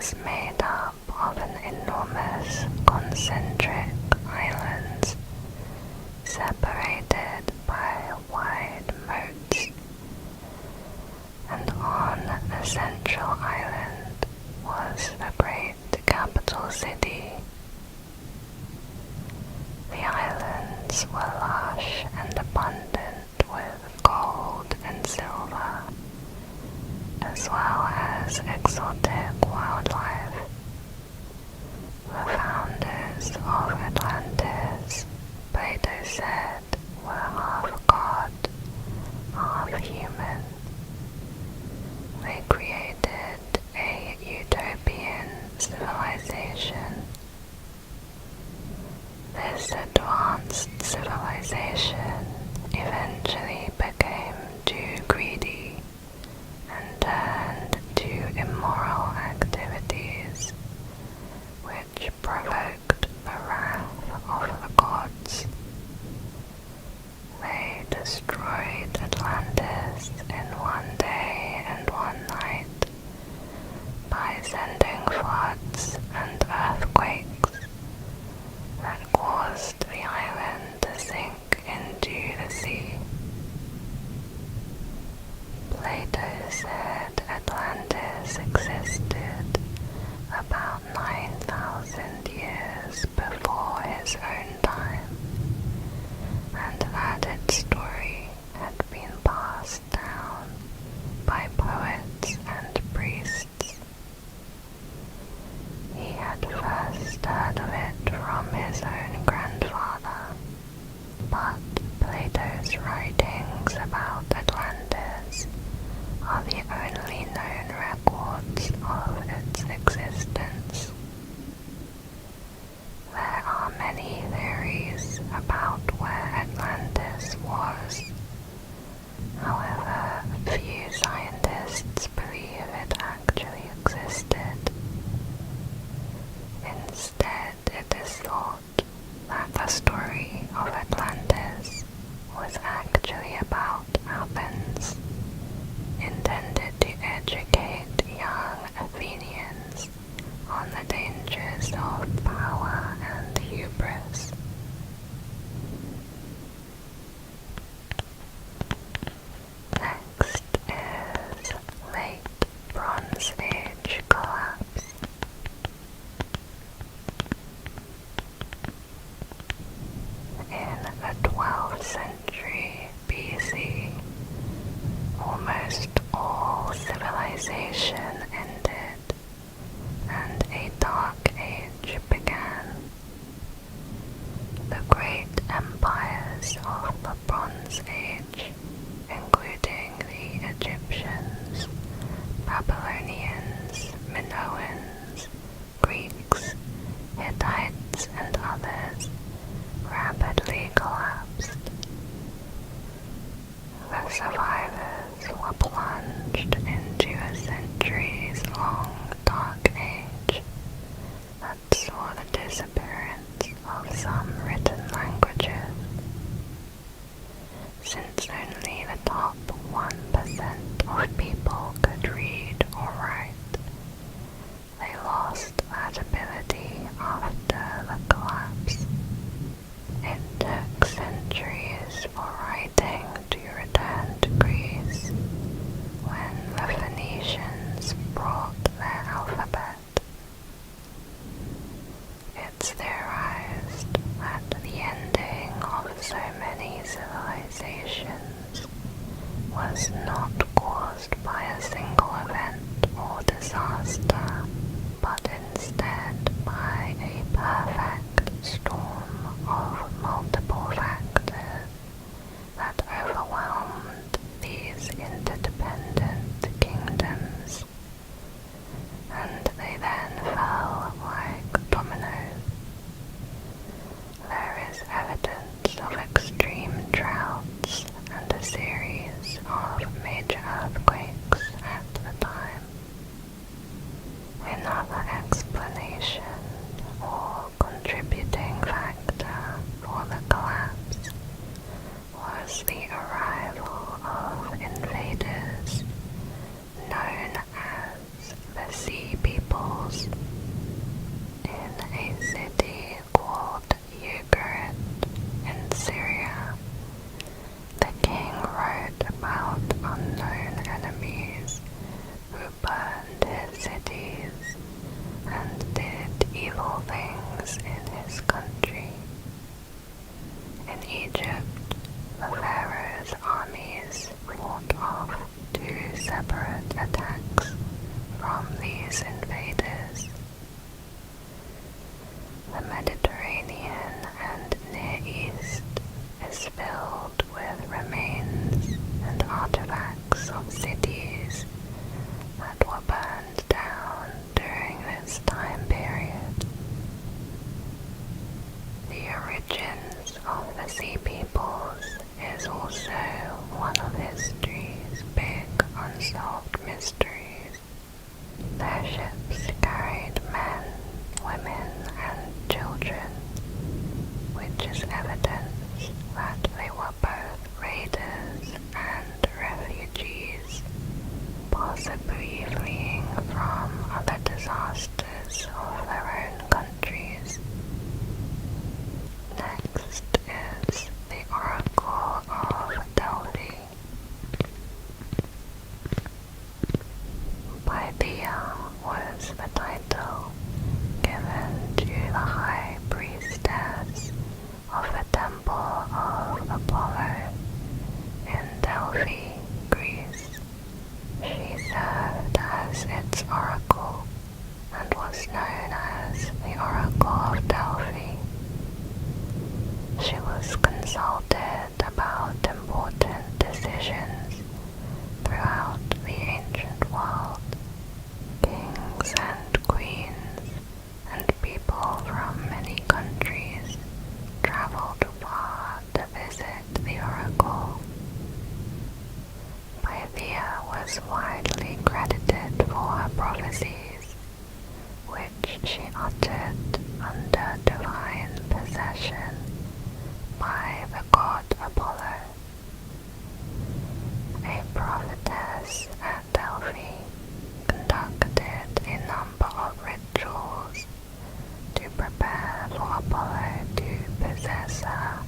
was made up of an enormous concentric islands separated by wide moats, and on the central island was the great capital city. The islands were lush and abundant with gold and silver, as well as exotic wildlife. The founders of Atlantis, Plato said, were half god, half human. They created a utopian civilization. This advanced civilization eventually became too greedy and turned to immoral activities, which provoked the wrath of the gods. They destroyed Atlantis in one day and one night by sending floods and earthquakes that caused the island to sink into the sea. Plato said Atlantis existed about 9,000 years before his own time, and that its story had been passed down by poets and priests. He had she uttered under divine possession by the god Apollo. A prophetess at Delphi conducted a number of rituals to prepare for Apollo to possess her.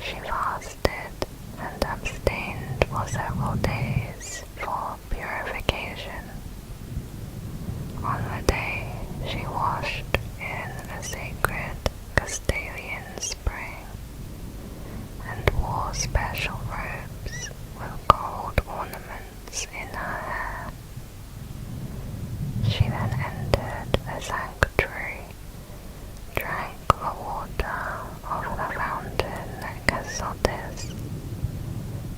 She fasted and abstained for several days for purification. On the day she washed in a sacred 𝐜𝐸𝐴𝐦𝐻𝐥𝐿 spring and wore special robes with gold ornaments in her hair. She then entered the sanctuary, drank the water of the fountain 𝐜𝐶𝐸𝐻𝐿𝐷,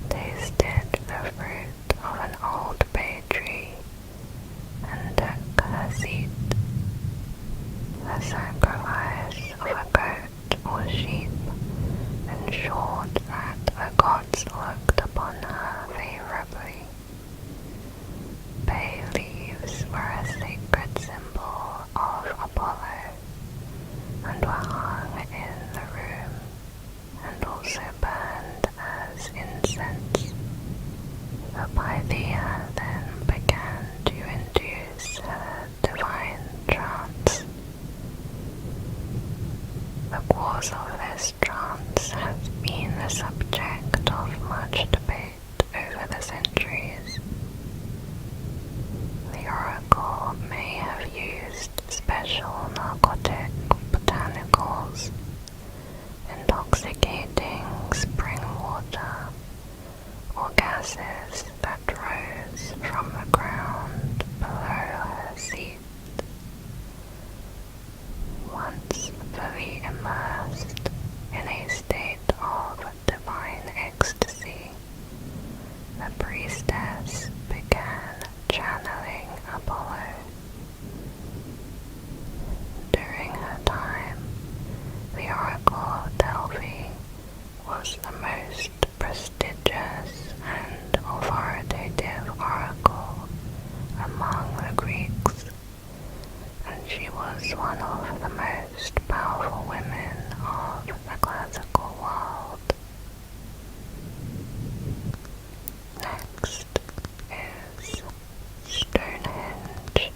tasted the fruit of an old bay tree, and took her seat. The sacrifice of a goat or sheep ensured that the gods looked upon her favorably. Bay leaves were a sacred symbol of Apollo and were hung in the room and also burned as incense. The Pythia then began to induce her divine trance. The cause of this trance has been the subject of much debate over the centuries. The oracle may have used special narcotic botanicals, intoxicating spring water, or gases that rose from the ground below her seat. Once fully immersed in a state of divine ecstasy, the priestess began channeling Apollo. During her time, the Oracle of Delphi was the most prestigious and authoritative oracle among the Greeks, and she was one of the most powerful women of the classical world. Next is Stonehenge.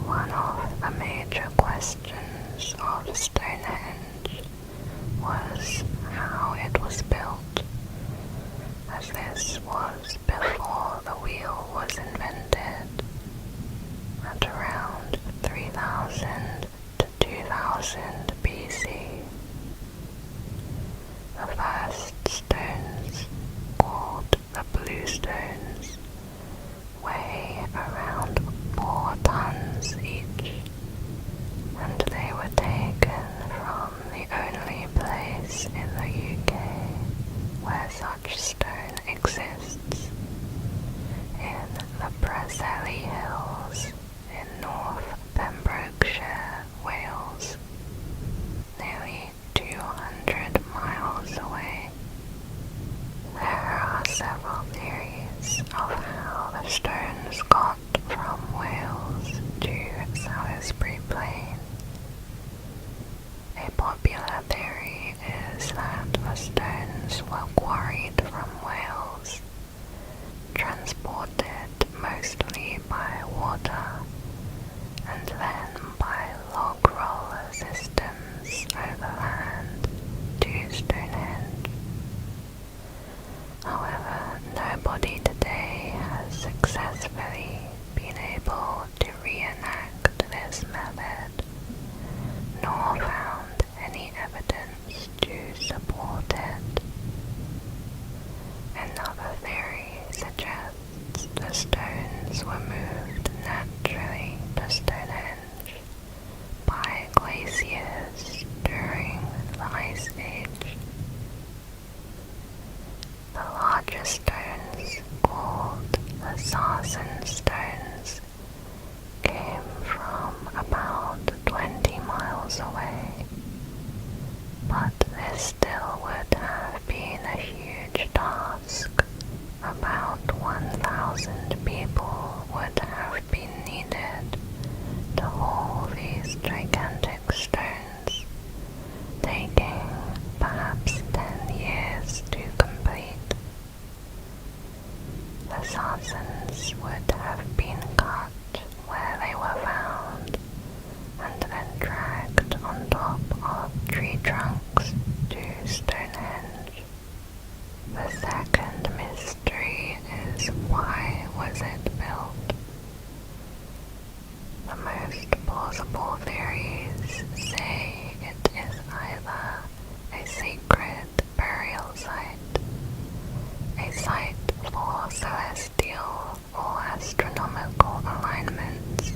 One of the major questions of Stonehenge was how it was built, as this was before the wheel was invented. At around 3000 to 2000 BC, the first stones, called the blue stones, weigh around 4 tons each, and they were taken from the only place in the UK where such stone exists, in the Preseli Hills in North Pembrokeshire, Wales, nearly 200 miles away. There are several theories of how the stones got from Wales to Salisbury Plain. A popular theory is that the stones were quarried from Wales, transported mostly by water, and then by log roller systems overland to Stonehenge. However, nobody today has successfully been able to reenact this method, nor found any evidence to support it. Another theory suggests the stones were moved naturally to Stonehenge by glaciers during the Ice Age. The larger stones, called the sarsen stones, came from about 20 miles away, but this still would have been a huge task, about 1,000 1,000 people would have been needed to haul these gigantic stones, taking perhaps 10 years to complete. The sartans would have been cut where they were found and then dragged on top of tree trunks to Stonehenge. The second mystery is, why was it built? The most plausible theories say it is either a sacred burial site, a site for celestial or astronomical alignments,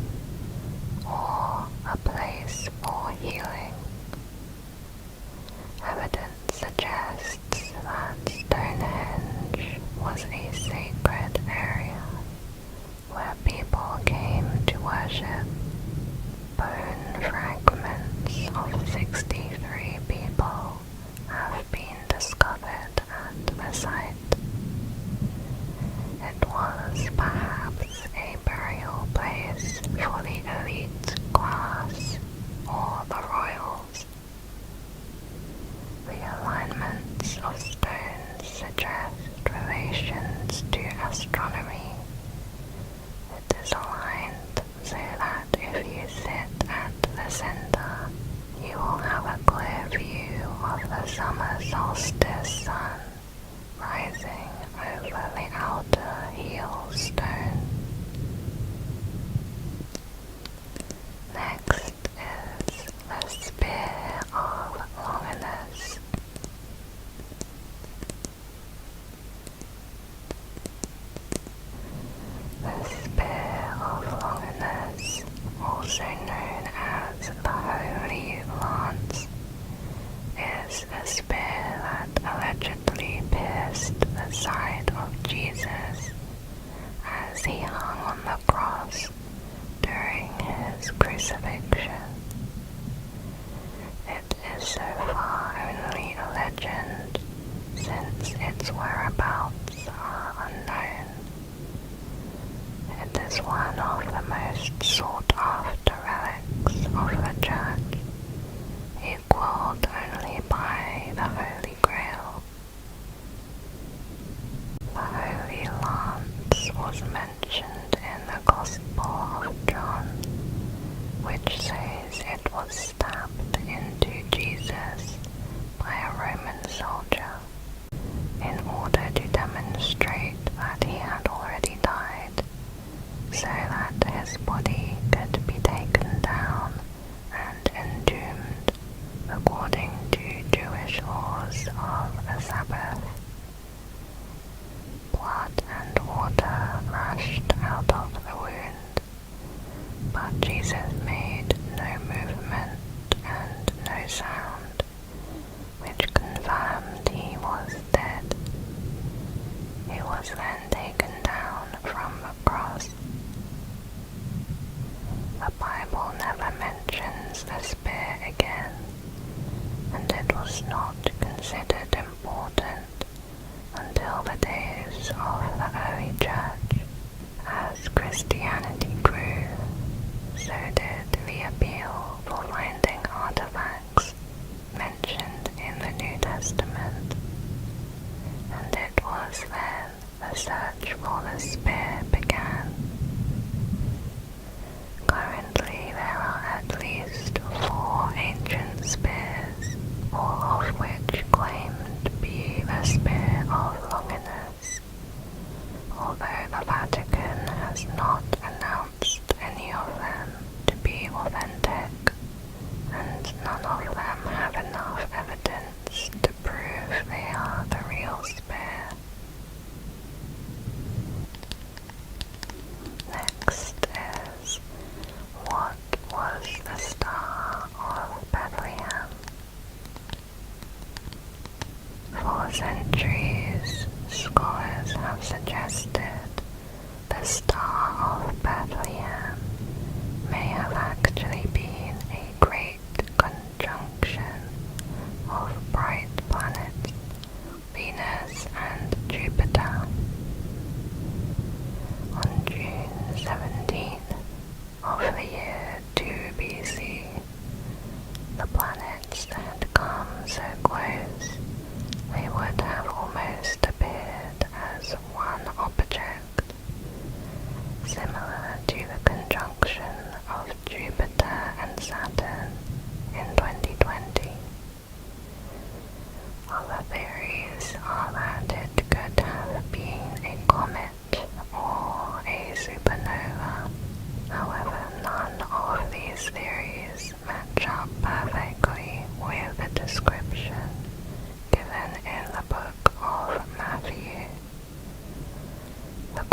or a place for healing. Evidence suggests that Stonehenge was a sacred area where people came to worship. Bone fragments of 63 people have been discovered at the site. It was perhaps a burial place for the elite class or the royals. The alignments of stones suggest relations to astronomy. It is aligned so that if you sit at the center, you will have a clear view of the summer solstice sun rising over the outer heel stone. Next is the Spear of Longinus. The Spear of Longinus, also known as the Holy Lance, is a spear that allegedly pierced the side of Jesus as he hung on the cross during his crucifixion. It is so far only a legend, since its whereabouts are unknown. It is one of the most sought-after relics of the Church, equaled only by the Holy Grail. The Holy Lance was mentioned in the Gospel of John, which says it was stabbed into Jesus by a Roman soldier in order to demonstrate that he had already died, so that his body could be taken down and entombed according to Jewish laws of the Sabbath. Blood and water rushed out of the wound, but Jesus made no movement and no sound, which confirmed he was dead. He was then taken down from the cross. The Bible never mentions the spear again, and it was not considered important until the days of the early church. As Christianity grew, so did the appeal for finding artifacts mentioned in the New Testament, and it was then the search for the spear began. Currently there are at least 4 ancient spears, all of which claim to be the Spear of Longinus, although the Vatican has not announced any of them to be authentic, and none of them have enough evidence to prove they are the real spear.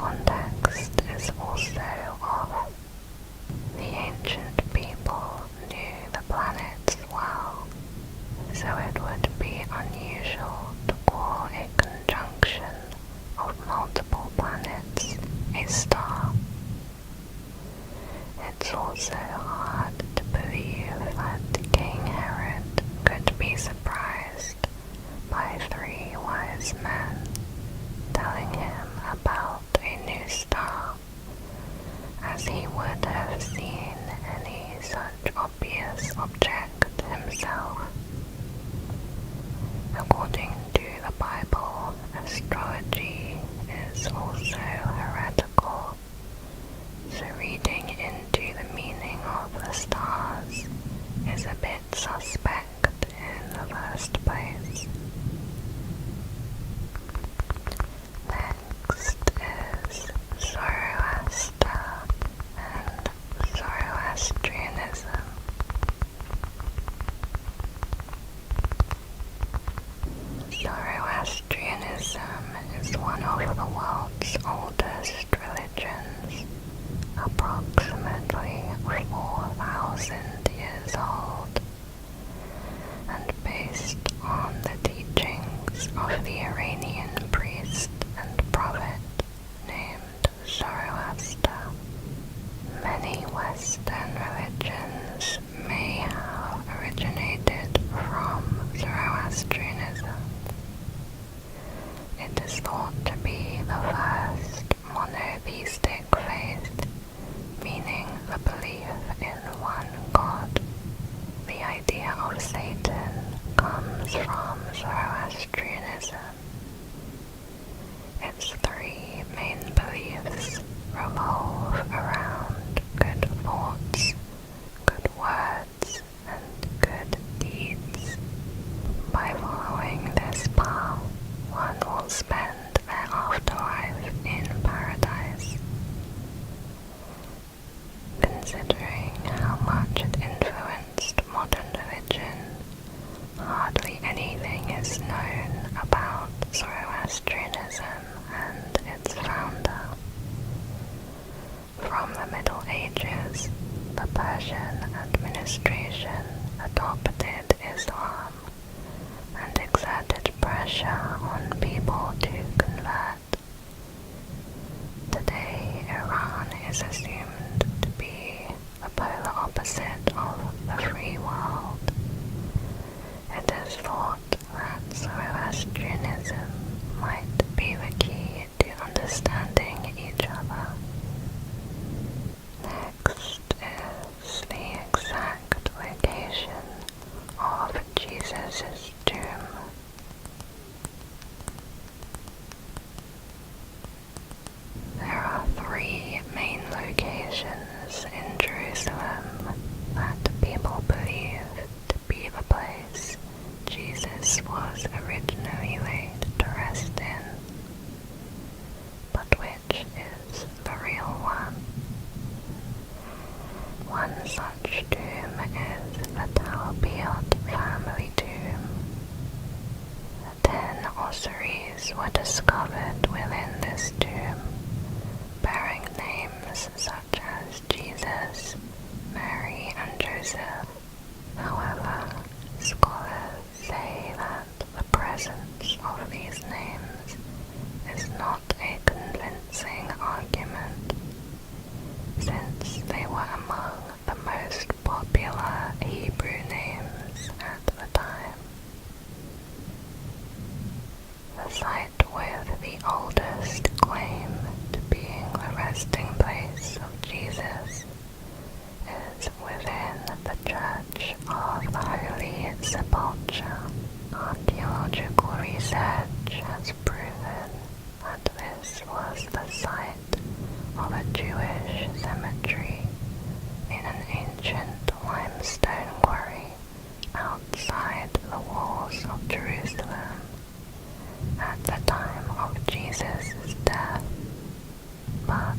context is also off. The ancient people knew the planets well, so it would be unusual to call a conjunction of multiple planets a star. It's also hard to believe that King Herod could be surprised by 3 wise men telling him about a new star, as he would have seen any such obvious object himself. According to the Bible, astrology is also heretical, so reading into the meaning of the stars is a bit suspect in the first place. Next is Zoroaster and Zoroastrianism. Zoroastrianism is one of the world's oldest religions, approximately 4,000 years old, and based on the teachings of the Iranian priest and prophet named Zoroaster. Many Western religions may have originated from Zoroastrianism. It is thought to be the first monotheistic faith, meaning the belief in one God. The idea of Satan comes from Zoroastrianism. Its 3 main beliefs revolve around good thoughts, good words, and good deeds. By following this path, one will spend their afterlife in paradise. Considering how much it influenced modern religion, hardly anything is known about Zoroastrianism and its founder. From the Middle Ages, the Persian administration adopted Islam and exerted pressure on people to convert. Today, Iran is assumed to be the polar opposite of the free world. It is thought that Zoroastrianism might be the key to understanding each other. Next is the exact location of Jesus' tomb. There are 3 main locations in Jerusalem that people believe to be the place Jesus was originally laid to rest in, but which is the real one. One such tomb is the Talpiot family tomb. 10 ossuaries were discovered within this tomb, bearing names such as Jesus, Mary, and Joseph. However, scholars say that the presence of these names is not a convincing argument, since they were among the most popular Hebrew names at the time. The site with the oldest claim to being the resting place of Jesus is within the Church of the Holy Sepulchre. Archaeological research has proven that this was the site of a Jewish cemetery in an ancient limestone quarry outside the walls of Jerusalem at the time of Jesus' death, but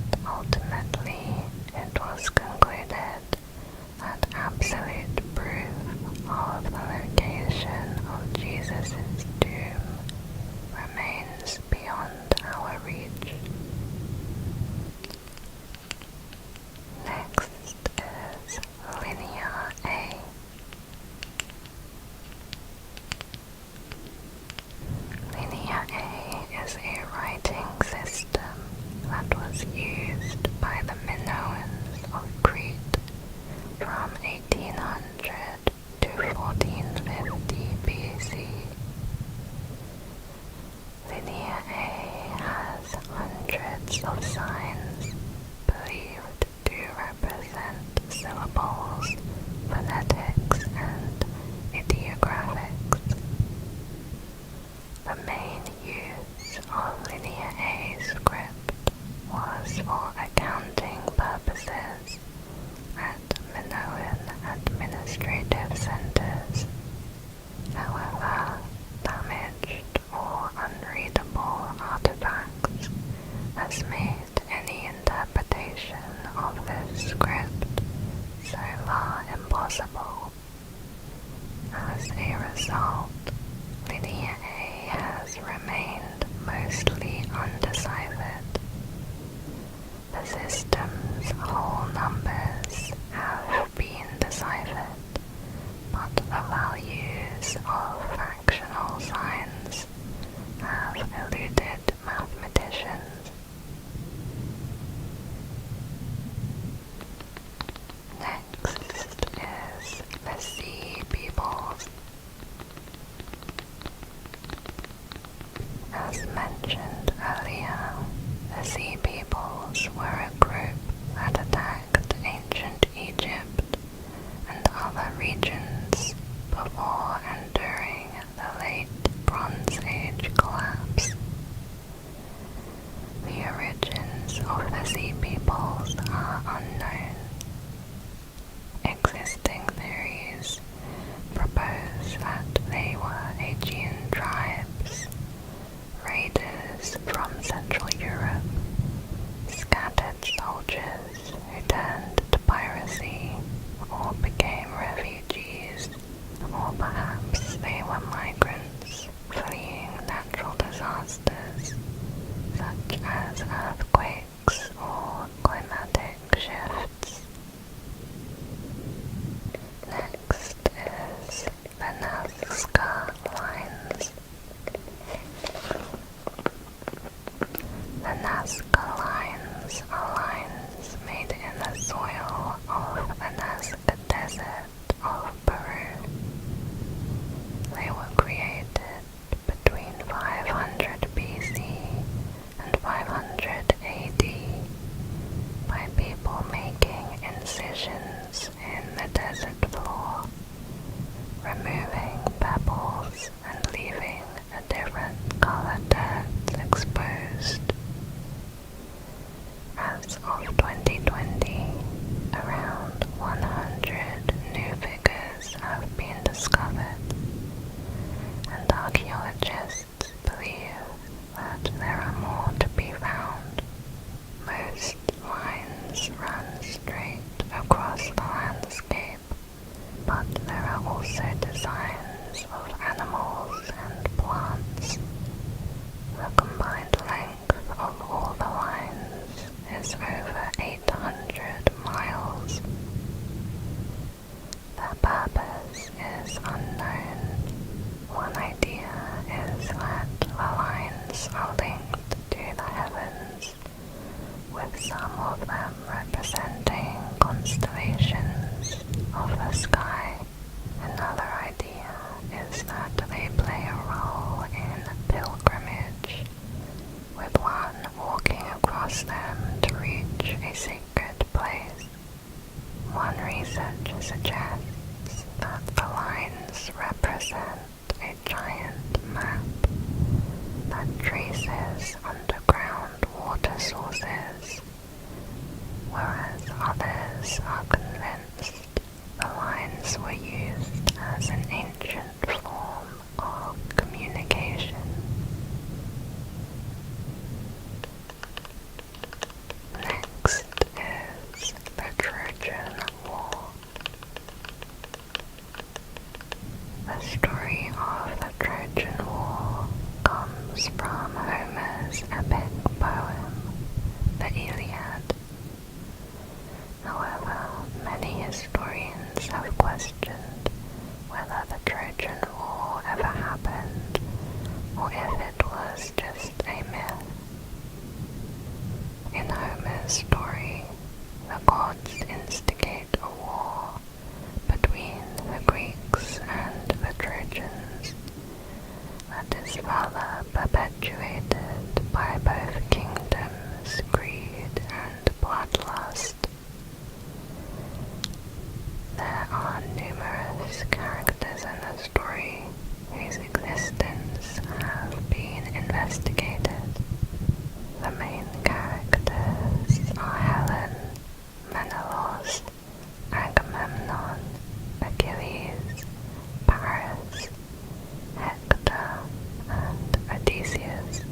was used by the Minoans of Crete from 1800 to 1450 BC. Linear A has hundreds of signs believed to represent syllables, phonetics, and ideographics. The main use of Linear A script was for accounting purposes at Minoan administrative centers. However, damaged or unreadable artifacts has made any interpretation of this script so far impossible. As a result, Linear A has remained mostly undeciphered. The system's whole numbers have been deciphered, but the values of fractional signs have eluded mathematicians. Next is the Sea Peoples. As mentioned earlier, the Sea Peoples were a group that attacked ancient Egypt and other regions before and during the late Bronze Age collapse. The origins of the Sea Peoples are unknown. Existing theories propose that they were Aegean tribes, raiders from Central Europe, scattered soldiers who turned to piracy or became refugees, or perhaps they were migrants fleeing natural disasters such as earthquakes or climatic shifts. Next is the Nazca lines. The Nazca lines are lines made in the soil of the Nazca Desert of Peru. They were created between 500 BC and 500 AD by people making incisions in the desert floor, removing pebbles and leaving a different color dirt exposed. As of 2020, around 100 new figures have been discovered, and archaeologists believe that there are more to be found. Most lines run straight across the landscape, but there are also designs of animals and plants. The combined length of all the lines is over 800 miles. Their purpose is unknown. One idea is that the lines are linked to the heavens, with some of them representing constellations of the sky. Another idea is that they play a role in pilgrimage, with one walking across them to reach a sacred place. One researcher suggests that the lines represent a giant map that traces underground water sources, whereas others are convinced the lines were used as an ancient form of communication. Next is the Trojan War. The story of the Trojan War comes from Homer's epic poem, the Iliad. However, many historians have questioned whether the Trojan War ever happened or if it was just a myth. In Homer, the story, the gods instigate a war between the Greeks and the Trojans that is further perpetuated by both kingdoms' greed and bloodlust. There are numerous characters in the story whose existence have been investigated. The main characters are Helen, Menelaus, Agamemnon, Achilles, Paris, Hector, and Odysseus.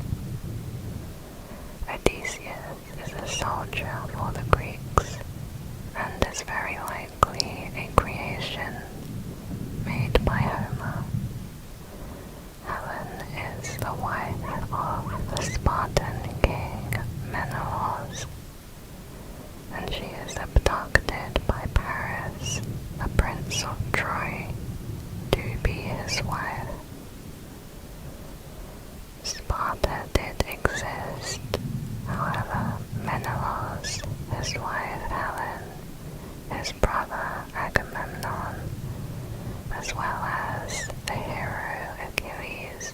Odysseus is a soldier for the Greeks and is very likely a creation made by Homer. Helen is the wife of the Spartan king Menelaus, and she is abducted by Paris, the prince of Troy, to be his wife. Sparta did exist, however Menelaus, his wife Helen, his brother Agamemnon, as well as the hero Achilles,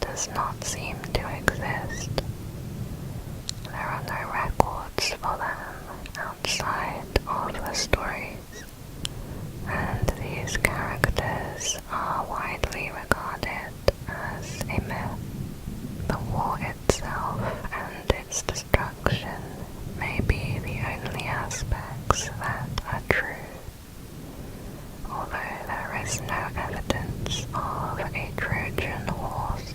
does not seem to exist. There are no records for them outside of the stories, and these characters are widely regarded as a myth. The war itself and its destruction may be the only aspects that are true, although there is no evidence of a Trojan horse.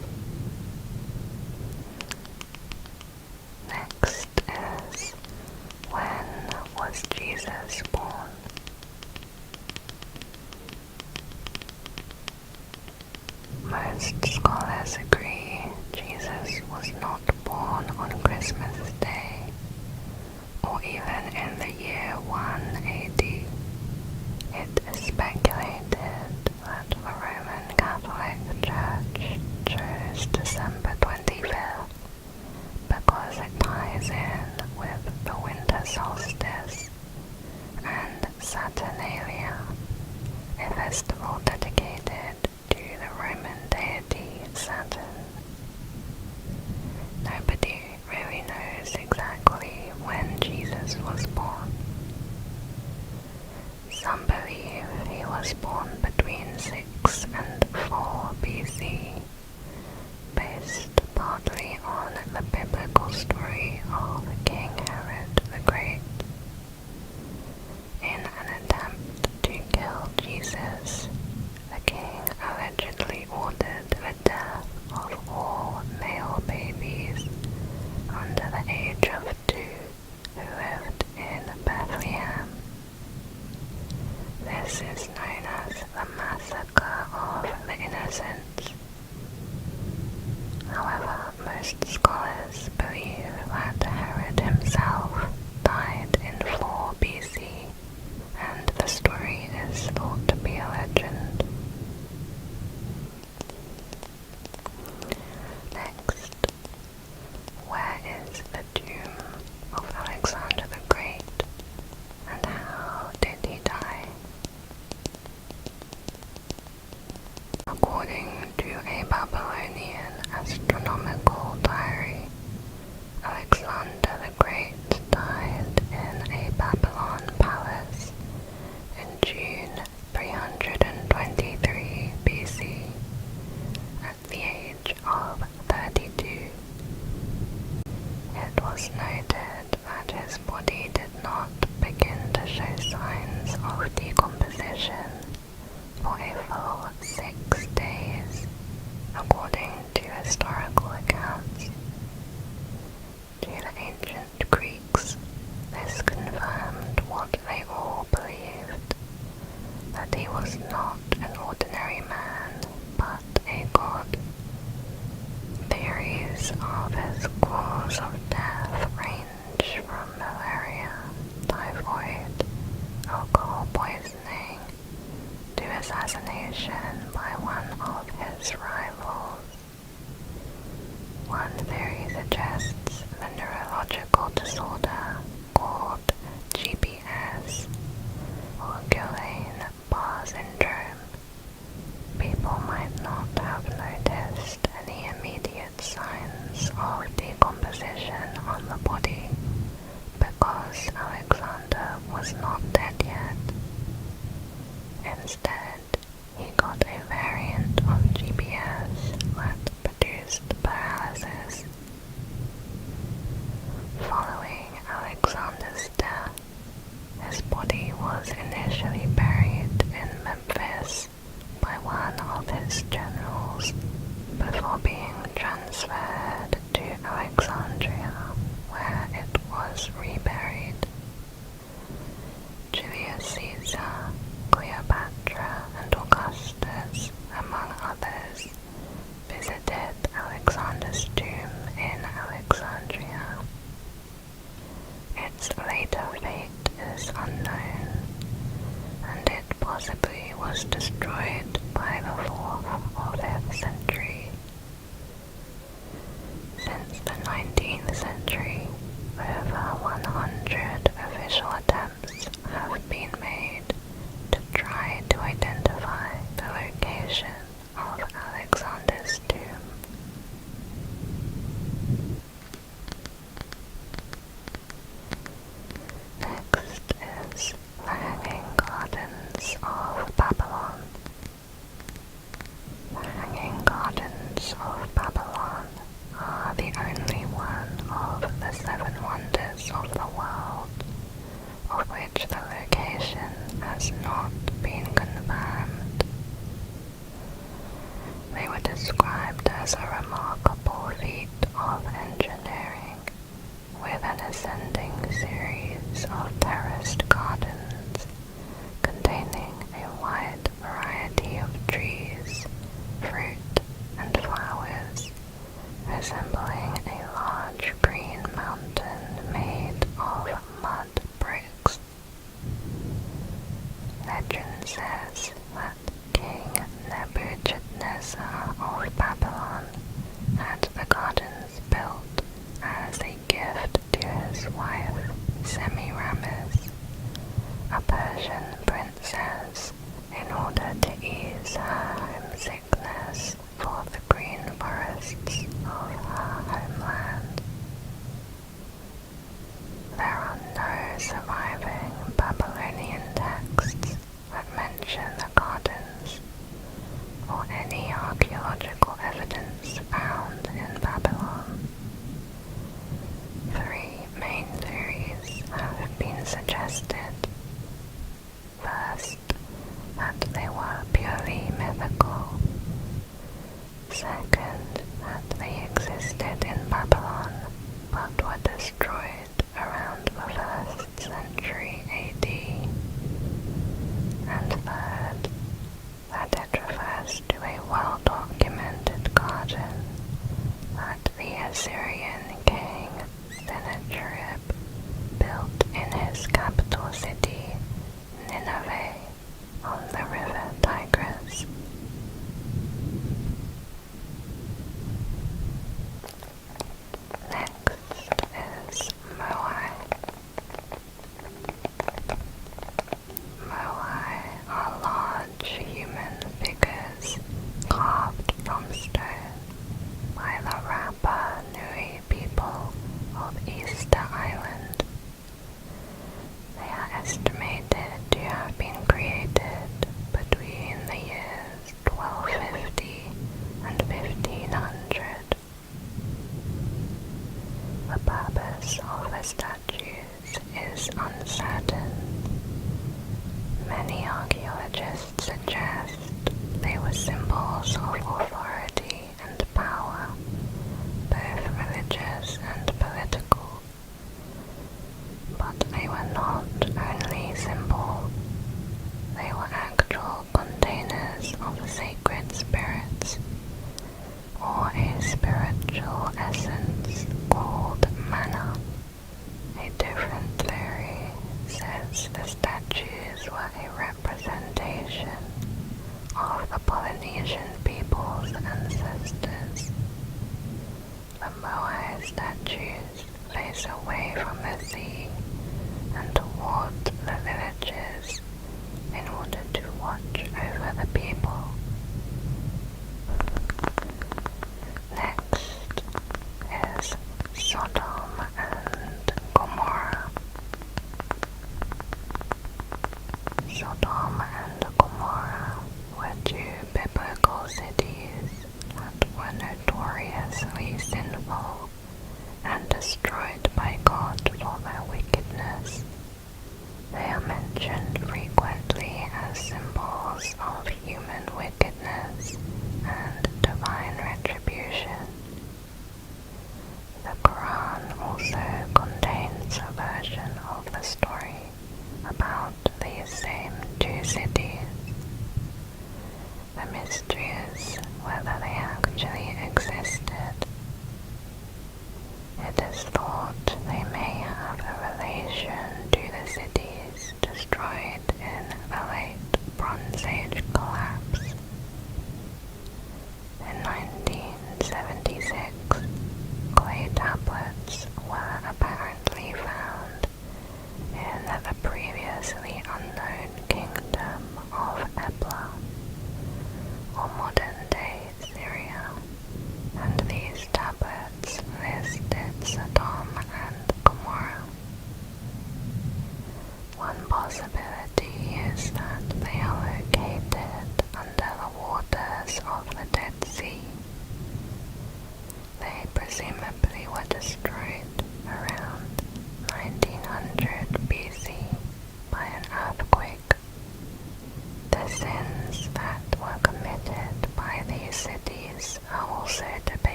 Next is, when was Jesus born? Most scholars agree Jesus was not born on Christmas Day, or even in the year 1 AD. It is speculated that the Roman Catholic Church chose December 25th because it ties in with the winter solstice and Saturnalia, a festival dedicated to the Roman deity Saturn. Nobody really knows exactly when Jesus was born. Some believe he was born between 6 and 4 BC, based partly on the biblical story of King Herod the Great. In an attempt to kill Jesus, the king allegedly ordered the death of all male babies under the age of 2 who lived in Bethlehem. This is known as the Massacre of the Innocents. However, most scholars believe that Herod himself died in 4 BC, and the story is thought to be a legend. Next, where is the tomb of Alexander the Great, and how did he die? According to a Babylonian astronomical diary, Alexander the Great died in a Babylon palace in June 323 BC at the age of 32. It was noted that his body did not begin to show signs of decomposition for a full 6 days, according to historical accounts. To the ancient Greeks, this confirmed what they all believed, that he was not an ordinary man, but a god. Theories of his cause of death range from malaria, typhoid, alcohol poisoning, to assassination by one of his rivals. Instead, he got a variant of GPS that produced paralysis. Following Alexander's death, his body was initially buried in Memphis by one of his generals before being transferred to Alexandria, where it was reburied. Julius Caesar, Cleopatra, and Augustus, among others, visited Alexander's tomb in Alexandria. Its later fate is unknown, and it possibly was destroyed by the 4th or 5th century. Since the 19th century, over 100 official attempts have been made to try to identify the location of Alexander's tomb. Next is the Hanging Gardens of Babylon. The Hanging Gardens of Babylon are the only one of the 7 wonders of the world of which the location has not been confirmed. They were described as a remarkable feat of engineering, with an ascending series of terraced gardens containing a wide variety of trees, fruit, and flowers, resembling a large green mountain made of mud bricks. Legend says that King Nebuchadnezzar of Babylon had the gardens built as a gift to his wife Semiramis, a Persian princess, in order to ease her homesickness for the green forests of her homeland. There are no surviving Babylonian texts that mention the gardens, or any archaeological evidence found in Babylon. 3 main theories have been suggested. First, that they were purely mythical. Second, that they existed in Babylon but were destroyed around the 1st century AD. And third, that it refers to a well-documented garden that the Assyrian king Sennacherib built in his capital city, Nineveh, on the river Tigris. Next is Moai. Moai are large human figures carved from stone by the Rapa Nui people of Easter Island. They are estimated to have been created between the years 1250 and 1500. The purpose of the statues is uncertain. Many archaeologists suggest they were symbols of authority and power, both religious and political. But they were not only symbols. They were actual containers of sacred spirits, or a spiritual essence called mana. A different theory says the statues were a representation of the Polynesian people's ancestors. The Moai statues face away from the sea and toward the villages in order to watch over the people. Next is Sodom and Gomorrah. Sodom and Gomorrah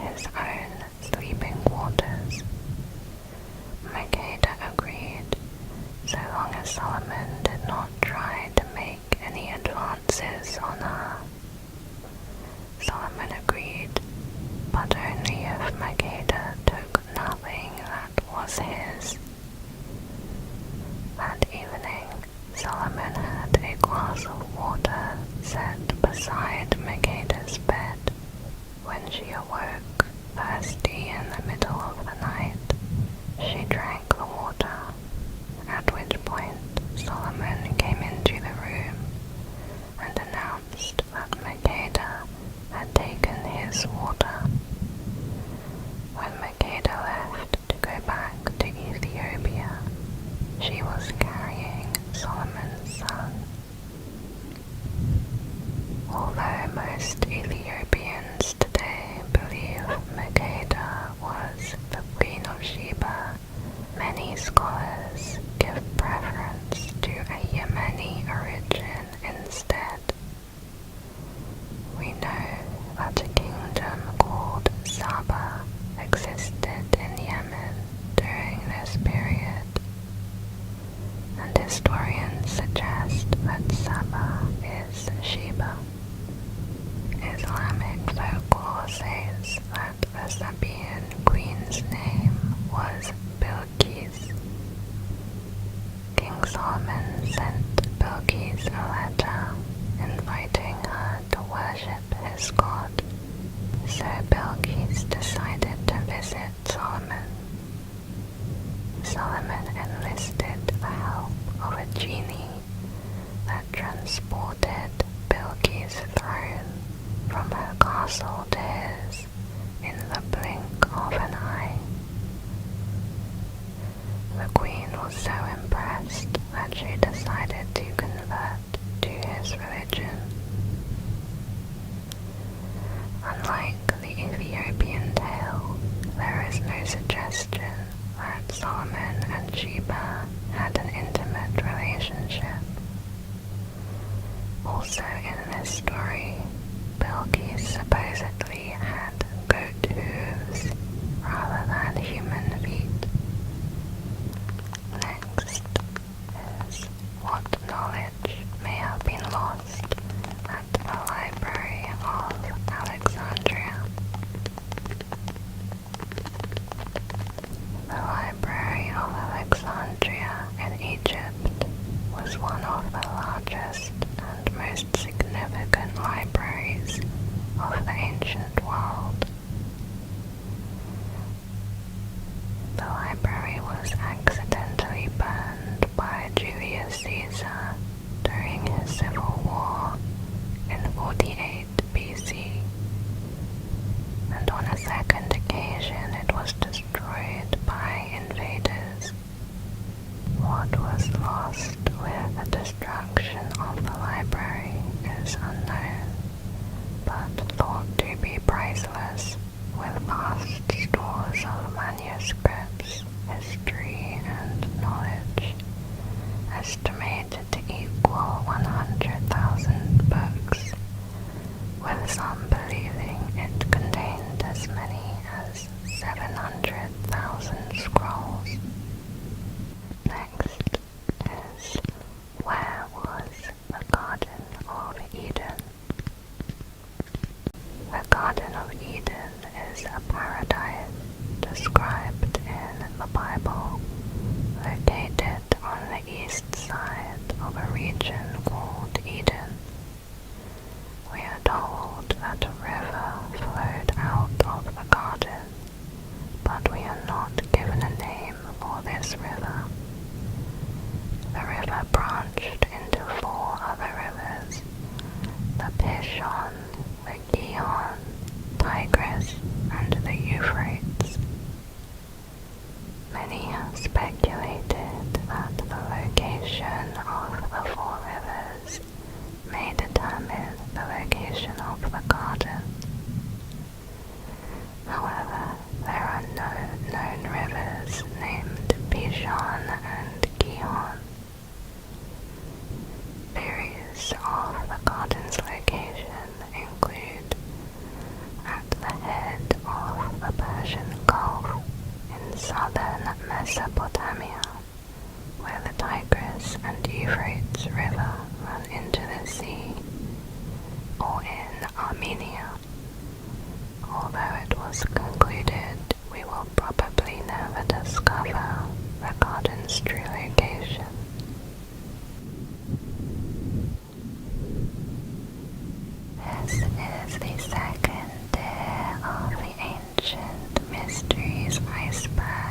his own sleeping quarters. 𝐜𝐸𝐸 agreed, so long as Solomon did not try to make any advances on her. Solomon agreed, but only if 𝐜𝐸𝐸 took nothing that was his. That evening, Solomon had a glass of water set beside 𝐜𝐸𝐸's bed. When she awoke, thirsty in the middle of the night, she drank the water, at which point Solomon came into the room and announced that 𝐜𝐸𝐸 had taken his water. When 𝐜𝐸𝐸 left to go back to Ethiopia, she was carrying Solomon's son. Although most Ethiopians today believe 𝐜𝐸𝐸 was the Mesopotamia, where the Tigris and Euphrates River run into the sea, or in Armenia, although it was concluded we will probably never discover the garden's true location. This is the second tier of the ancient mysteries iceberg.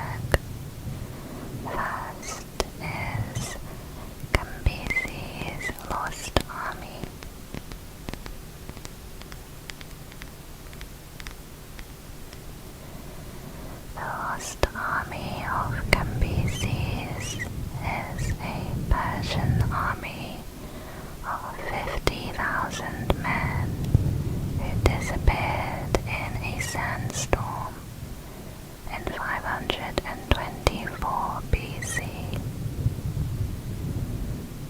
First is Cambyses' Lost Army. The Lost Army of Cambyses is a Persian army of 50,000 men who disappeared in a sandstorm in 524 BC.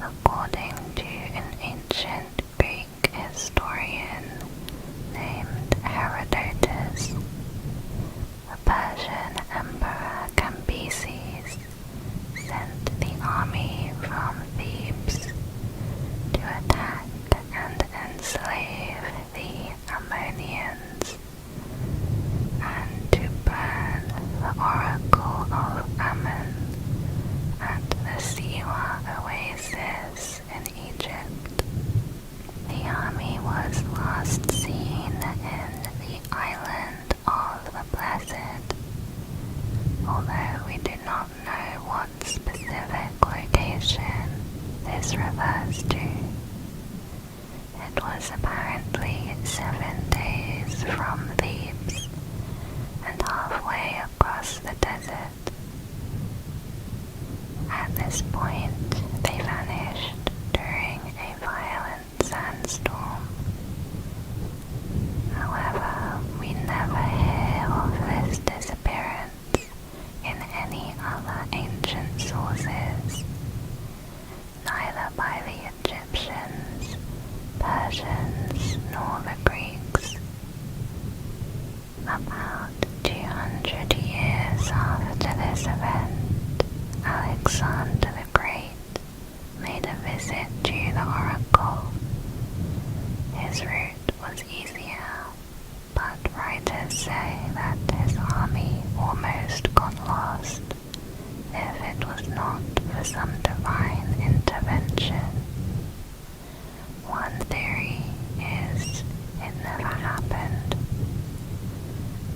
According to an ancient Greek historian named Herodotus, the Persian Emperor Cambyses sent the army from Thebes to attack and enslave the Ammonians, and to burn the oracle of Ammon at the Siwa oasis in Egypt. The army was last seen in the island of the Blessed, although we do not know what specific location this refers to. It was apparently 7 days from Thebes and halfway across the desert. At this point, they vanished during a violent sandstorm. However, we never hear of this disappearance in any other ancient sources, neither by the Egyptians, Persians, nor the Greeks. About 200 years after this event, Alexander the Great made a visit to the oracle. His route was easier, but writers say that his army almost got lost if it was not for some divine intervention. One theory is it never happened.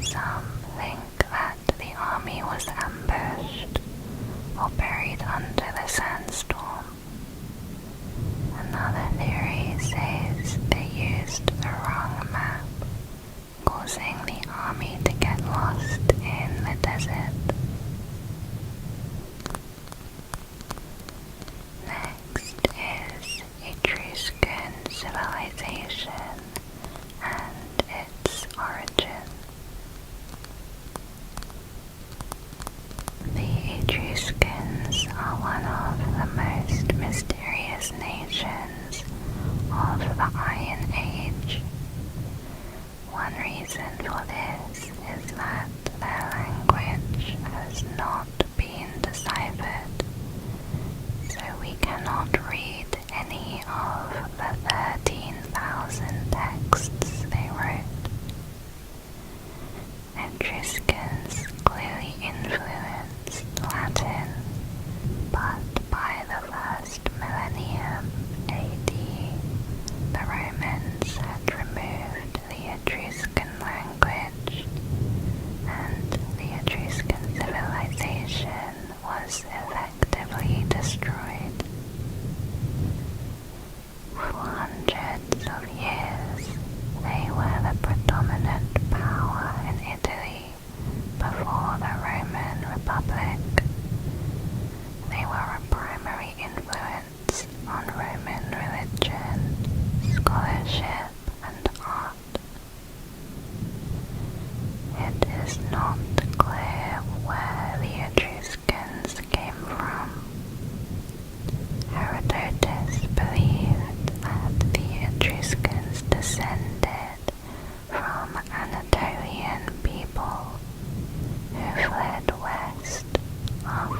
Some think that the army was ambushed or buried under the sandstorm. Another theory says they used the wrong map, causing the army to get lost in the desert. Next is Etruscan civilization and its origin. The Etruscans are one of the most mysterious nations of the Iron Age. One reason for this is that their language has not been deciphered, so we cannot read any of the 13,000 texts they wrote. Etruscans clearly influenced Latin, but by the first millennium AD, the Romans had removed the Etruscan language, and the Etruscan civilization was effectively destroyed. For hundreds of years, they were the predominant power in Italy before the Roman Republic. They were a primary influence on Roman religion, scholarship, and art. It is not clear where the Etruscans came from. Herodotus believed that the Etruscans descended from Anatolian people who fled west after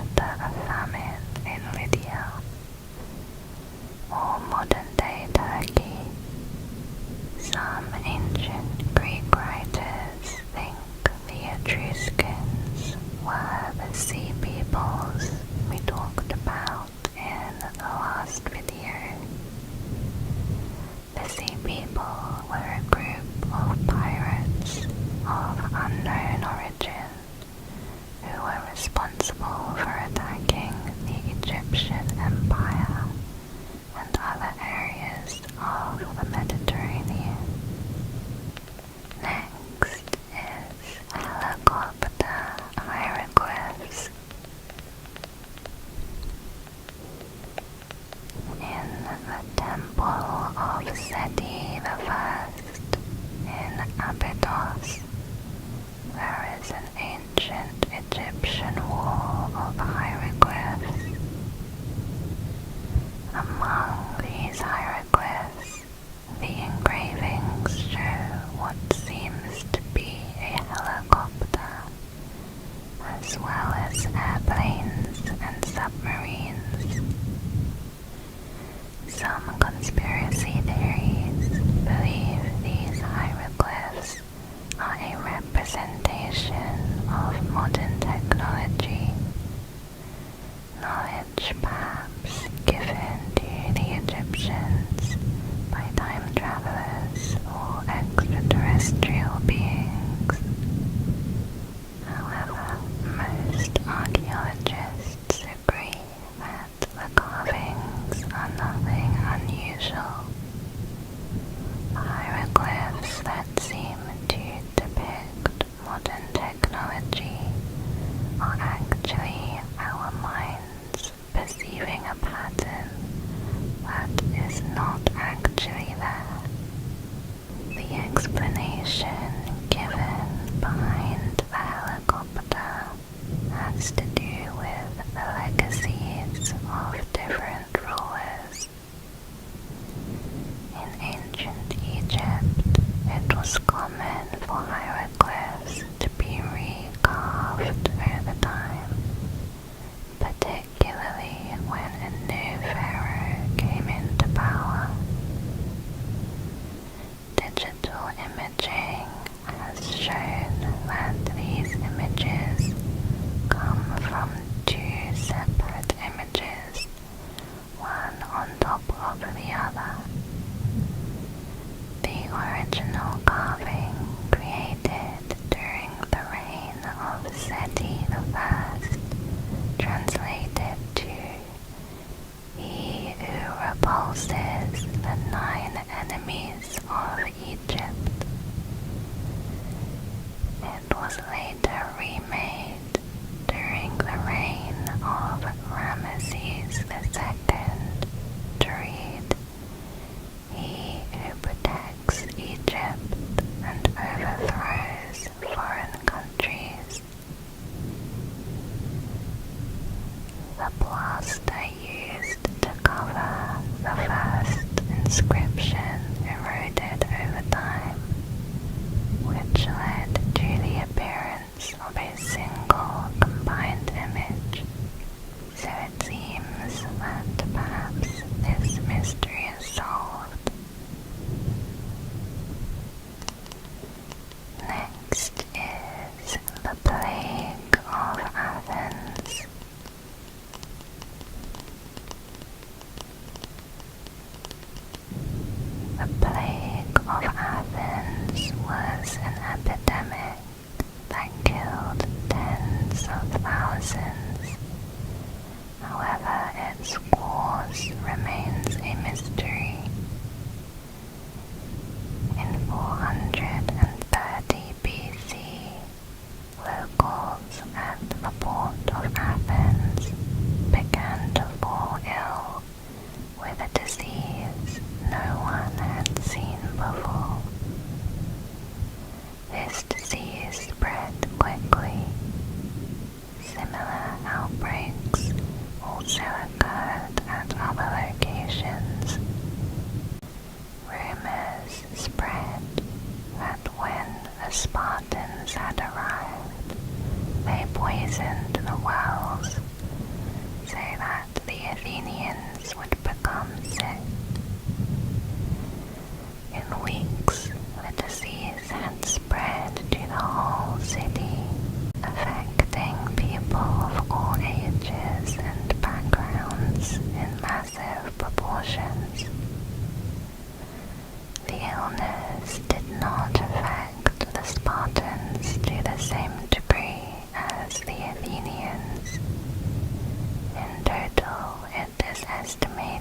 Egyptian wall of hieroglyphs. Among these hieroglyphs, the engravings show what seems to be a helicopter, as well as airplanes and submarines. Some conspiracy theories believe these hieroglyphs are a representation of modern technology, knowledge perhaps given to the Egyptians by time travelers or extraterrestrial beings. However, most archaeologists agree that the carvings are nothing unusual. The hieroglyphs that seem to depict modern technology are actually our minds perceiving a pattern that is not actually there. The explanation given behind the helicopter has to do with the legacies of different rulers. In ancient Egypt, it was common for hieroglyphs to be recarved over time, particularly when a new pharaoh came into power. Digital imaging has shown that these images come from two separate images, one on top of the other. The original carving created during the reign of Seti I translated to "He who repulses the 9 enemies of Egypt." It was later remade during the reign of Ramesses II to read "He who protects Egypt and overthrows foreign countries." The plaster used to cover the first inscription eroded over time, which led to the appearance of a single combined image. So it seems that perhaps this mystery is solved. Next is the Plague of Athens. The Plague of Athens was an epidemic that killed tens of thousands. However, its cause remains a mystery. In 430 BC, locals at the port of Athens began to fall ill with a disease no one had seen before. This disease spread quickly. Similar outbreaks also occurred at other locations. Rumors spread that when the Spartans had arrived, they poisoned the wells so that the Athenians would become sick. In weeks, the disease had spread to the whole city, affecting people of all ages and backgrounds in massive proportions. The illness did not affect the Spartans to the same degree as the Athenians. In total, it is estimated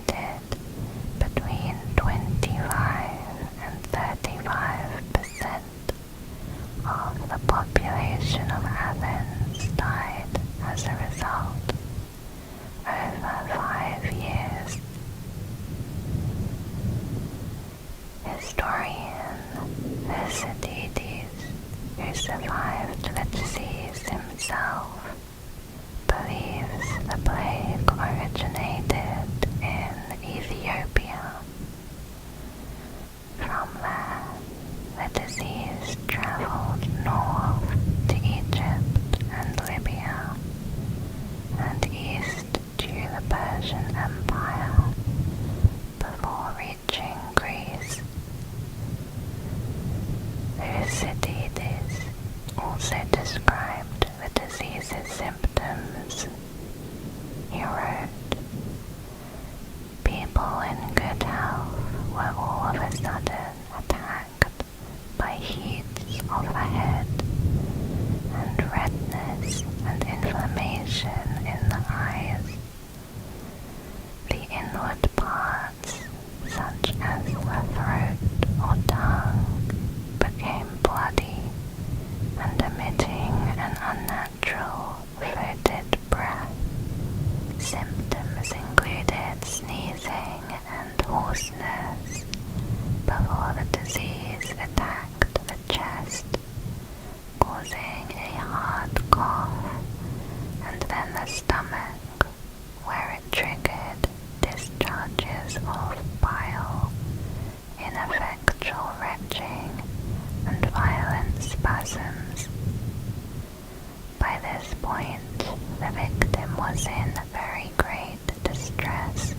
was in very great distress.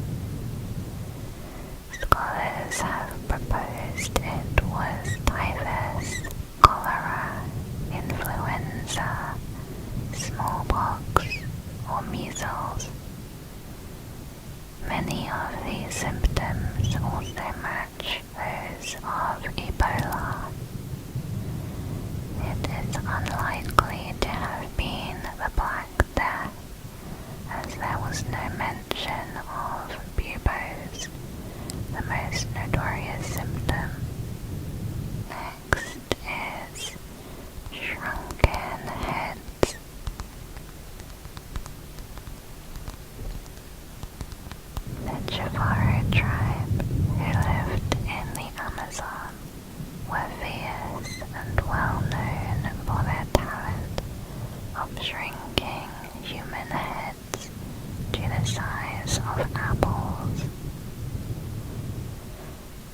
Scholars have proposed it was typhus, cholera, influenza, smallpox, or measles. Many of these symptoms also match those of Ebola. It is unlikely to have been the Black Death, as there was no mention of buboes, the most notorious symptom. Next is shrunken heads. The Jafaro tribe, who lived in the Amazon, were fierce and well known for their talent of shrinking human heads to the size of apples.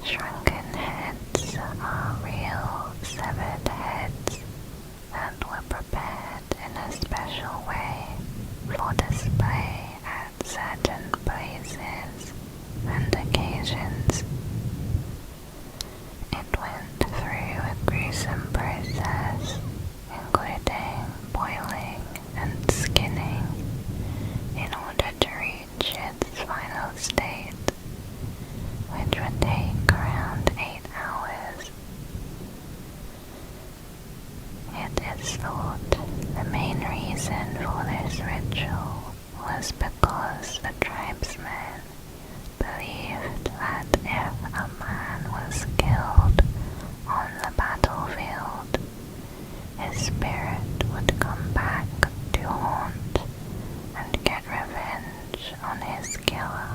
Shrunken heads are real severed heads that were prepared in a special way for display at certain places and occasions. It went through a gruesome process, including boiling and skinning, in order to reach its final state, which would take around 8 hours. It is thought the main reason for this ritual was because the tribesmen believed that if a man was killed on the battlefield, his spirit would come back to haunt and get revenge on his killer.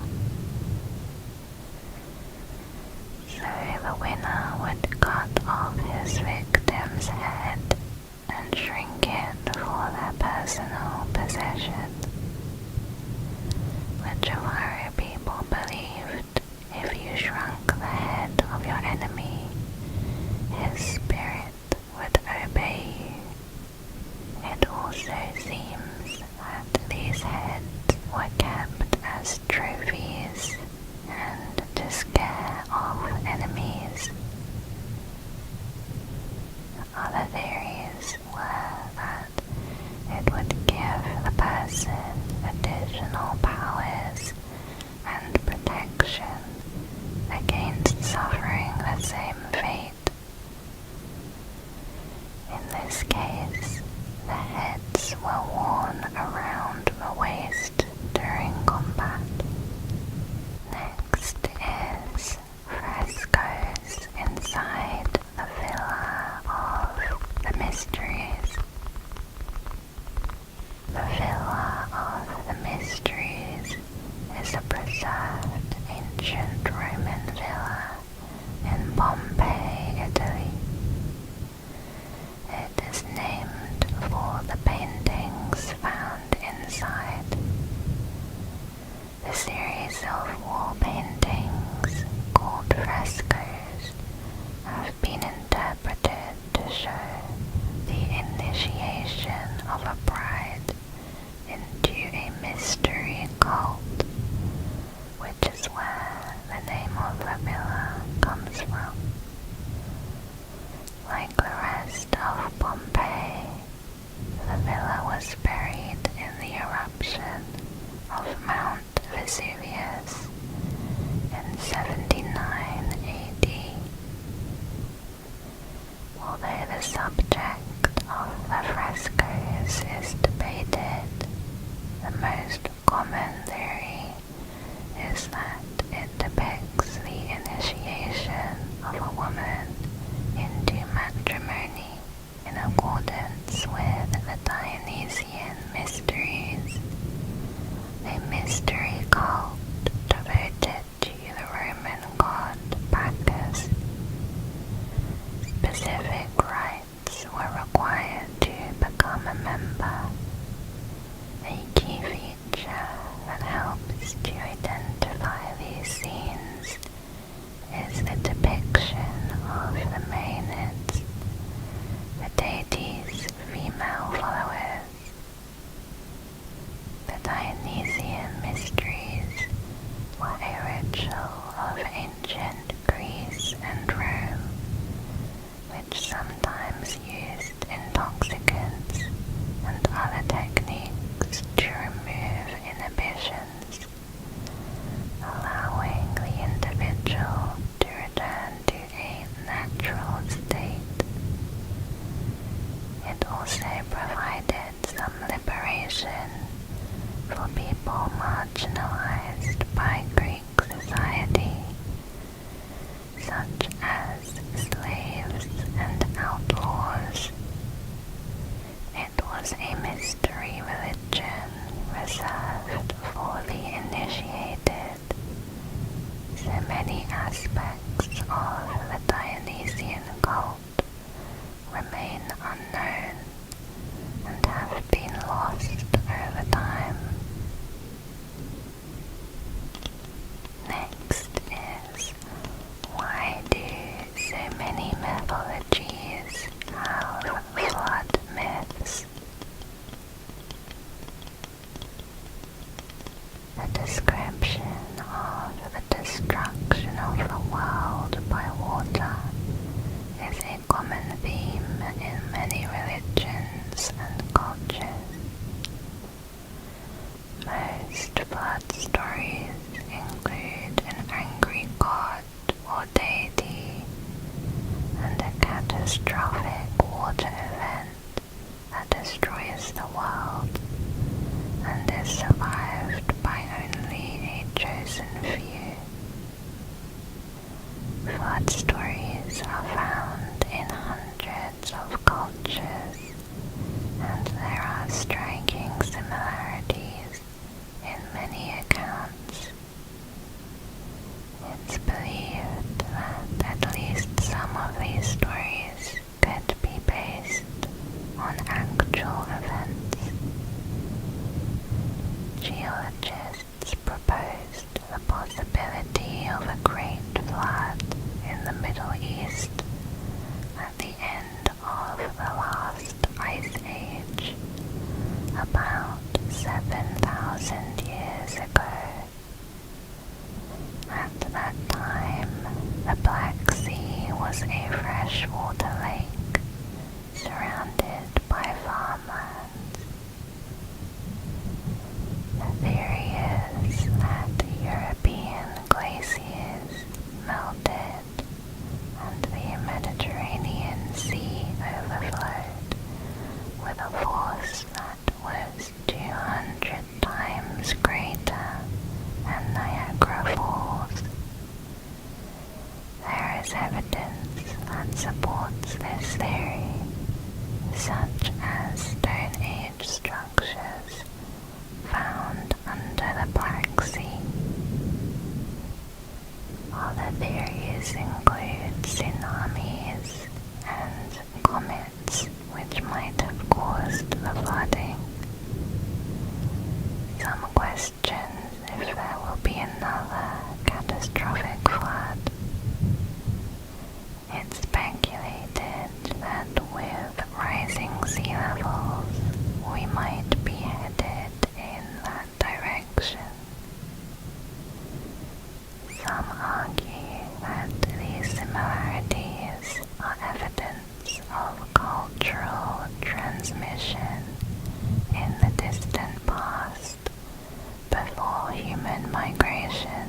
So the winner would cut off his victim's head and shrink it for their personal possession. The Jafaro people believed if you shrunk the head of your enemy, his spirit would obey you. It also seems that these heads were kept as trophies and to scare off enemies. Other theories were that it would give the person additional powers and protection against suffering the same fate. In this case, the heads were worn around the waist during combat. Next is frescoes inside the Villa of the Mysteries. The Villa of the Mysteries is a preserved ancient Roman villa in Pompeii, Italy. It is named for the paintings found inside. The series of wall paintings, called frescoes, have been interpreted to show the initiation of a bride into a mystery cult, which is where the name of the villa comes from. Like the rest of Pompeii, the villa was buried in the eruption of Mount Vesuvius in 79 AD. Although the subject of the frescoes is debated, the most common theory is that it depicts the initiation of a woman into matrimony in accordance with the Dionysian mysteries, a mystery cult devoted to the Roman god Bacchus. Specific rites were required to become a member. A key feature that helps to identify these scenes is the depiction of the Maenads, the deity's female followers. The was a mystery religion reserved for the initiated, so many aspects of the Dionysian cult remain unknown and have been lost over time. Next is, why do so many mythologies have flood myths? The description of the destruction of the world by water is a common theme in many religions and cultures. Most flood stories include an angry god or deity and a catastrophic water event that destroys the world and is survived by only a chosen few. Flood stories are found in hundreds of cultures, and there are striking similarities in many accounts. It's believed that at least some of these stories could be based on actual events. Geologists proposed the possibility of a great flood in the Middle East at the end of the last ice age, about 7,000 years ago. At that time, the Black Sea was a freshwater lake surrounded by farmlands. The theory is that European glaciers melted and the Mediterranean Sea overflowed with a force that was 200 times greater than Niagara Falls. There is evidence that supports this theory, such as Stone Age structures found under the Black Sea. Other theories include tsunamis and comets which might have caused the flooding. Some question if there will be another catastrophic flood. It's speculated that with rising sea levels, we might be headed in that direction. Some argue that these similarities are evidence of cultural transmission in the distant past before human migration,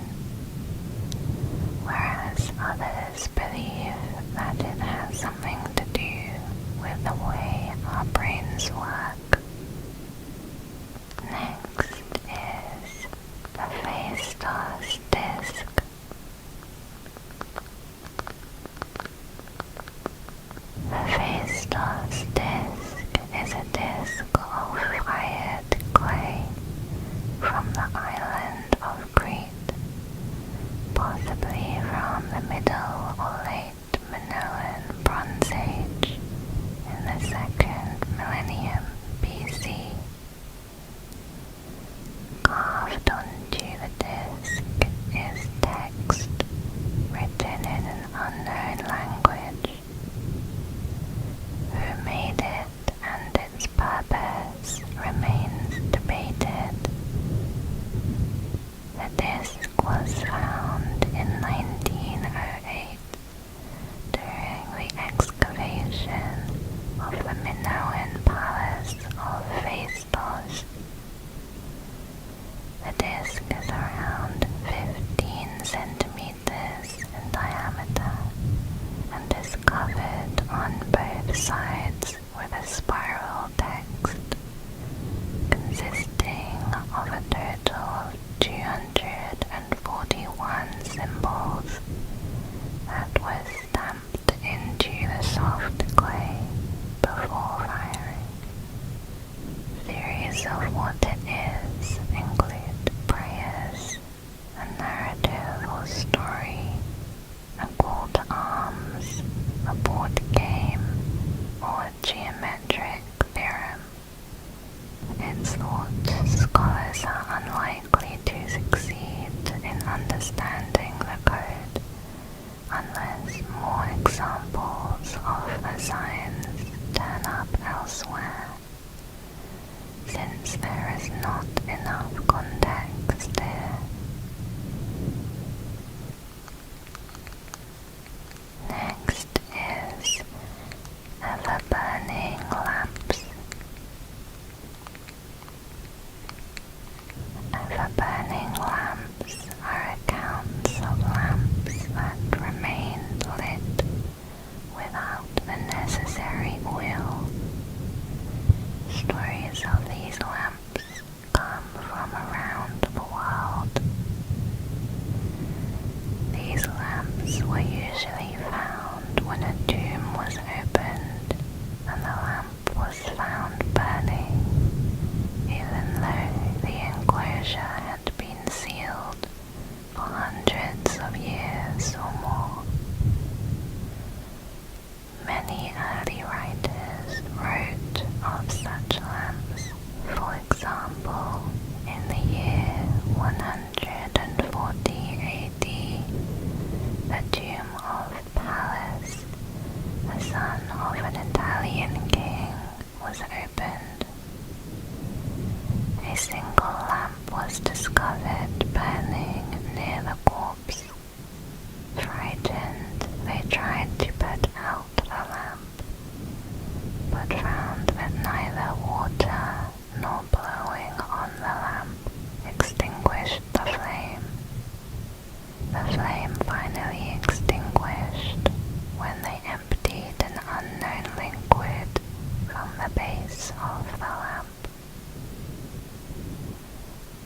whereas others believe that it has something to do with the way our brains work. Next is the Phaistos disk. The Phaistos disk is a disk Examples of what it is include prayers, a narrative or story, a call to arms, a board game, or a geometric theorem. It's thought scholars are unlikely to succeed in understanding the code unless more examples of the signs turn up elsewhere, since there is not enough context here. Next is ever-burning lamps. Ever-burning lamps are accounts of lamps that remained lit without the necessary oil. Stories of these lamps come from around the world. These lamps were usually found when a tomb was opened and the lamp was found burning, even though the enclosure had been sealed for hundreds of years or more. Many early writers wrote of such lamps. For example, in the year 140 AD, the tomb of Pallas, the son of an Italian king, was opened. A single lamp was discovered burning near the corpse. Frightened, they tried to put out the lamp, but found that neither water nor blowing on the lamp extinguished the flame. The flame finally extinguished when they emptied an unknown liquid from the base of the lamp.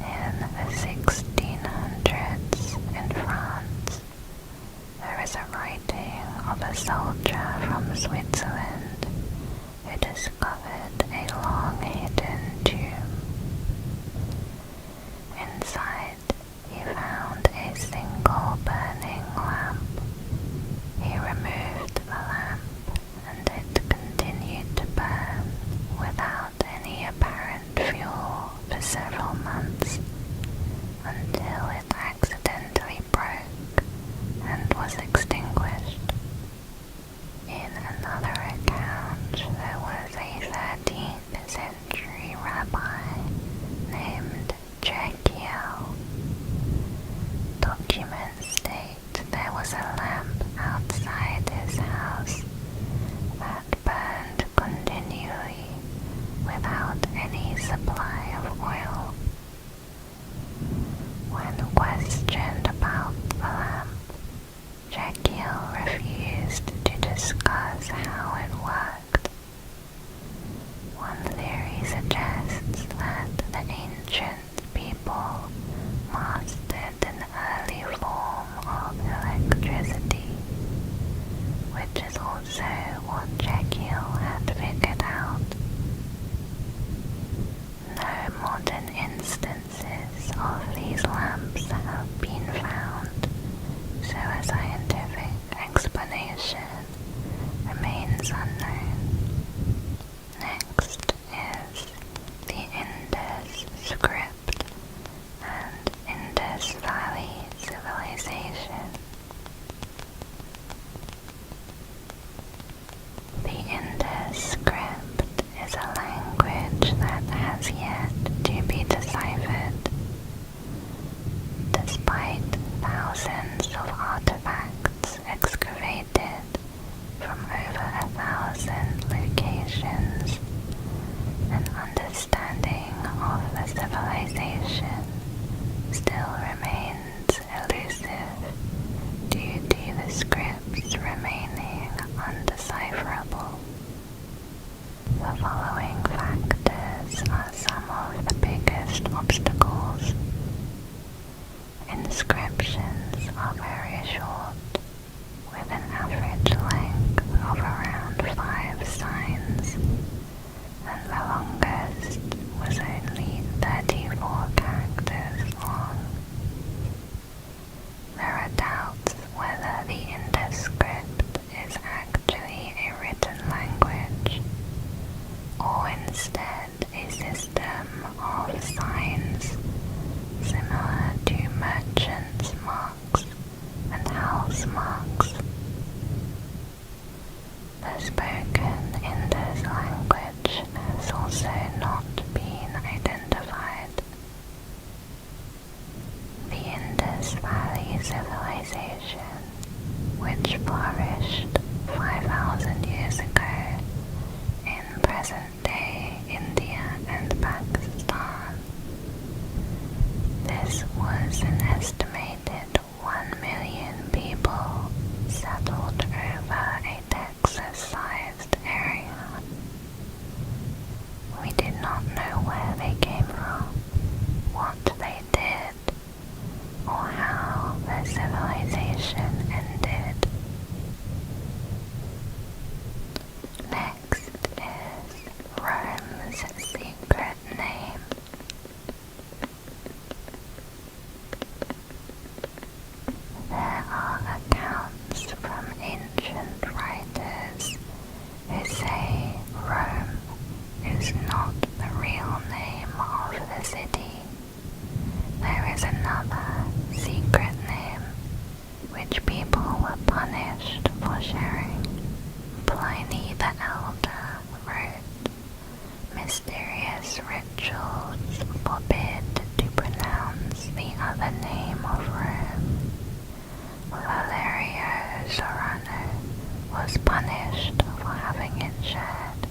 In the 1600s in France, there is a writing of a soldier from Switzerland who discovered a long hidden tomb. Inside, he found a single burning lamp. He removed the lamp and it continued to burn without any apparent fuel for several months until it accidentally broke and was extinguished. In another account, there was a 13th century rabbi named 𝐜𝐥𝐿. Documents state there was a lamp outside his house that burned continually without any supply of oil. When questioned about the lamp, 𝐜𝐥𝐿 refused to discuss how it worked. One theory suggests that the ancient people mastered an early form of electricity, which is also what 𝐜𝐥𝐿 had figured out. No modern instances of these lamps have been found, so a scientific explanation remains unknown. Next is the Indus script and Indus Valley civilization. The Indus script is a language that has yet to be deciphered. Despite thousands of artifacts excavated from over 1,000 locations, an understanding of the civilization still remains elusive due to the scripts remaining undecipherable. The following factors are some of the biggest obstacles. Inscriptions are very short, with an average length of around 5 signs, and the longest was only not been identified. The Indus Valley Civilization, which flourished 5,000 years ago in present-day India and Pakistan. This was an estimated 1 million people settled over a Texas-sized area. We do not know where they came from, what they did, or how their civilization ended. Next is Rome's secret name. There are accounts from ancient writers who say Rome is not the real name of the city. There is another secret name which people were punished for sharing. Pliny the Elder wrote, "Mysterious rituals forbid to pronounce the other name of Rome." Valerio Serrano was punished for having it shared.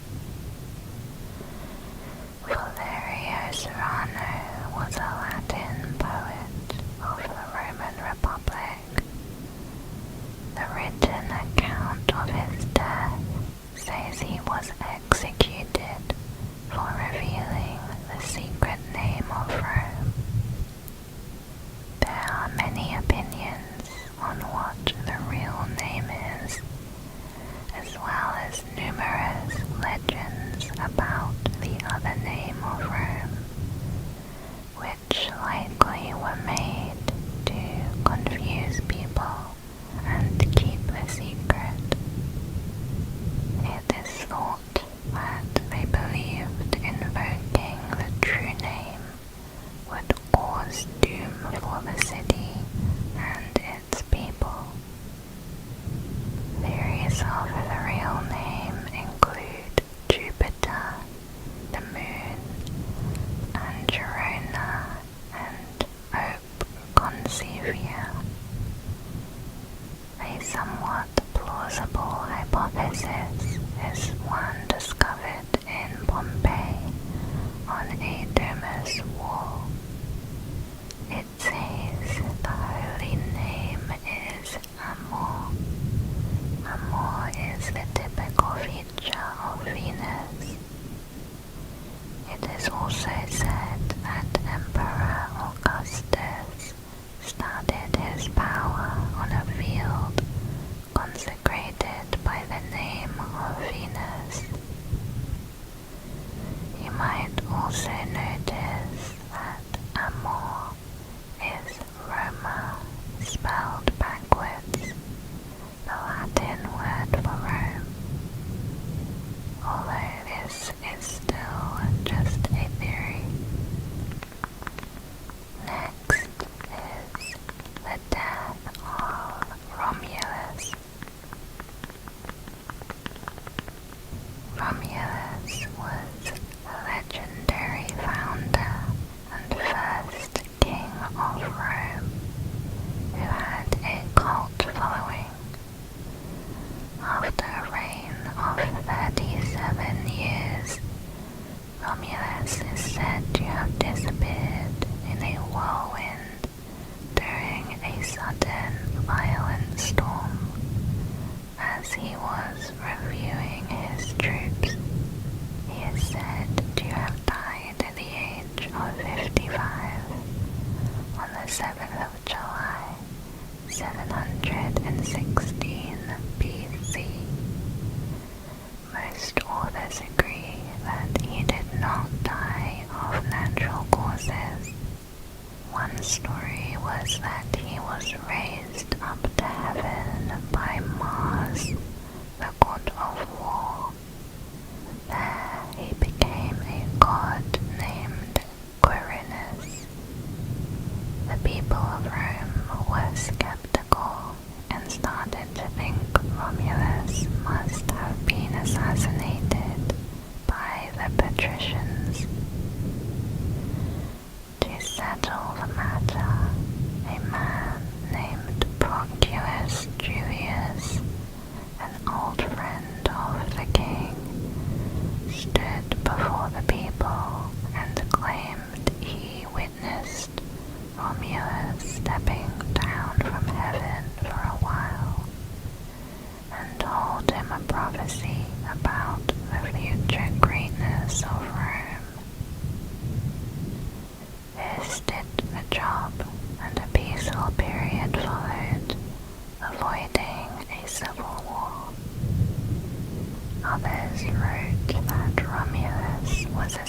Valerio Serrano was a Latin poet of the Roman Republic. The written account of his death says he was executed for revealing the secret name of Rome. There are many opinions on what the real name is, as well as numerous legends about the other name of Rome, which likely were made to confuse people and keep a secret. It is thought that they believed invoking the true name would cause doom for the city and its people. Theories of the real name include Jupiter, the moon, Angerona, and 𝐜𝐿𝐴. A somewhat plausible hypothesis is one discovered in Pompeii on a domus wall. It says the holy name is Amor. Amor is the typical feature of Venus. It is also said that Emperor Augustus started his power on a field consecrated by the name of Venus. You might also notice that Amor is Roma spelled backwards, the Latin word for Rome, although this is still just a theory. Next is the death of Romulus. Romulus was the legendary founder and first king of Rome, who had a cult following. After a reign of 37 years, Romulus is said to have disappeared in a whirlwind during a sudden violent storm. As he was reviewing his troops, he is said to have died at the age of 55 on the 7th of July, 716 BC. Most authors agree that he did not die of natural causes. One story was that he was raised up to heaven by Mars, the god of war. There he became a god named Quirinus.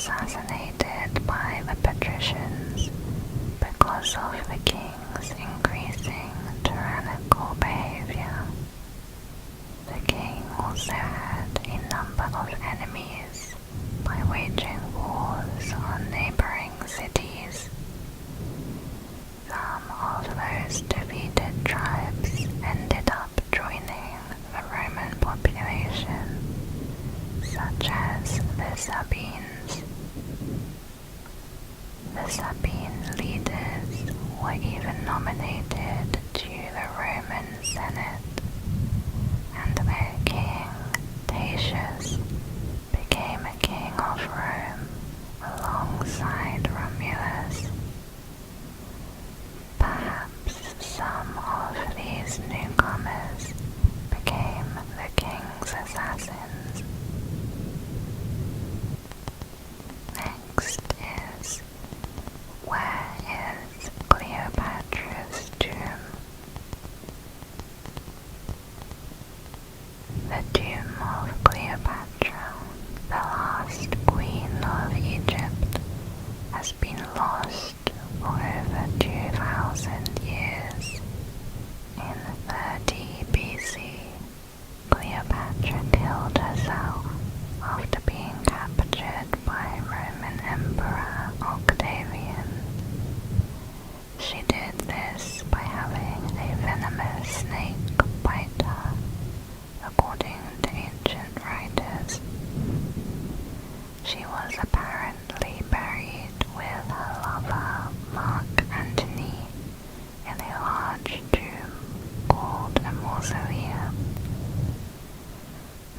assassinated by the patricians because of the king's increasing tyrannical behavior. The king also had a number of enemies by waging wars on neighboring cities. Some of those defeated tribes ended up joining the Roman population, such as the Sabines. The Sabine leaders were even nominated to the Roman Senate, and their king, Tatius, became a king of Rome alongside Romulus. Perhaps some of these newcomers became the king's assassins. Next is, where is Cleopatra's tomb? The tomb of Cleopatra, the last queen of Egypt, has been lost for over 2,000 years. In 30 BC, Cleopatra killed herself after being captured by Roman Emperor Octavian. She did this by having a venomous snake bite her, according to ancient writers. She was apparently buried with her lover Mark Antony in a large tomb called a mausoleum.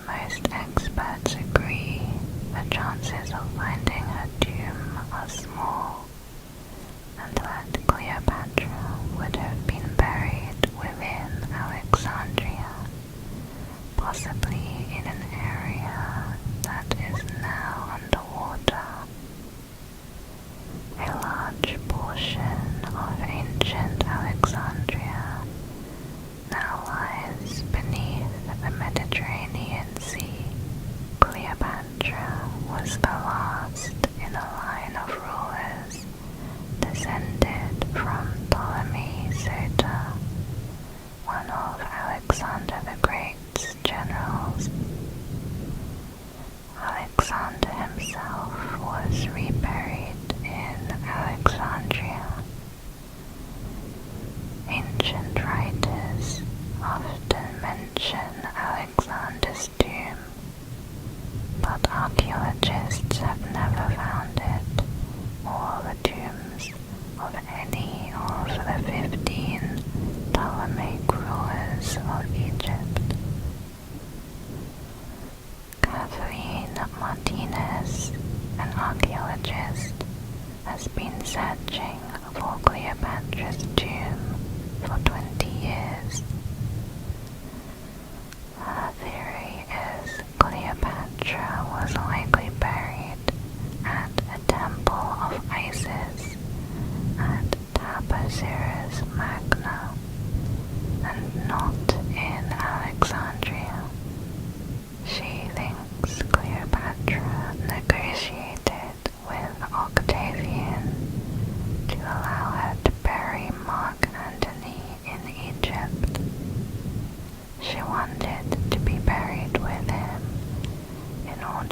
Most experts agree the chances of finding her tomb are small, and that Cleopatra would have been buried within Alexandria, possibly in an area that is now underwater. A large portion of ancient Alexandria now lies beneath the Mediterranean Sea. Cleopatra was the last in a line of rulers descended from Ptolemy Soter, one of Alexander the Great's generals. Alexander himself was reburied in Alexandria. Ancient writers often mention Alexander's tomb, but archaeologists have never found it or the tombs of any of the 15 Ptolemaic rulers of Egypt. Kathleen Martinez, an archaeologist, has been searching for Cleopatra's tomb for 20 years. Her theory is Cleopatra was likely buried at a temple of Isis at Taposiris Magna, and not in Alexandria. She thinks Cleopatra negotiated with Octavian to allow her to bury Mark Antony in Egypt. She wanted to be buried with him in order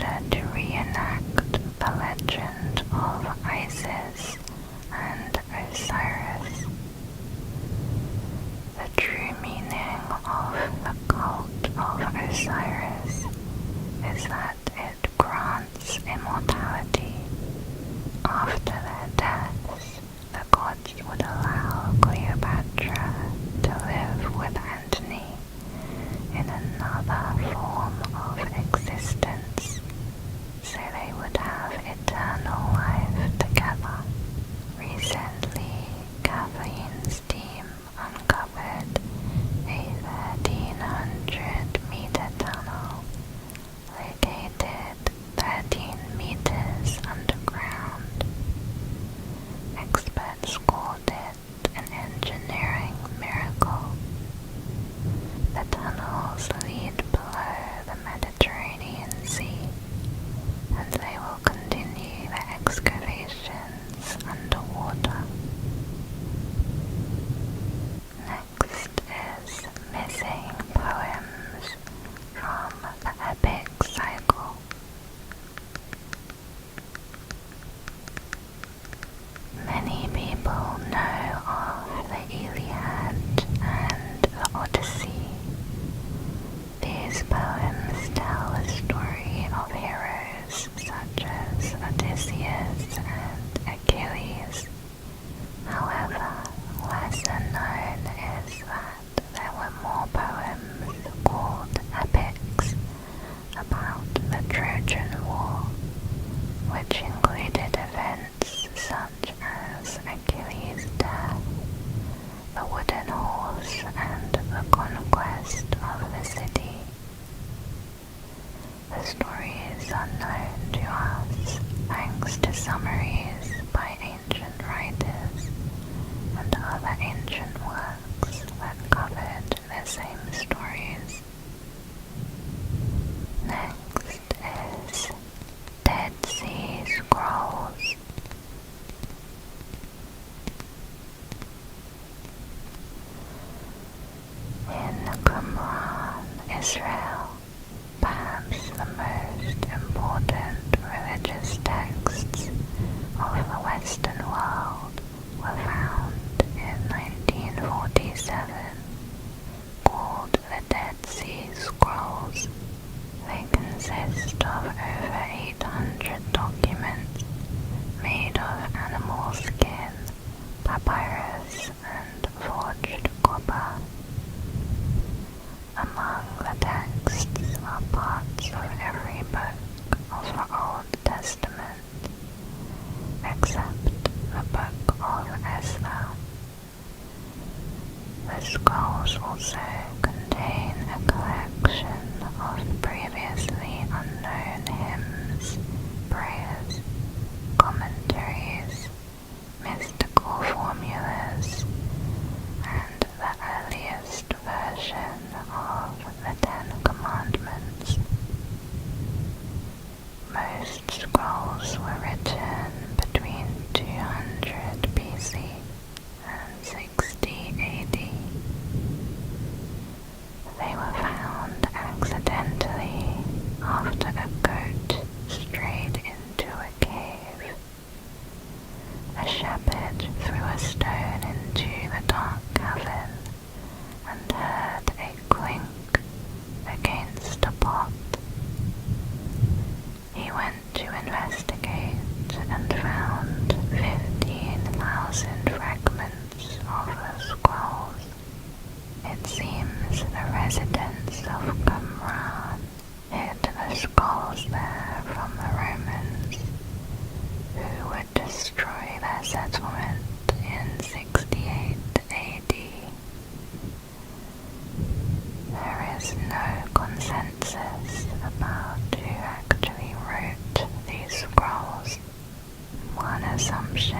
thanks to summaries by ancient writers and other ancient works that covered the same stories. Next is Dead Sea Scrolls. In Qumran, Israel, perhaps the most important religious texts of the Western world were found in 1947, called the Dead Sea Scrolls. They consist of over 800 documents made of animal skin, papyrus, and forged copper. Among the texts are parts of every book of the Old Testament, except the Book of Esther. The scrolls also contain a collection of previously unknown hymns, prayers, commentaries, mystical formulas, and the earliest version of the Ten Commandments. Most scrolls were written between 200 BC and 60 AD. They were found accidentally after a goat strayed into a cave. A shepherd threw a stone into the dark cavern and heard a clink against a pot. He went to investigate and found 15,000 fragments of the scrolls. It seems the residents of Qumran hid the scrolls there from the Romans, who would destroy their settlement in 68 AD. There is no consensus about who actually wrote these scrolls. One assumption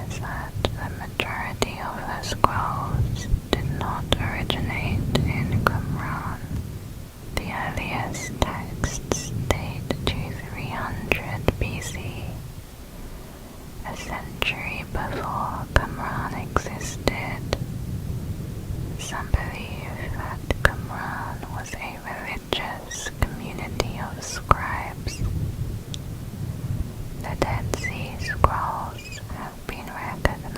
is that the majority of the scrolls did not originate in Qumran. The earliest texts date to 300 BC, a century before Qumran existed. Some believe that Qumran was a religious community of scribes. The Dead Sea Scrolls have been recognized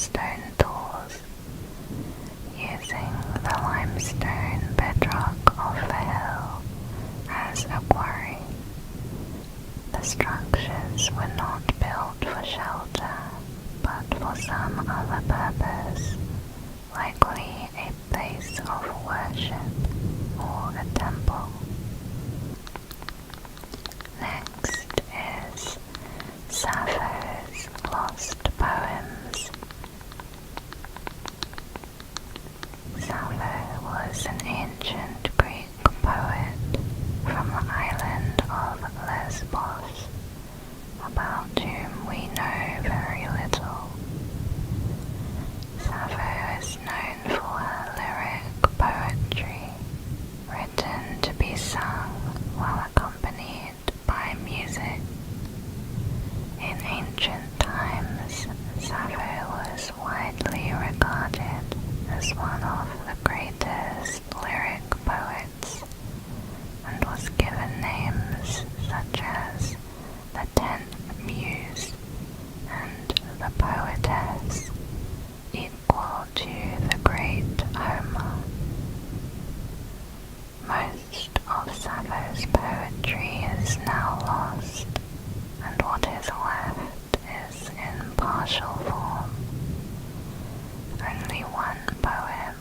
stone tools, using the limestone bedrock of the hill as a quarry. The structures were not built for shelter, but for some other purpose, likely a place of worship or a temple. Next is Sappho's lost poems. Sappho was an ancient Greek poet from the island of Lesbos, about whom we know very little. Sappho is known for her lyric poetry, written to be sung while accompanied by music. In ancient times, Sappho was widely regarded as one of the greatest lyric poets, and was given names such as the 10th Muse and the Poetess, equal to the great Homer. Most of Sappho's poetry is now lost, and what is left is in partial form. Only one poem,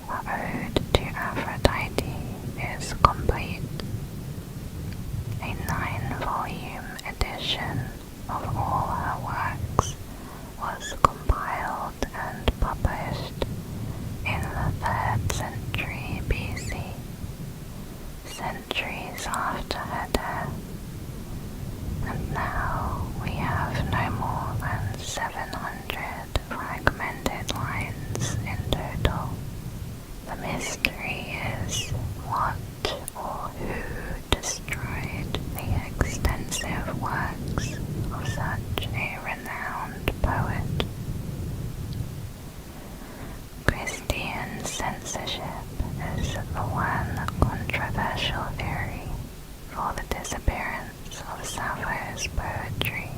the Ode to Aphrodite, is complete. A 9-volume edition of all her works was compiled and published in the 3rd century BC, centuries after her death, and now we have no more than 700 fragmented lines in total. The mystery is what or who destroyed the extensive works of such a renowned poet. Christian censorship is the one controversial theory for the disappearance of Sappho's poetry.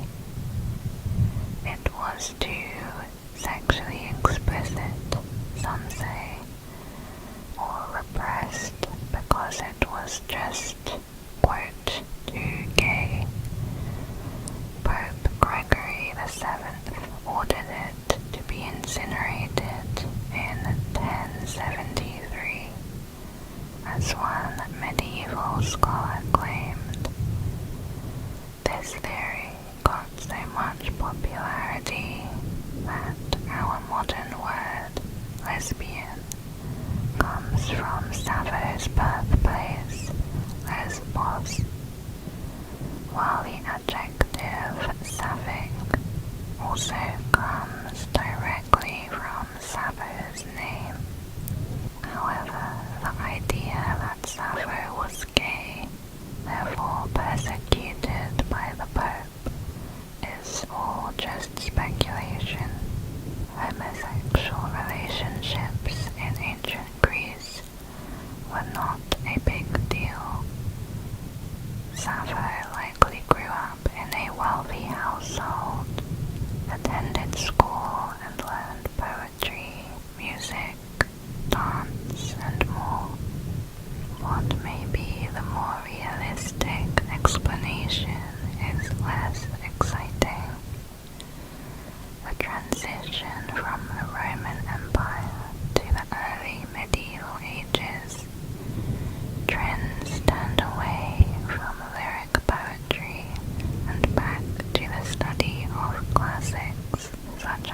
It was too sexually explicit, some say, or repressed because it was just, quote, too gay. Pope Gregory VII ordered it to be incinerated in 1073, as one medieval scholar claimed. This theory got so much popularity that our modern word, lesbian, comes from Sappho's birthplace, Lesbos, while the adjective sapphic also comes directly from Sappho's name. However, the idea that Sappho was gay, therefore persecuted by the Pope, is all just speculation. Homosexual relationships in ancient Greece were not a big deal. Sappho likely grew up in a wealthy household, attended school and learned poetry, music, dance, and more. What may be the more realistic explanation is less exciting. The transition from the Roman Empire to the early medieval ages, trends turned away from lyric poetry and back to the study of classics such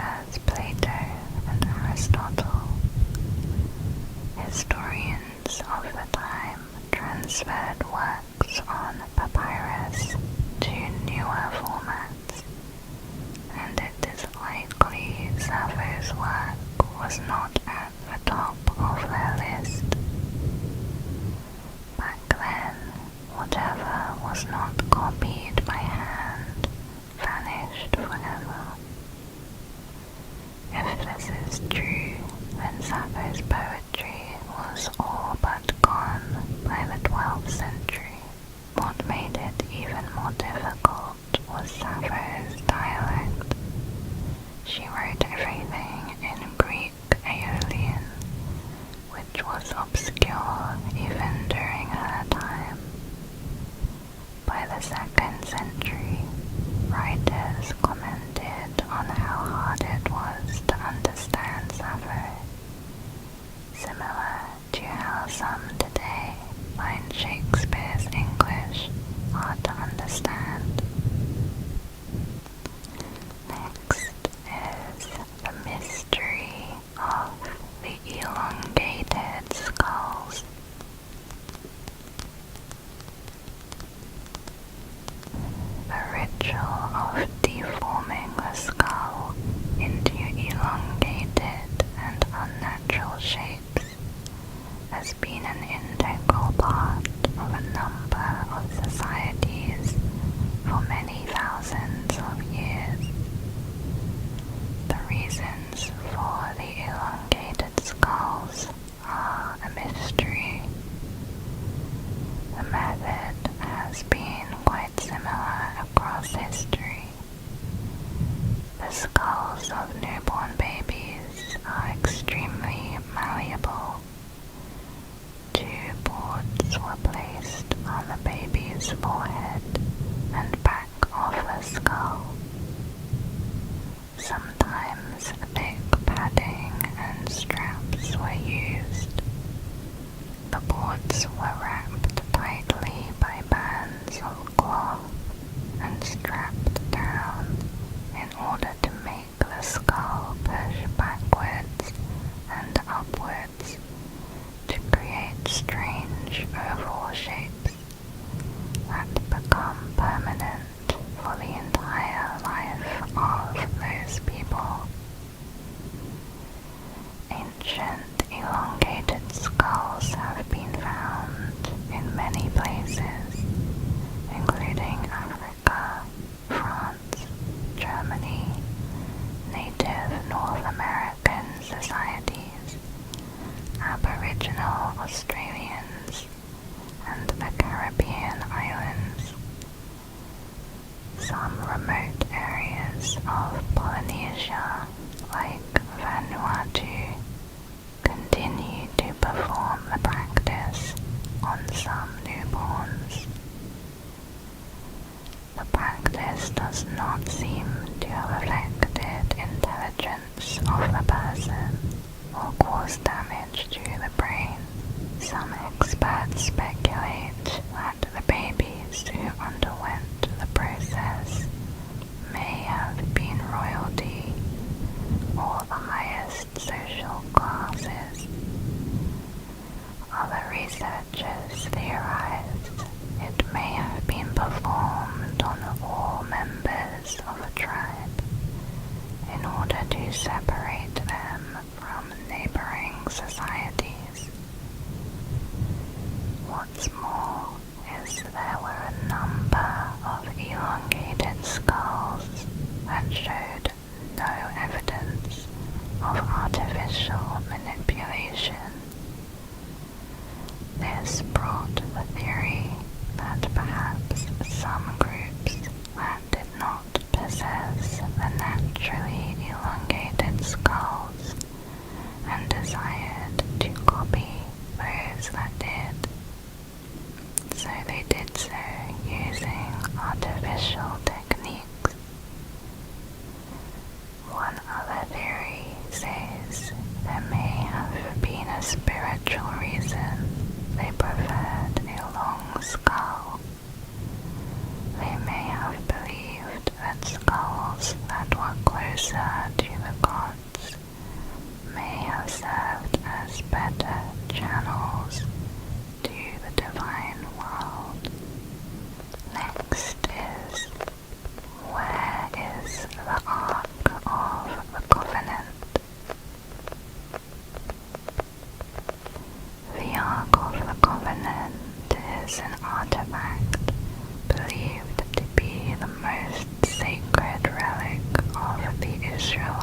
skulls of newborn babies are extremely malleable. Two boards were placed on the baby's forehead and back of the skull. Sometimes thick padding and straps were used. The boards were wrapped tightly by bands of cloth and strapped down in order to make the skull push backwards and upwards to create strange oval shapes that become permanent for the entire life of those people. Ancient elongated skulls have been found in many places, including Africa, France, Germany, Native North American societies, Aboriginal Australians, and the Caribbean islands. Some remote areas of Polynesia, like Vanuatu, continue to perform the practice on some newborns. The practice does not seem to have affected intelligence of the person or caused damage to the brain. Some experts speculate that the babies who underwent the process may have been royalty or the highest social classes. Other researchers theorized it may have been performed on all members of a tribe in order to separate them from neighboring societies. What's more is there were a number of elongated skulls that showed no evidence of artificial manipulation. This brought the theory that perhaps some groups that did not possess the naturally elongated skulls and desired to copy those that did, so they did so using artificial techniques. One other theory says there may have been a spiritual reason they preferred a long skull. They may have believed that skulls that were closer to the gods may have served as better channels to the divine world. Next is, where is the Ark of the Covenant? The Ark of the Covenant is an artifact believed to be the most sacred relic of the Israelites.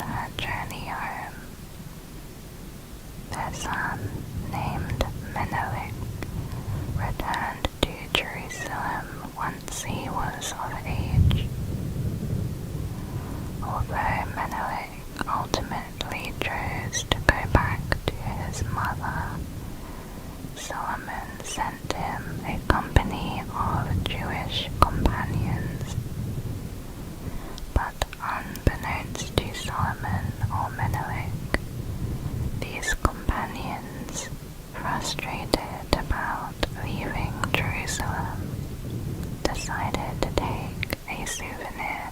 on her journey home. Their son, named Menelik, returned to Jerusalem once he was of age. Although Menelik ultimately chose to go back to his mother, Solomon sent him a company of Jewish companions. But unbeknownst to Solomon or Menelik, these companions, frustrated about leaving Jerusalem, decided to take a souvenir,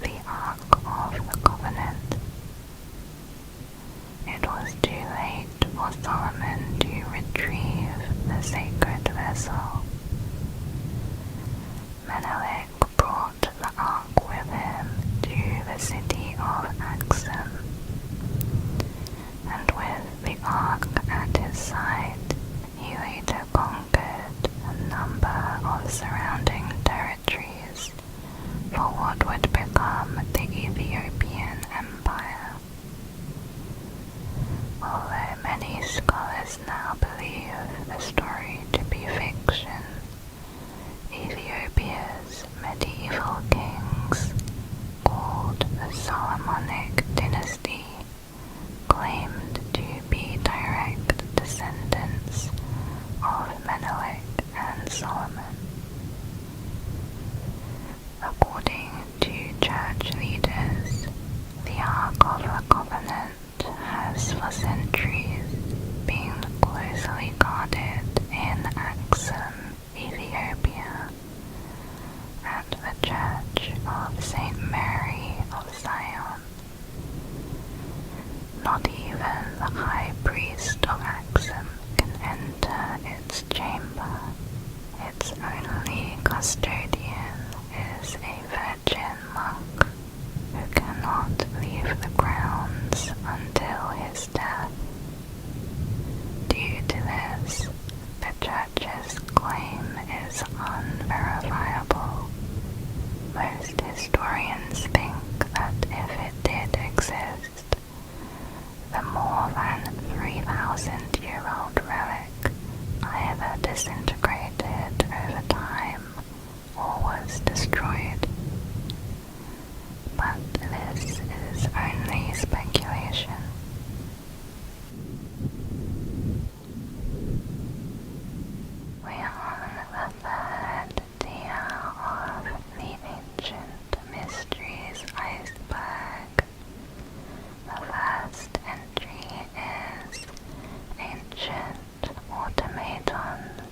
the Ark of the Covenant. It was too late for Solomon to retrieve the sacred vessel. Menelik brought the Ark with him to the city of 𝐜𝐴𝐸, and with the Ark at his side, he later conquered a number of surrounding territories for what would become the Ethiopian Empire. Although many scholars now believe the story to be fiction, Ethiopia's medieval kings, called the Solomonic dynasty, claimed to be direct descendants of Menelik and Solomon. According to church leaders, the Ark of the Covenant has for centuries been closely guarded in 𝐜𝐴𝐸, Ethiopia, at the Church of St. Mary of Zion. Not even the high priest of 𝐜𝐴𝐸 can enter its chamber. Its only custodian is a virgin monk who cannot leave the grounds until his death. Due to this, the church's claim is unverifiable. Most historians think that if it did exist, the more than 3,000-year-old relic either disintegrated over time or was destroyed. But this is only speculation. We are on the third tier of the Ancient Mysteries iceberg. The first entry is Ancient Automatons.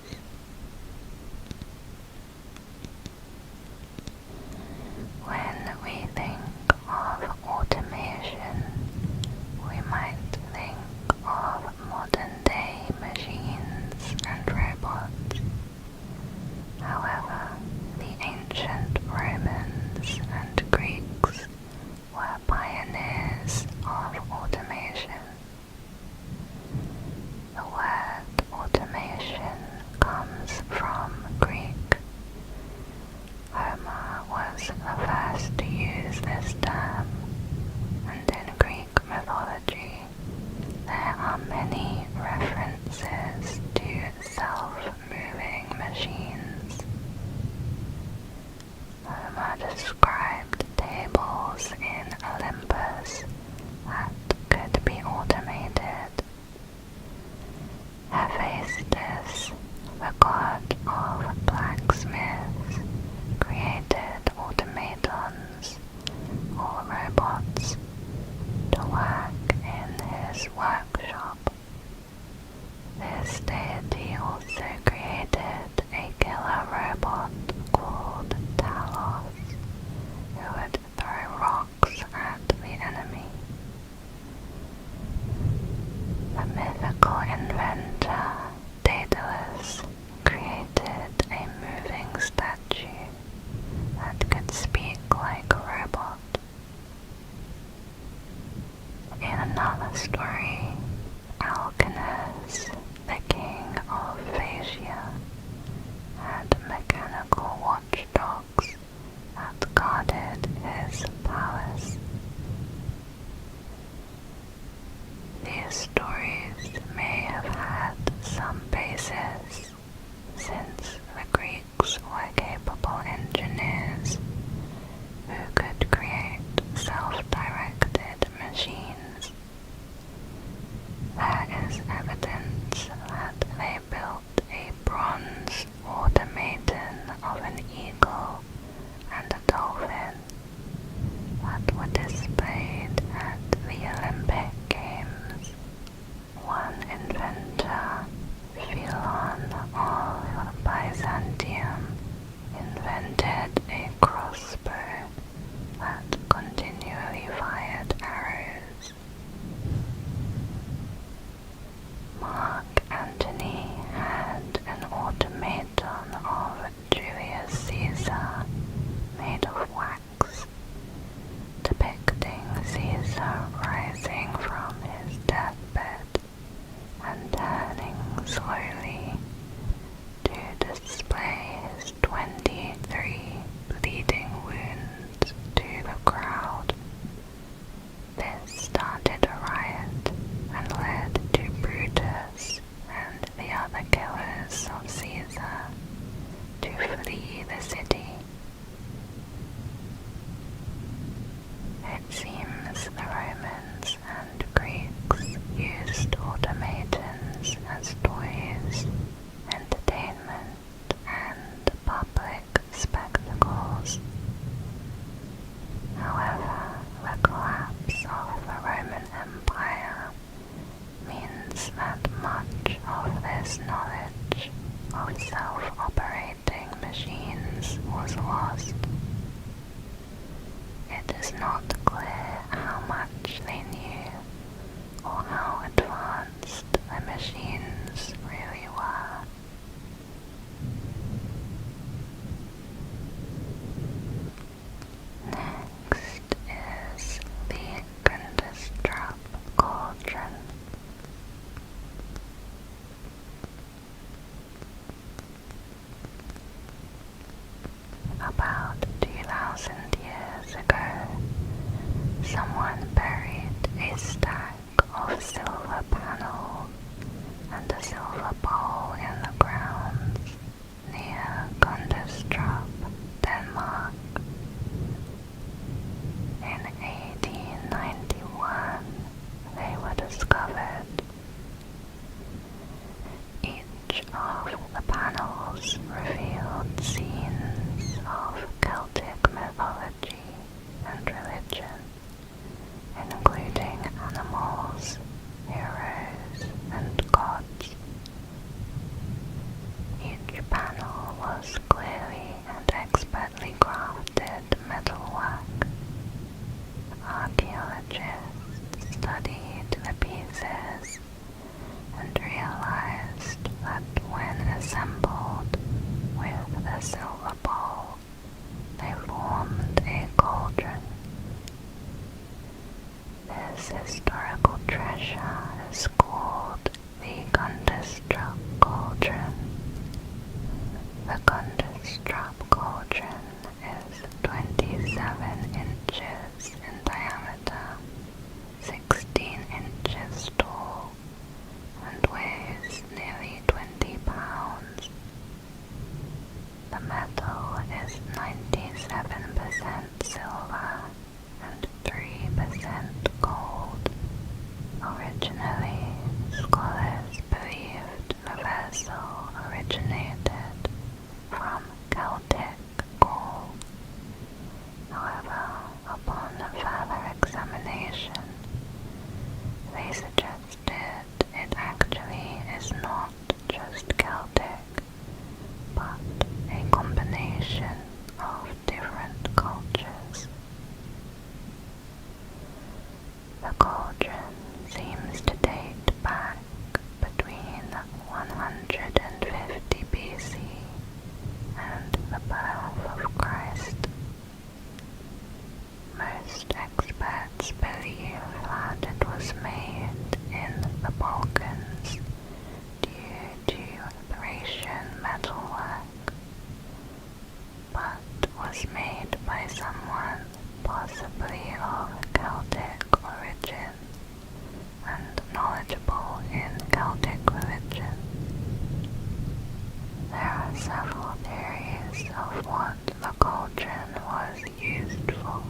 cauldron was used for.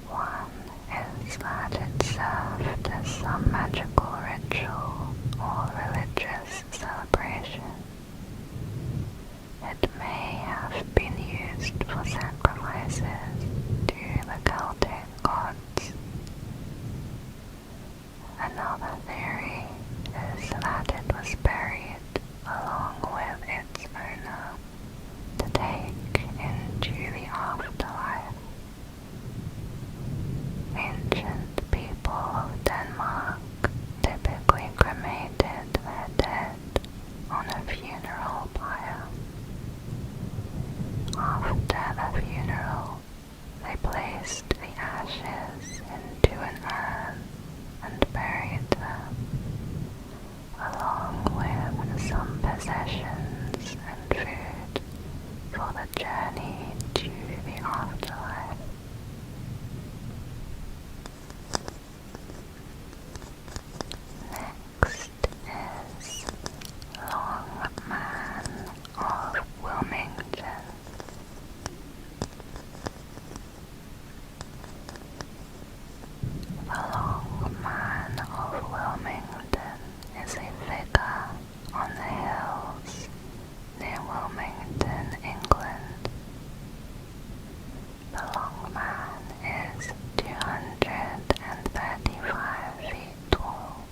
One is that it served as some magical ritual or religious celebration. It may have been used for sacrifices to the Celtic gods. Another theory is that it was buried along with its owner to take into the afterlife. Ancient people of Denmark typically cremated their dead on a funeral pyre. After the funeral, they placed the ashes into an urn and buried them, along with some possessions and food for the journey to the afterlife. Next is Long Man of Wilmington. The Long Man of Wilmington is a figure on the hills near Wilmington, England. The Long Man is 235 feet tall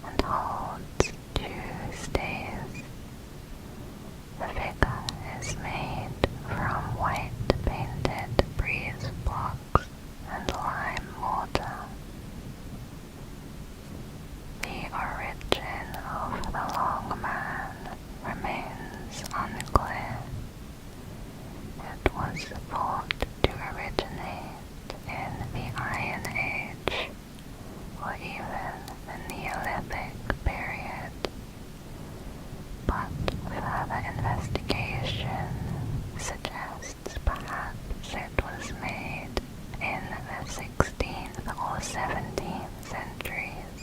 and holds 2 staves. The figure is made from white painted breeze blocks and lime mortar. The origin of the Long Man remains unclear. It was thought to originate in the Iron Age or even the Neolithic period, but further investigation suggests perhaps it was made in the 16th or 17th centuries.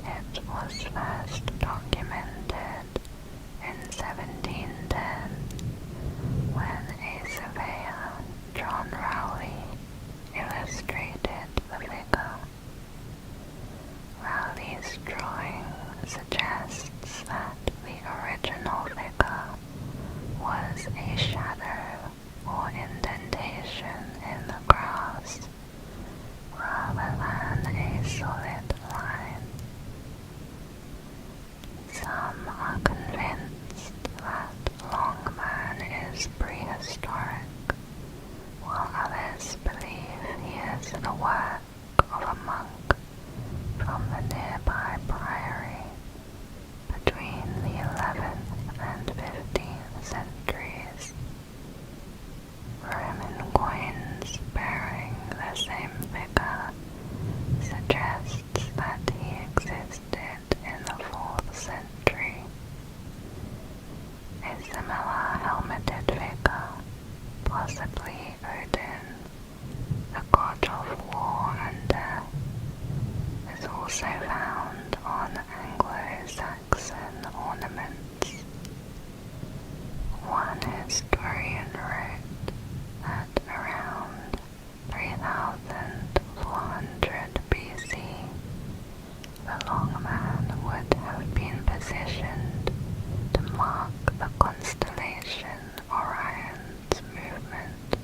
It was first documented in 1710 when a surveyor, John Rowley, illustrated the figure. Rowley's drawing suggests that the original figure was a shadow or indentation in the grass rather than a solid line. Some are convinced that Long Man is prehistoric, while others believe he is the work of a monk from the nearby priory between the 11th and 15th centuries. Roman coins bearing the same figure suggests that he existed in the 4th century. A similar helmeted figure, possibly Odin, the god of war and death, is also found on Anglo-Saxon ornaments. One historian wrote that around 3400 BC, the Long Man would have been positioned to mark the constellation Orion's movement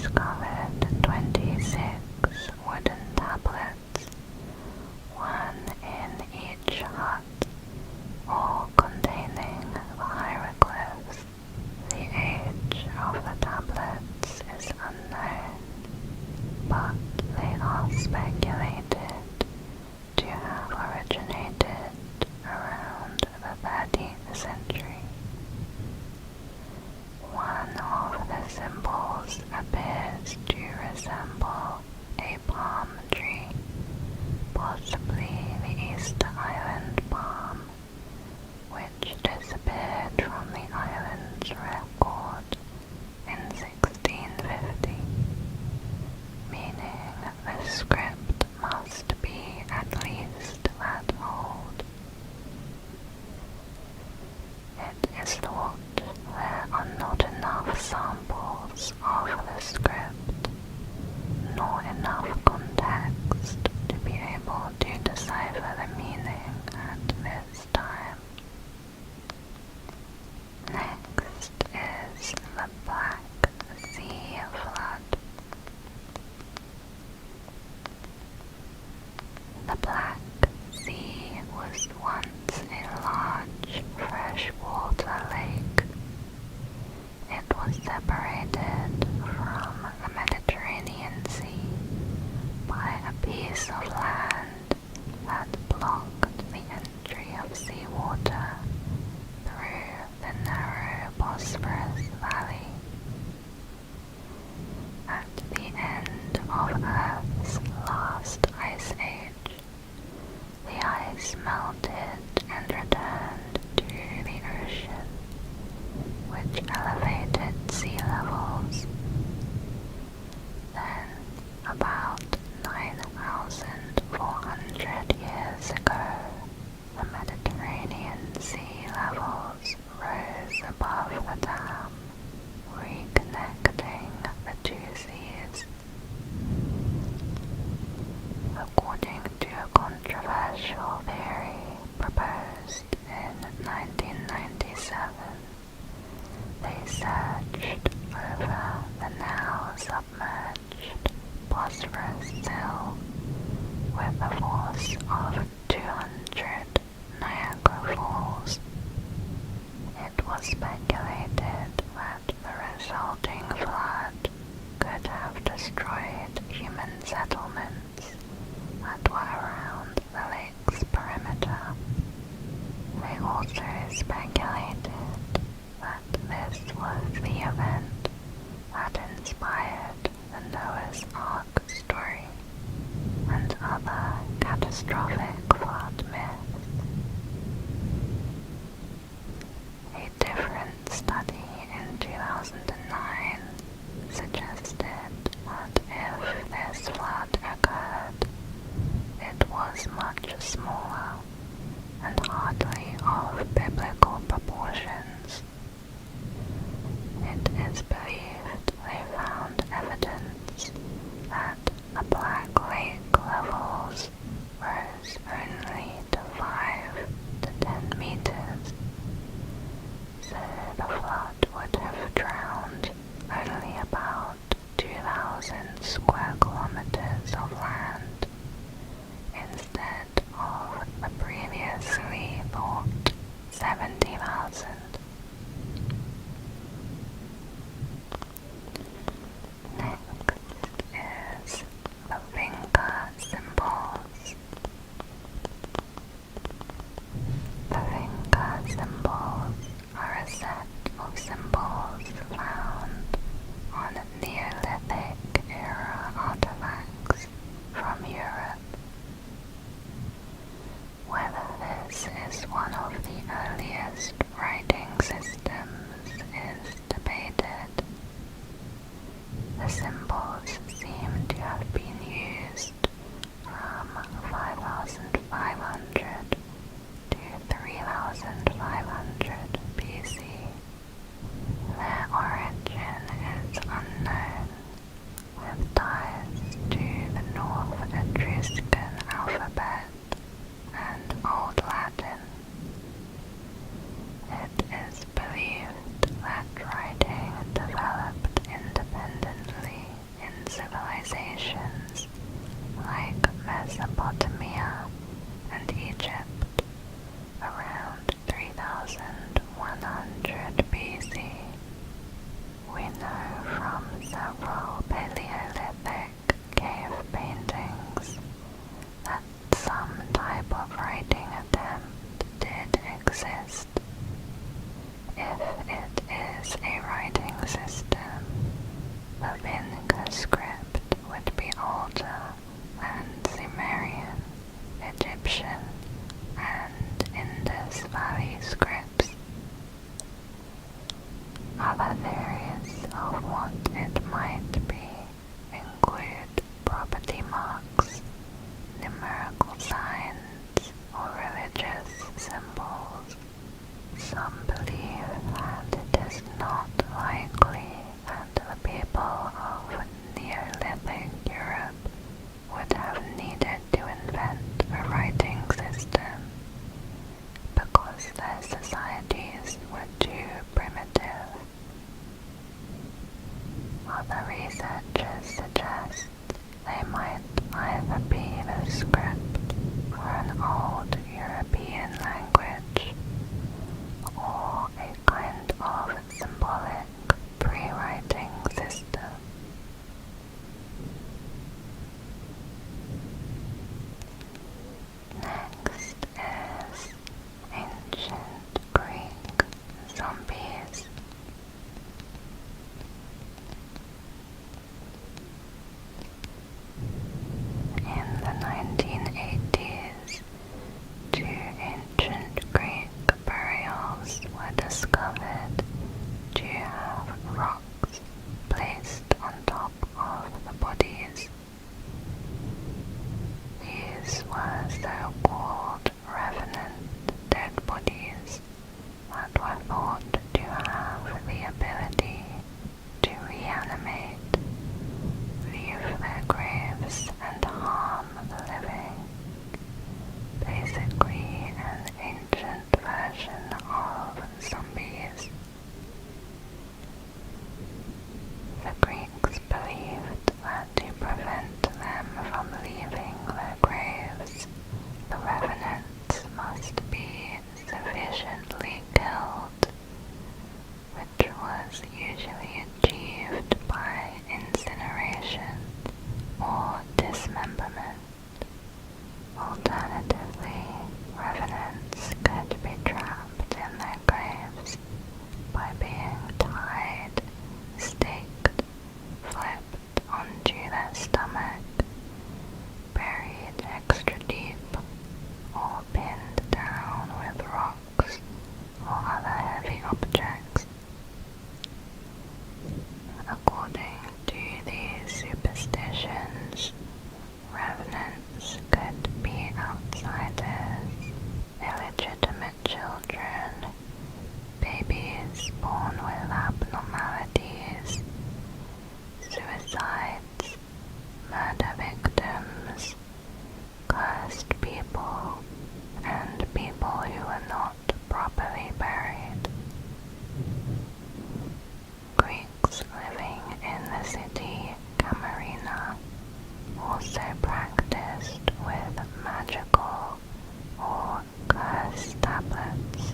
discovered 26 wooden tablets, one in each hut, all containing the hieroglyphs. The age of the tablets is unknown, but they are speculated to have originated around the 13th century. One of the symbols appears to resemble a palm tree, possibly the Easter Island palm, which disappeared from the island's record in 1650, meaning the script must be at least that old. It is thought there are not enough samples of the script, nor enough context to be able to decipher the meaning at this time. Next is the Black Sea Flood. The Black Sea was once a large freshwater lake. It was separated from the Mediterranean Sea by a piece of land that blocked the entry of seawater through the narrow Bosphorus Valley. At the end of Earth's last ice age, the ice melted and returned to the ocean, which elevated sea levels. Then, about 9,400 years ago, the Mediterranean sea levels rose above the dam, reconnecting the two seas. According to a controversial theory proposed in 1997, they surged over the now submerged Bosphorus Hill with a force of 200 Niagara Falls. It was speculated that the resulting flood could have destroyed human settlements that were around the lake's perimeter. They also speculated that this was the event that inspired the Noah's Ark story and other catastrophic flood myths. A different study in 2009 suggested that if this flood occurred, it was much smaller and hardly of biblical proportions. It is believed they found evidence that the Black Lake levels rose what it might be include property marks, numerical signs, or religious symbols. Some believe that it is not likely that the people of Neolithic Europe would have needed to invent a writing system because their societies were too primitive. Other researchers suggest they might either be the script for an old European language or a kind of symbolic pre-writing system. Next is ancient Greek zombies. In the 1980s, two ancient Greek burials were discovered to have rocks placed on top of the bodies. These were so-called revenant dead bodies that were thought to have the ability to reanimate, leave their graves, and harm the living. Basically an ancient version of zombies. The Greeks believed that to prevent them from leaving their graves, the revenants must be sufficiently killed, which was usually achieved by incineration or dismemberment. Alternatively, revenants could be trapped in their graves by being tied, staked, flipped onto their stomach, buried extra deep, or pinned down with rocks or other heavy objects. According to these superstitions, revenants could be outsiders, illegitimate children, babies born with abnormalities, suicides, murder victims, cursed people, and people who were not properly buried. Greeks living in the city Camarina also practiced with magical or cursed tablets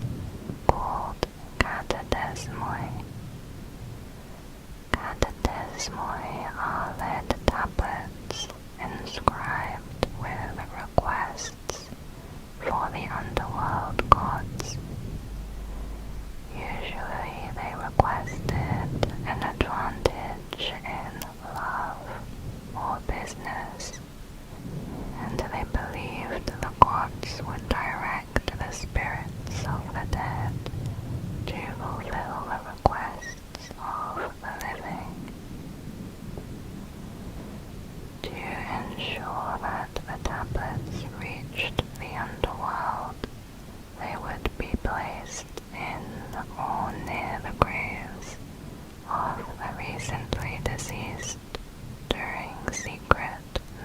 called 𝐜𝐴𝐸𝐸. 𝐜𝐴𝐸𝐸 are lead tablets inscribed with requests for the underworld gods. Usually they requested an advantage in love or business, and they believed the gods would direct the spirits of the dead to fulfill the requests of the living. To ensure that the tablets reached the underworld, they would be placed in or near the graves of the recently deceased during secret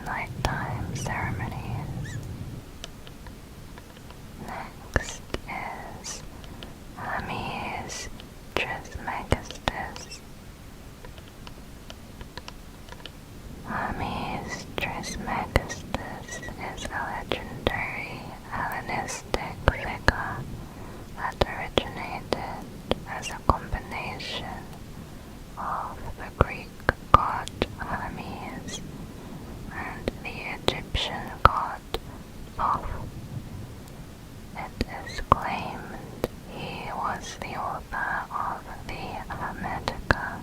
nighttime ceremonies. Next is Hermes Trismegistus. Hermes Trismegistus is a legendary Hellenistic figure that originated as a combination of the Greek god Hermes and the Egyptian god Thoth. It is claimed he was the author of the Hermetica.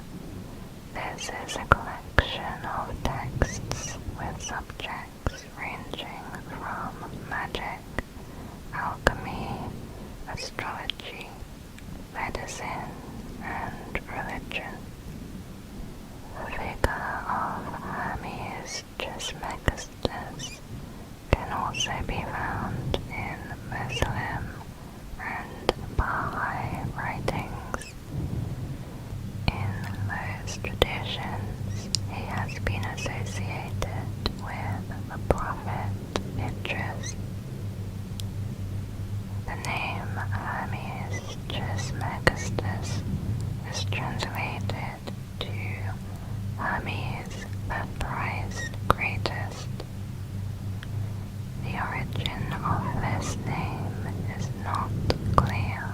This is a collection of texts with subjects ranging from magic, alchemy, astrology, medicine, and religion. traditions, he has been associated with the prophet Idris. The name Hermes Trismegistus is translated to Hermes the thrice greatest. The origin of this name is not clear.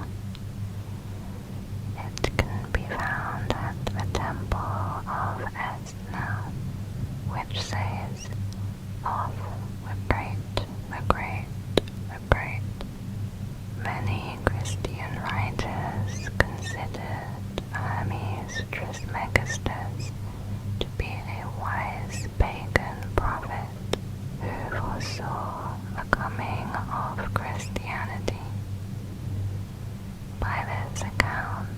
It can be found at the temple of Esna, which says, "Of the great, the great, the great." Many Christian writers considered Hermes Trismegistus to be a wise pagan prophet who foresaw the coming of Christianity. By this account,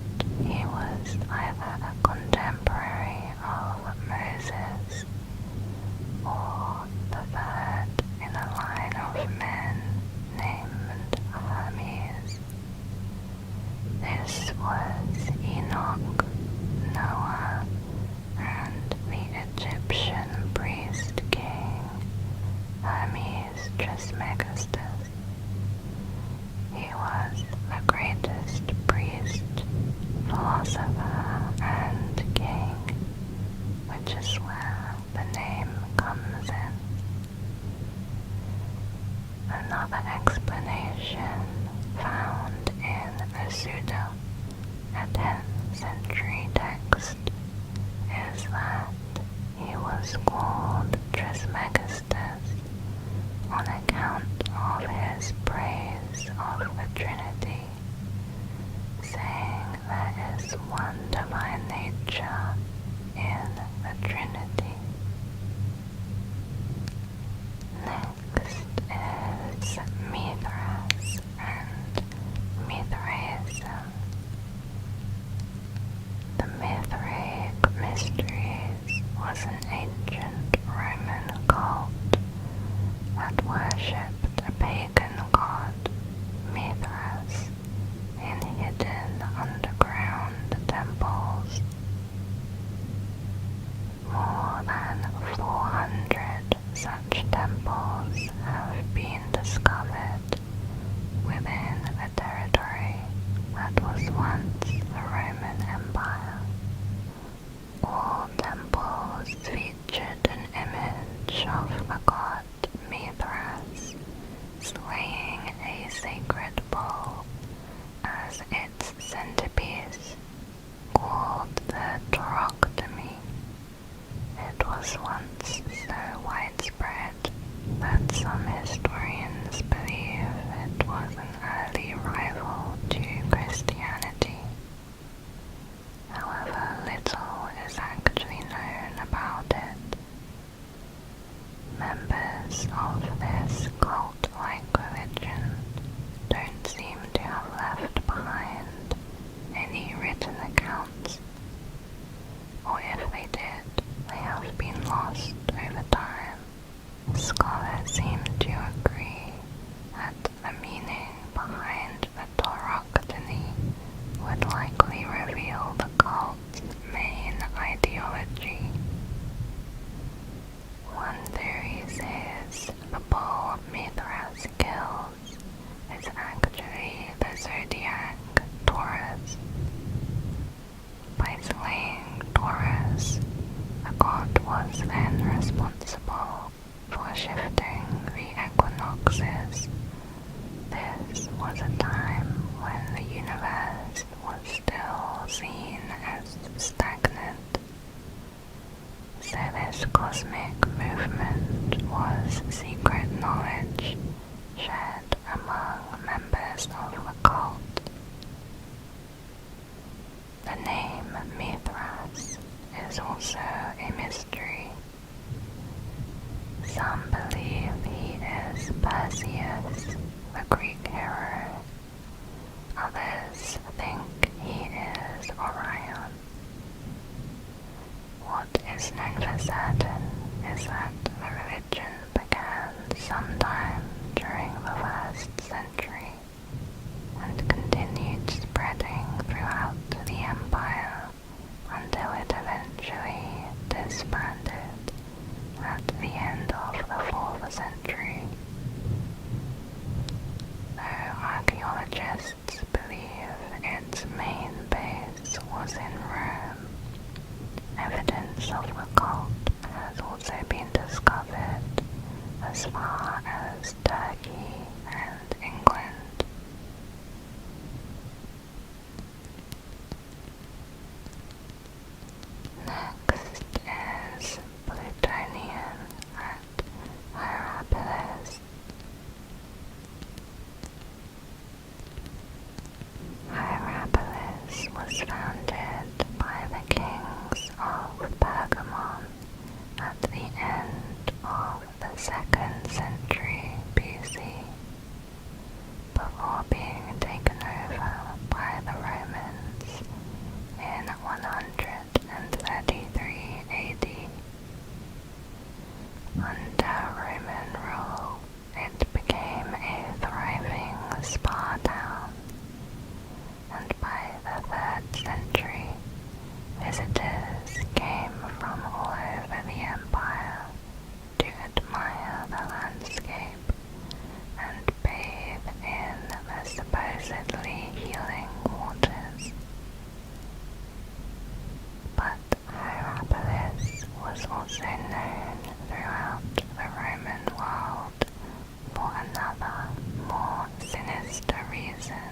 he was either a contemporary of Moses or the third in a line of men named Hermes. This was Enoch, Noah, and the Egyptian priest king Hermes Trismegistus. He was the greatest priest, philosopher, and king, which is where the name comes in. Another explanation found in the Suda, a 10th century text, is that he was called Trismegistus on account of his praise of the Trinity, saying there is one divine nature in the Trinity. Next is Mithras and Mithraism. The Mithraic Mysteries was an ancient Roman cult that worshipped a pagan god, Mithras, in hidden underground temples. More than 400 such temples have been discovered within the territory that was once the Roman Empire. All temples featured an image of the god Mithras slaying a sacred bull as its centerpiece, called the Tauroctomy. It was once so widespread that some historians believe it was an early rival to Christianity. However, little is actually known about it. Members of this cult-like religion don't seem to have left behind any written accounts, or if they did, they have been lost over time. Scholars seem to agree that the meaning behind the Tauroctomy would likely reveal the cult's main ideology. One theory says the bull Mithras kills is actually the zodiac Taurus. By slaying Taurus, the god was then responsible for shifting the equinoxes. This was a time when the universe was still seen as stagnant. So this cosmic movement was secret knowledge shared among members of the cult. The name Mithras is also a mystery. Some believe he is Perseus, the Greek hero. Others think he is Orion. What is known for certain is that the religion began sometime during the 1st century and continued spreading throughout the empire until it eventually evidence of the cult has also been discovered as far as Turkey and England. Next is Plutonian at Hierapolis. Hierapolis was founded by the kings of Pergamon at the end of the 2nd century BC, before being taken over by the Romans in 133 AD. Under Roman rule, it became a thriving spa town, and by the 3rd century, visitors came from all over the empire to admire the landscape and bathe in the supposedly healing waters. But Hierapolis was also known throughout the Roman world for another, more sinister reason.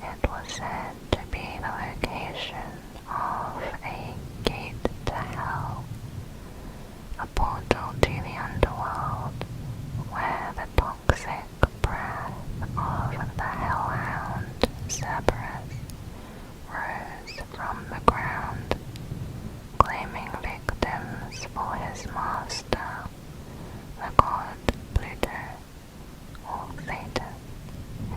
It was said to be the location of a gate to hell, a portal to the underworld, where the toxic breath of the hellhound Cerberus rose from the ground, claiming victims for his master, the god Pluto, or Satan.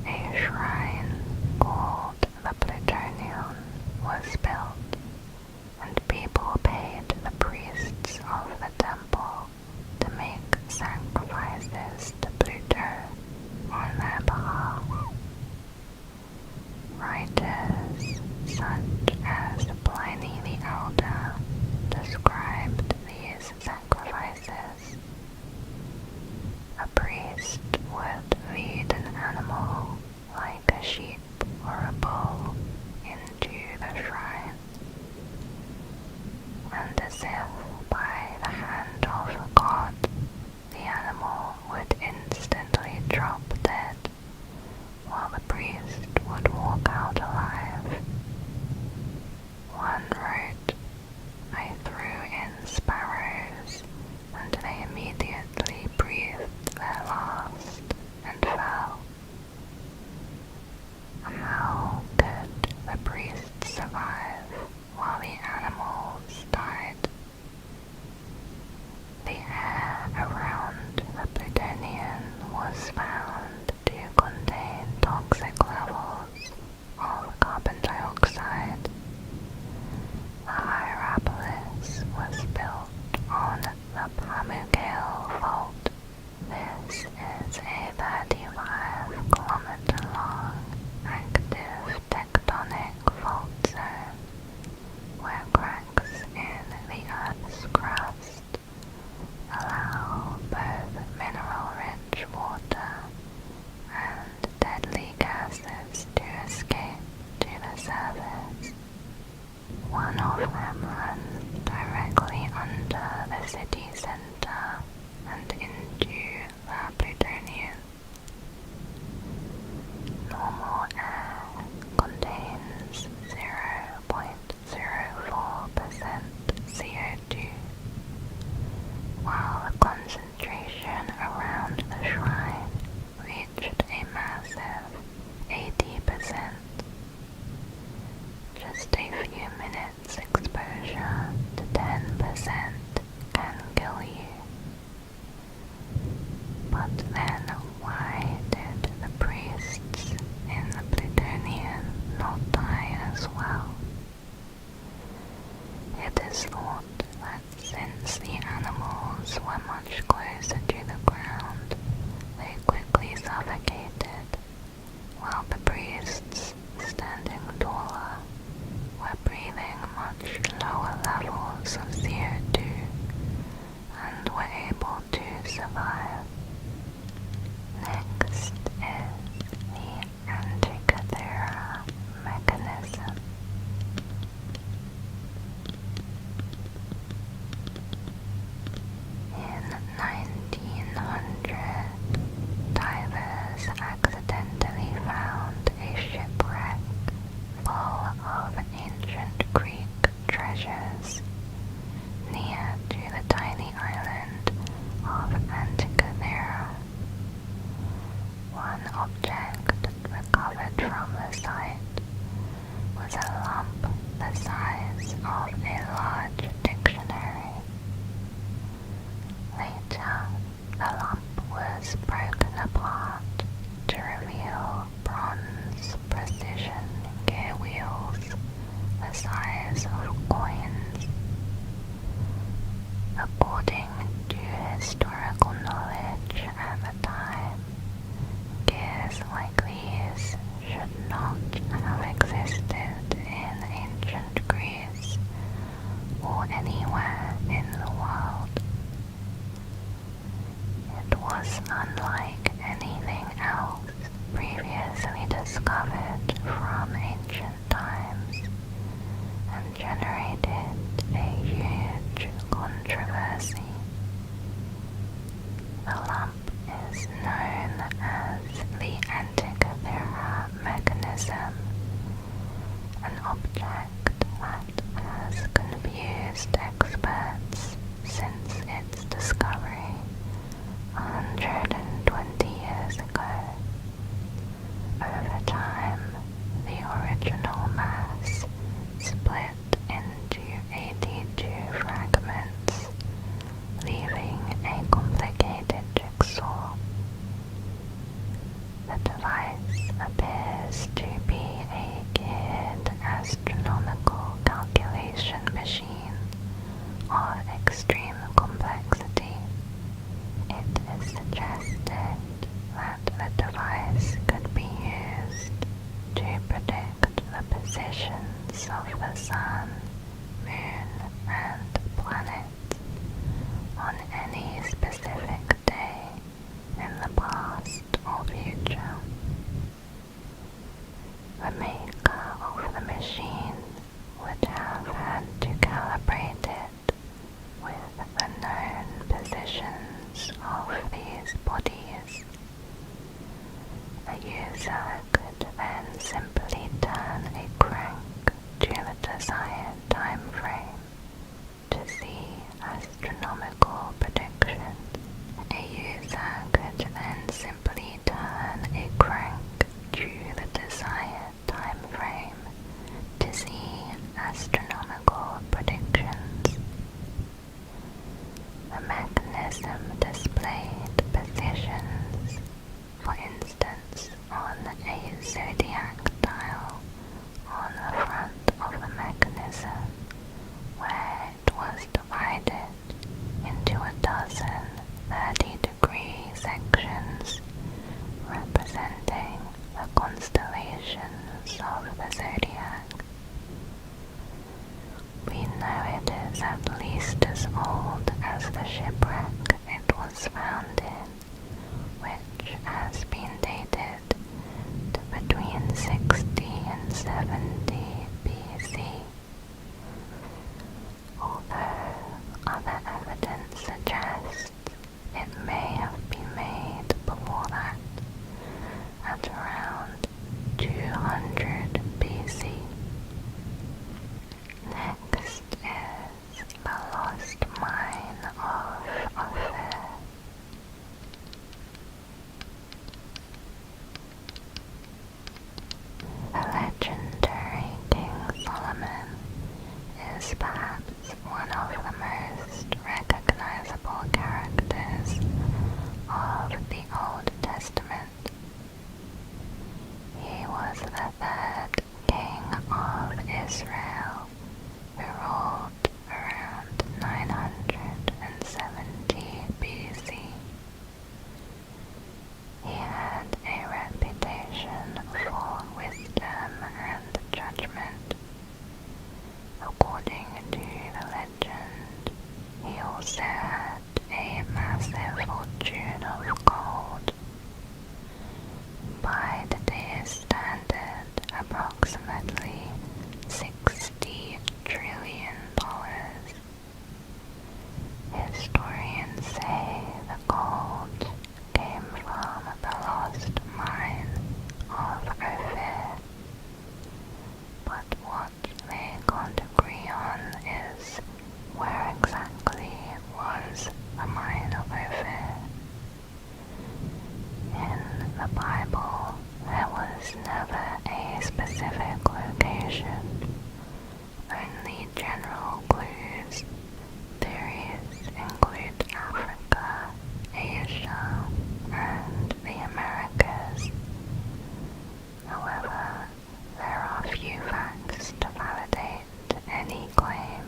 A shrine called the Plutonion was built, and people paid the priests of the temple to make sacrifices to Pluto on their behalf. Writers such as Pliny the Elder described these sacrifices. A priest would lead an animal, like a sheep or a bull, into the shrine, and as if by the hand of a god, the animal would instantly drop dead, while the priest would walk out alive. One wrote, "I threw in sparrows, and they immediately breathed their last and fell." How could the priest survive while the animals died? The air around the Plutonian was found to contain toxic levels of carbon dioxide. The Hierapolis was built on the Pamukkale Fault. This is a 35-kilometer long active tectonic fault zone where cracks in the Earth's crust allow both mineral-rich water and deadly gases to escape to the surface. One of them runs directly under the city center and into the Plutonian. Normal air contains 0.04% CO2, while the concentration around the shrine reached a massive 80%. Just a few minutes exposure to 10% can kill you. But then why did the priests in the Plutonian not die as well? It is thought that since the animals were much closer to the ground, they quickly suffocated, while the priests, standing taller, were breathing much lower levels of CO2 and were able to survive. Next is the Antikythera mechanism. the size of a large dictionary. Later, the lump was broken apart to reveal bronze precision gear wheels the size of coins. According to historical knowledge at the time, gears like these should not have existed in ancient Greece or anywhere in the world. It was unlike anything else previously discovered from ancient times and generated a huge controversy. The lump is known as the Antikythera mechanism, an object that has confused experts since its discovery 120 years ago. Over time, the original mass split into 82 fragments, leaving a complicated jigsaw. The device appears to be a geared astronomical calculation machine of extreme complexity. It is suggested that the device could be used to predict the positions of the Sun, Moon, and planets on any specific day in the past or future. The maker of the machine would have had to calibrate it with the known positions of these bodies. The user could then simply turn a crank to the desired time frame to see astronomical predictions. A user could then simply turn a crank to the desired time frame to see astronomical predictions. The mechanism displayed positions, for instance on a zodiac dial on the front of the mechanism, where it was divided into a dozen 30-degree sections representing the constellations of the zodiac. We know it is at least as old as the shipwreck it was found in, which has been dated to between 60 and 70 BC. Although other evidence suggests it may have been made before that, at around 200 BC. Next is the lost mine of Ophir. The legendary King Solomon is perhaps one of the most recognizable characters of the Old Testament. He was the third king of Israel, who ruled around 970 BC. He had a reputation for wisdom and judgment. According to the legend, he also had a massive fortune of gold. By today's standard, approximately $60 trillion. Historians say the gold came from the lost mine of Ophir, but what they can't agree on is where exactly was general clues, theories include Africa, Asia, and the Americas. However, there are few facts to validate any claim.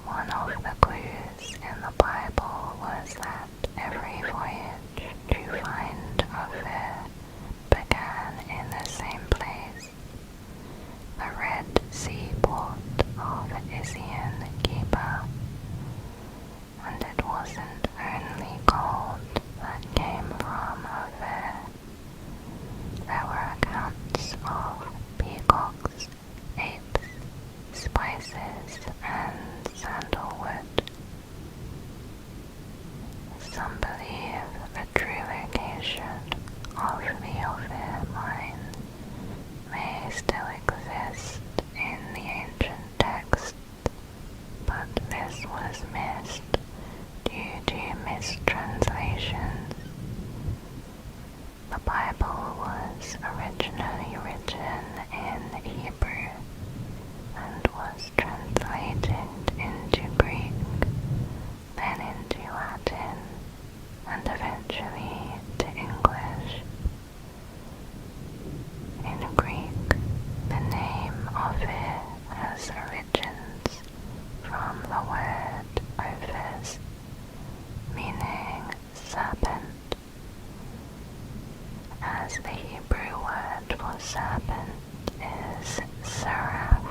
One of the clues in the Bible was that every voyage to find 𝐜𝐸 began in the same place, the Red Sea port of 𝐜𝐸𝐸𝐸𝐸𝐸𝐸𝐸𝐸, and it wasn't only gold that came from 𝐜𝐸. There were accounts of peacocks, apes, spices, and sandalwood. Some believe the true location of the 𝐜𝐸 mine may still exist in the ancient texts, but this was missed due to mistranslations. The Bible was originally written in Hebrew and was translated into Greek, then into Latin, and eventually to English. In Greek, the name 𝐜𝐸 has origins from the word ophis, meaning serpent. As the Hebrew word for serpent is seraph,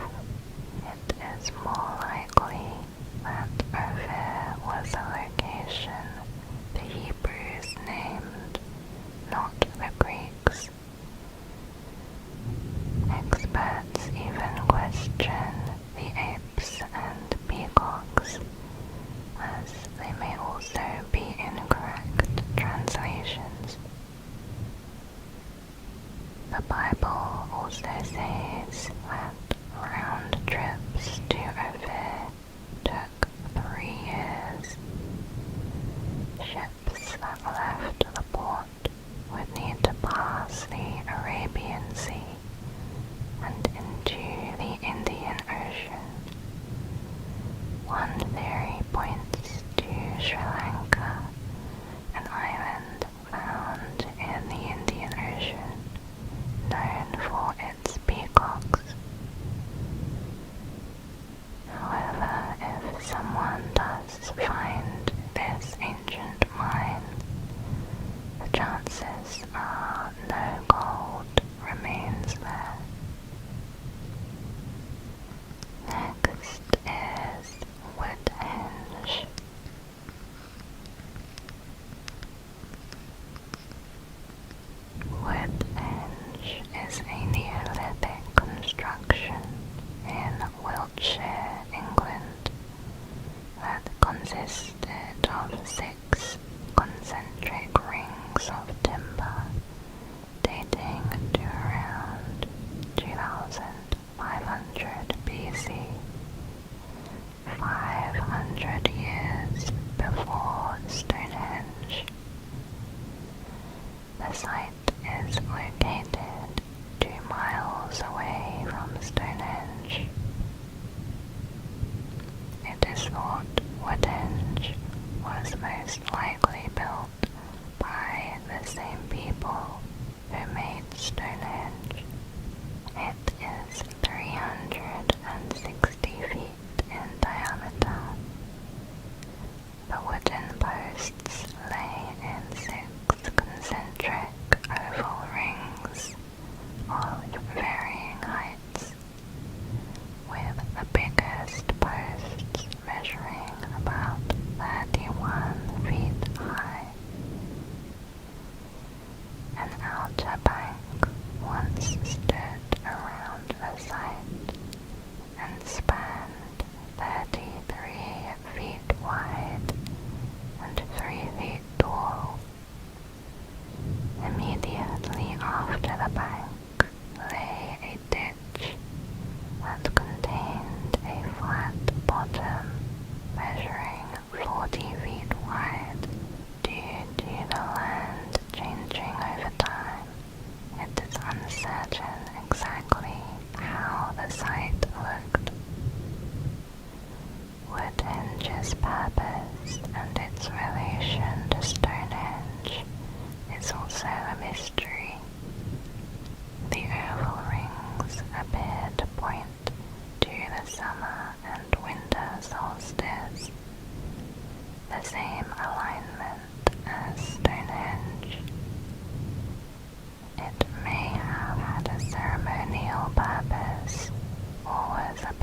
it is more likely that 𝐜𝐸 was a location the Hebrews named, not the Greeks. Experts even question the apes and peacocks, as they may also be incorrect translations. The Bible also says that round trips to 𝐜𝐸 took 3 years. Ships that left the port would need to pass the Arabian Sea and into the Indian Ocean. One theory points to Sri Lanka, an island found in the Indian Ocean, known for its peacocks. However, if someone does find this ancient mine, the chances are no gold remains there. Next is 𝐷𝐻𝐸𝐻. 𝐷𝐻𝐸𝐻 is a Neolithic construction in Wiltshire, England, that consists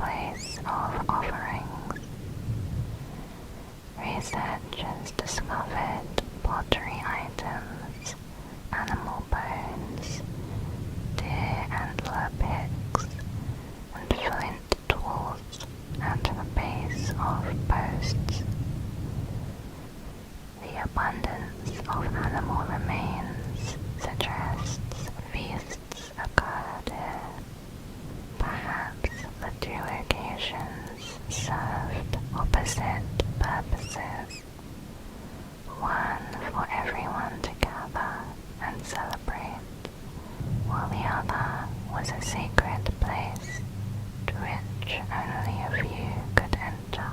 place of offerings. Researchers discovered pottery items, animal bones, deer antler picks, and flint tools at the base of posts. The abundance of animal remains suggests feasts occurred here. Perhaps the two locations served opposite purposes. One for everyone to gather and celebrate, while the other was a sacred place to which only a few could enter.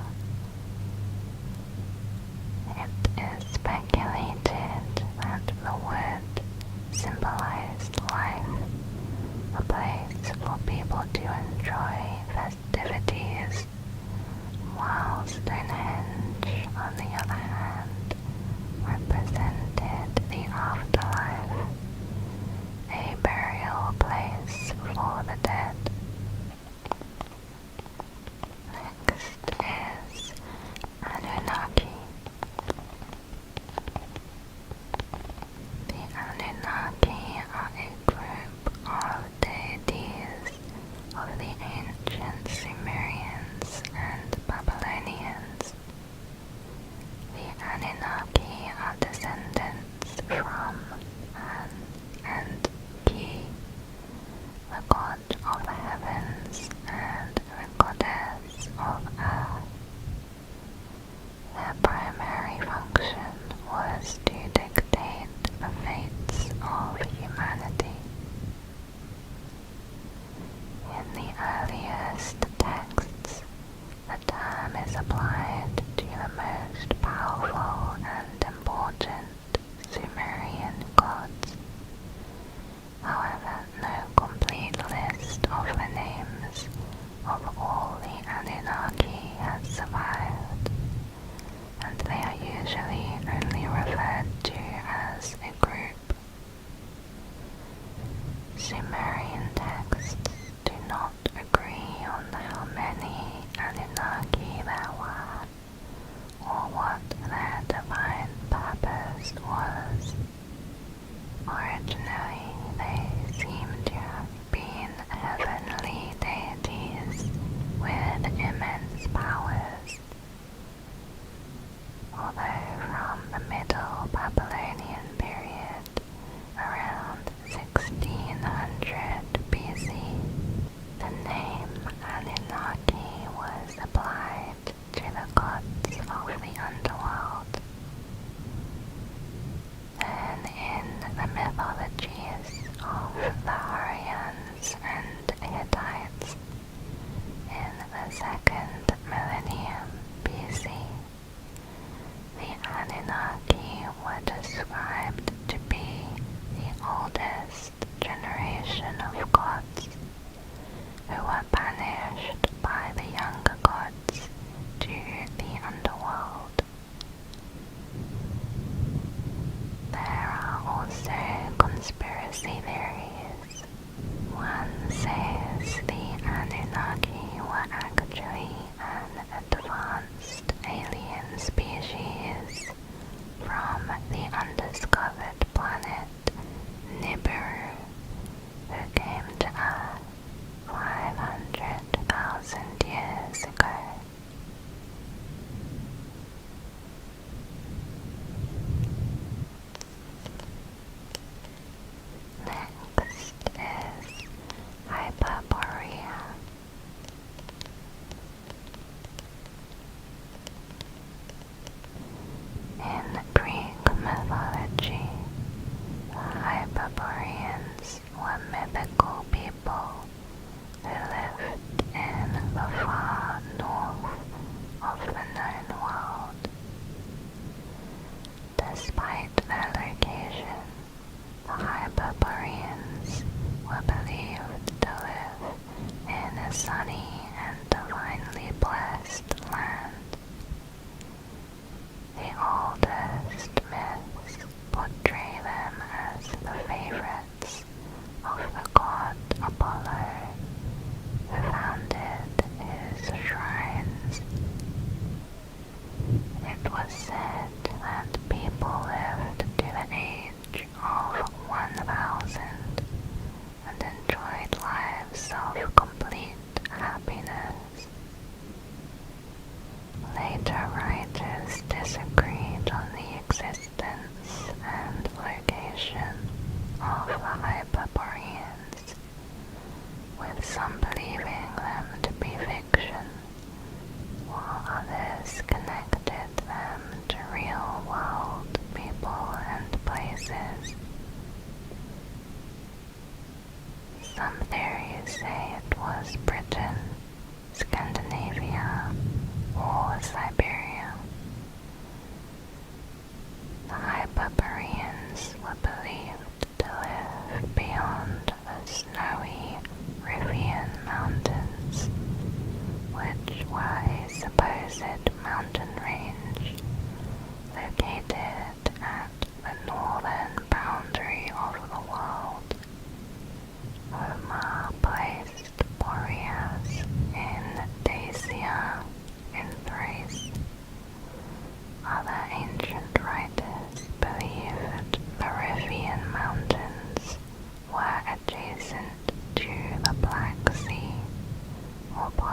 It is speculated that the wood symbolized life, a place for people to enjoy festivities, while Stonehenge, on the other hand, represented the afterlife, a burial place for the dead. Next is Anunnaki. The Anunnaki are a group of deities of the ancient Sumerians and Babylonians. The Anunnaki are descendants from An and Ki, the god of the heavens and the goddess of earth. Their primary function was to dictate the fates of humanity. In the earliest texts, the term is applied to the most powerful and important Sumerian gods. However, no complete list of the names of all the Anunnaki has survived, and they are usually only referred to as a group. Sumerian texts do not agree on how many Anunnaki there were, or what their divine purpose was. Originally, they seem to have been heavenly deities with immense powers. Although from the Middle Babylonian period, around 1600 BC, the name Anunnaki was applied to the gods of the underworld. Then in the mythologies of the Hurrians and Hittites, in the 2nd millennium BC, the Anunnaki were described to be the oldest generation of gods who were banished by the younger gods to the underworld. There are also conspiracy theories. One says the Anunnaki were actually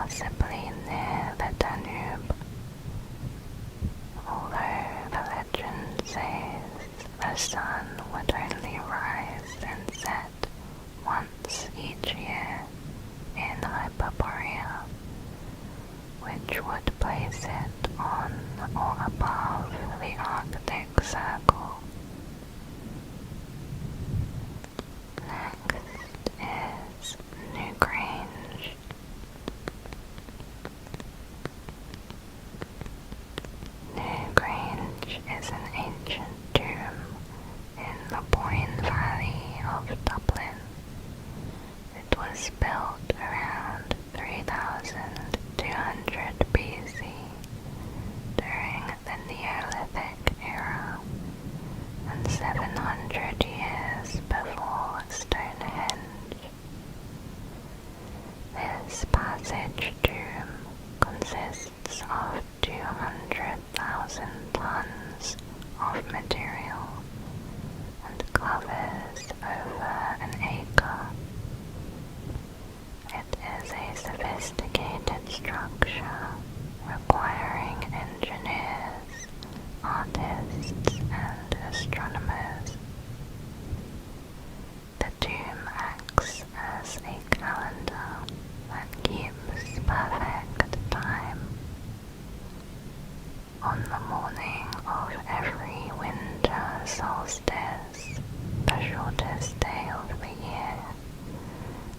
possibly near the Danube. Although the legend says the sun would only rise and set once each year in Hyperborea, which would place it on or above the Arctic Circle. Next is 𝐜𝐴𝐦𝐩𝐥𝐞𝐭𝐞. 𝐜𝐴𝐴𝐦𝐩𝐥𝐞𝐭𝐞 is an ancient tomb in the Boyne Valley of Dublin. It was built around 3200 BC during the Neolithic era and 700 years before Stonehenge. This passage tomb consists of 200,000 tons of material and covers over an acre. It is a sophisticated structure requiring engineers, artists, and astronomers. The tomb acts as a calendar that keeps perfect time. On the morning of every winter solstice, the shortest day of the year,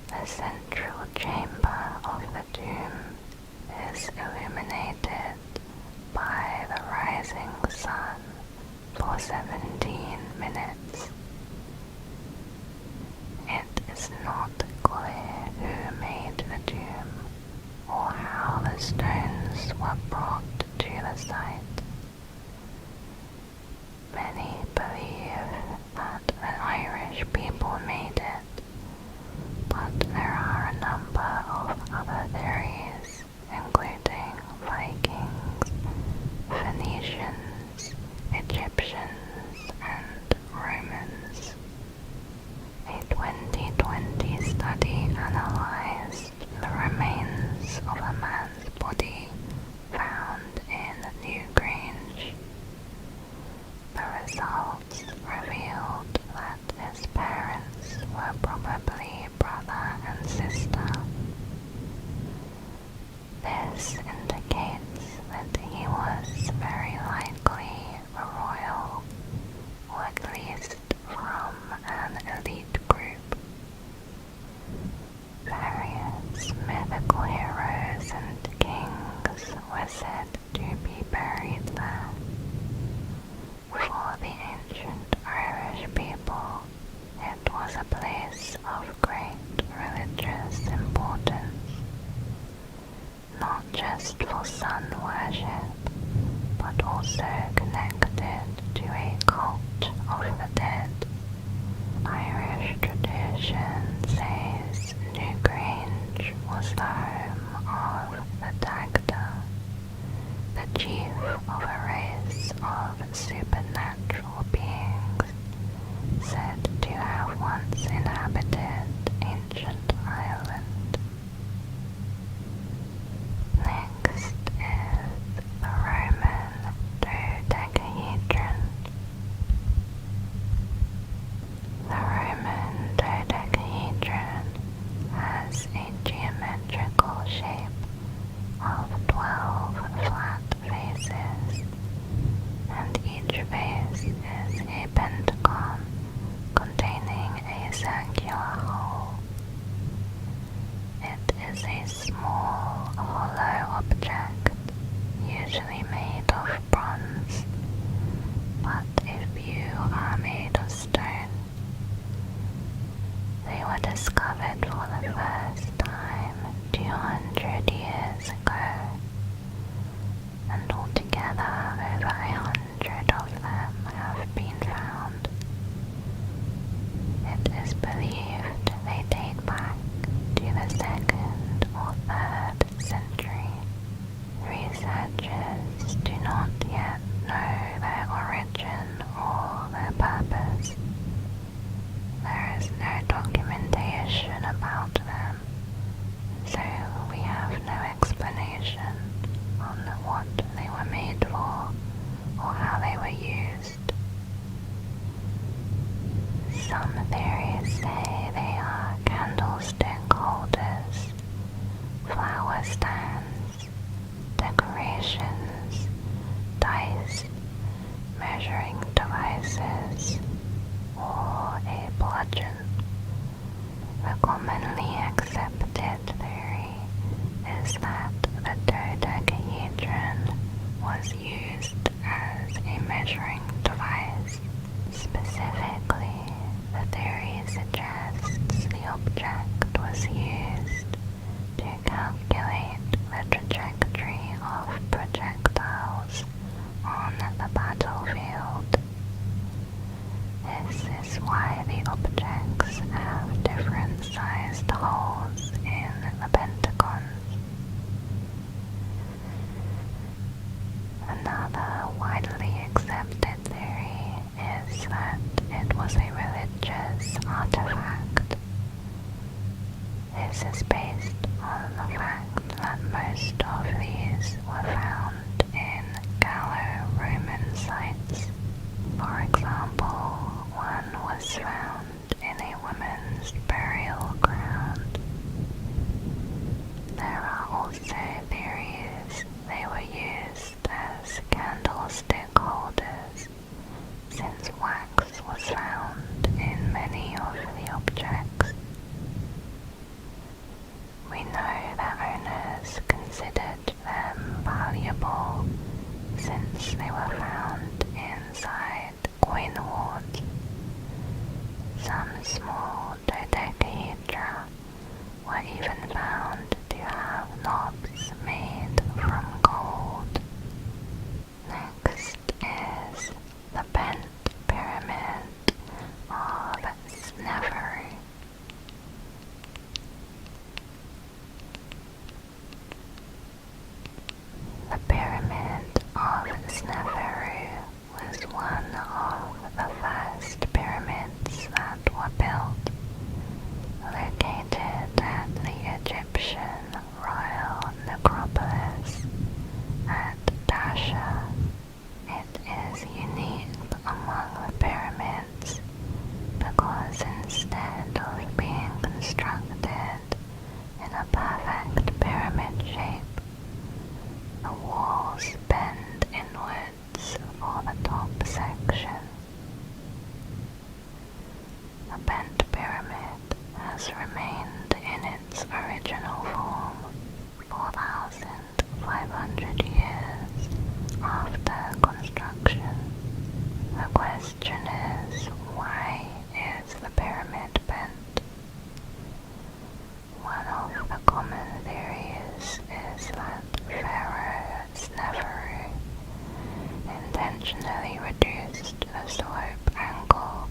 the central chamber of the tomb is illuminated by the rising sun for 17 minutes. It is not clear who made the tomb or how the stones were brought to the site. Many believe that the Irish people made it, but there are a number of other theories, including Vikings, Phoenicians, Egyptians, and Romans. A 2020 study analyzed the remains of a man's body found in 𝐜𝐴𝐦𝐩𝐥𝐞𝐭𝐞. The results revealed that his parents were probably brother and sister. This indicates that he was very likely a royal, or at least from an elite group. Various mythical heroes and kings were said to be buried there. For the ancient Irish people, it was a place of great religious importance, not just for sun worship, but also connected to a cult of the dead. Irish tradition says 𝐜𝐴𝐦𝐩𝐥𝐞𝐭𝐞 was the home of the Dagda, the chief of a race of supernatural beings said to have once inhabited ancient Ireland. Next is the Roman dodecahedron. The Roman dodecahedron has a geometrical information on what they were made for or how they were used. Some theories say they are candlestick holders, flower stands, decorations, dice, measuring devices, or a bludgeon. The commonly accepted theory is that the dodecahedron was used as a measuring device. Specifically, the theory suggests the object was used to calculate the trajectory of projectiles on the battlefield. This is why the objects have different sized holes in the pentagons. Another widely accepted theory is that it was a religious artifact. This is based on the fact that most of these were found in Gallo-Roman sites. For example, one was found in a woman's burial ground. There are also theories they were used as candlestick holders, since wax was found in many of the objects. We know that owners considered them valuable since they were found inside coin hoards. Some small dodecahedra were even found to have knobs made from gold. Next is the bent pyramid of Sneferu. The pyramid of Sneferu was one of the first pyramids that were built, located at the Egyptian royal necropolis at Dasha. It is unique among the pyramids because instead of being constructed in a perfect pyramid shape, the walls bend inwards for the top section. The bent pyramid has remained in its original form 4,500 years after construction. The question is, why is the pyramid bent? One of the common theories is that Pharaoh Sneferu intentionally reduced the slope angle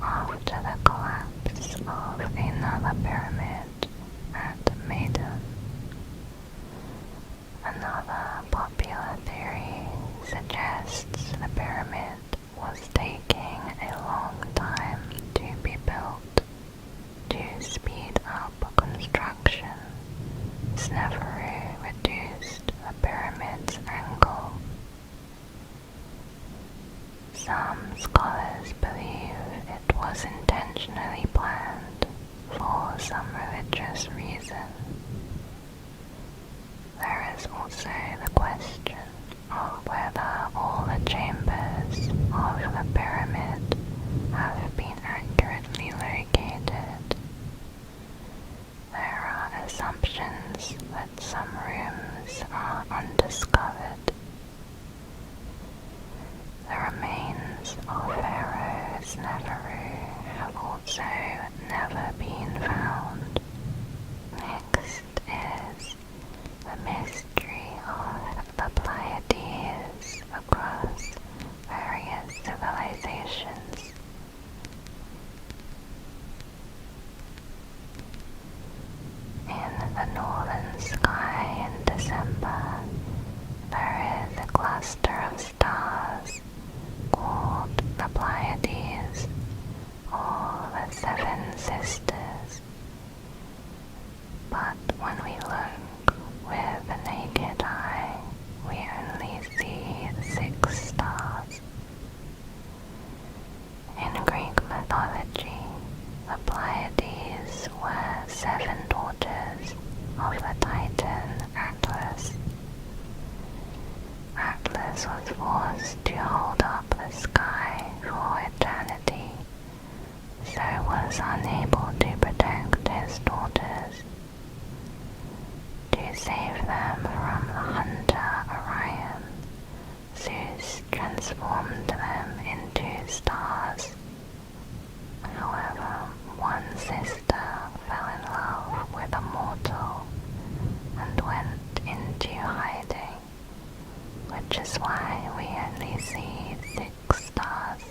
after the collapse of another pyramid at Maidan. Another popular theory suggests the pyramid was taking a long time to be built. To speed up construction, Sneferu reduced the pyramid's angle. Some scholars believe it was intentionally planned for some religious reason. There is also the question of whether all the chambers of the pyramid have been accurately located. There are assumptions that some rooms are undiscovered. The remains of Pharaoh Sneferu have also never been found. Next is the mystery of the Pleiades across various civilizations. In the northern sky in December, there is a cluster of stars called the Pleiades, or the Seven Sisters. Mars was forced to hold up the sky for eternity, so was unable to protect his daughters. To save them from the hunter Orion, Zeus transformed them into stars. However, one sister fell in love with a mortal and went into hiding, which is why we only see 6 stars.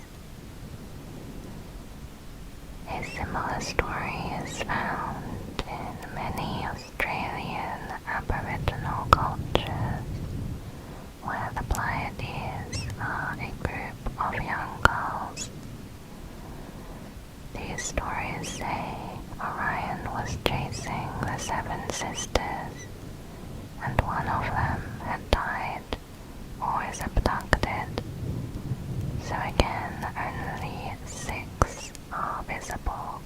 A similar story is found in many Australian Aboriginal cultures, where the Pleiades are a group of young girls. These stories say Orion was chasing the 7 sisters, and one of them had died or is abducted, so again only 6 are visible,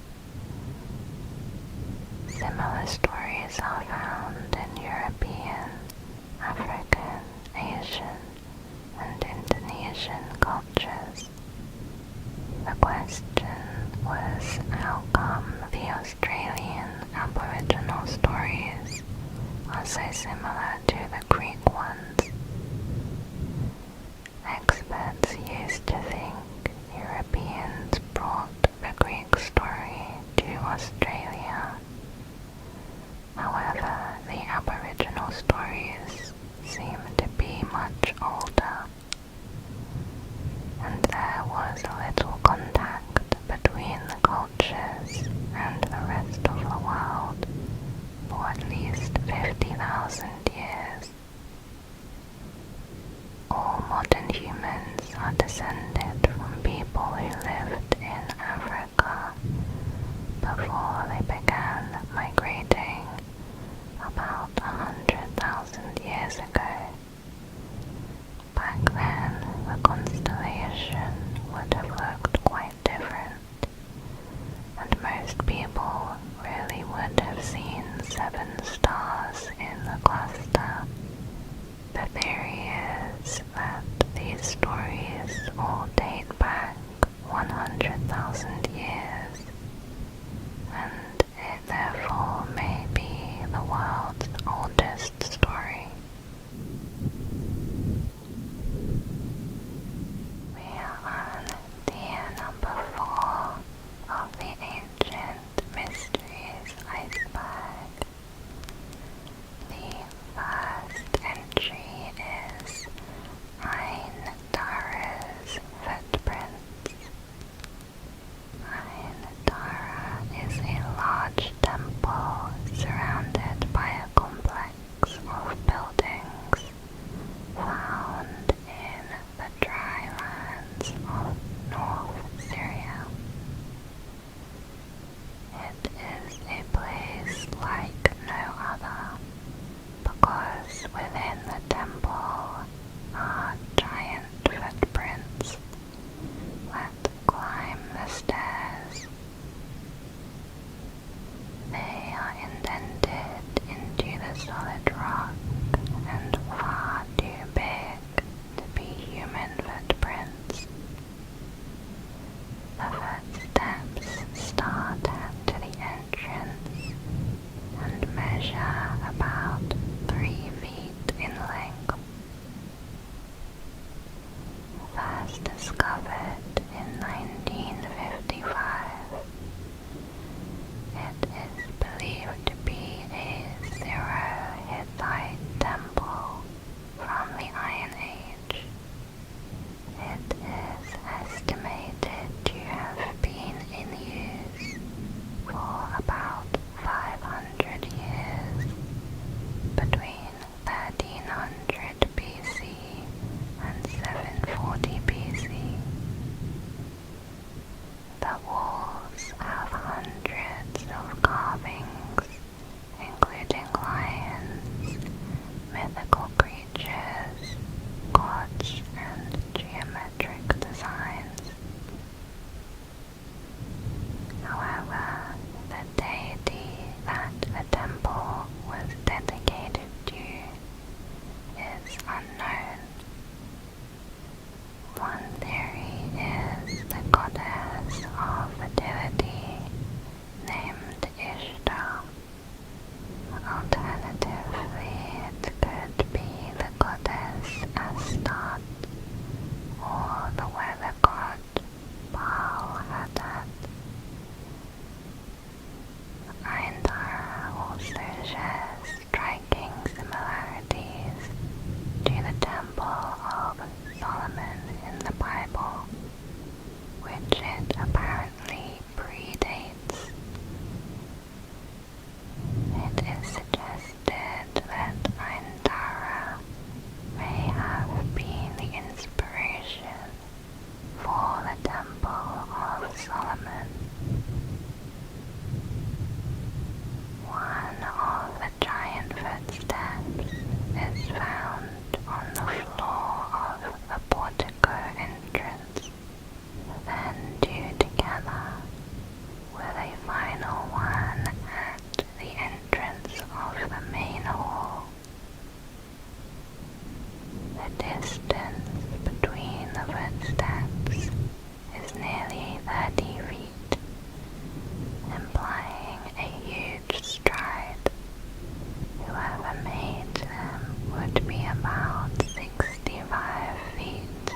Temple of Solomon in the Bible, which it apparently predates. It is suggested that Indara may have been the inspiration for the Temple of Solomon. One of the giant footsteps is found on the floor of the portico entrance, then two together, with a final one at the entrance of the main hall. The distance between the footsteps is nearly 30 feet, implying a huge stride. Whoever made them would be about 65 feet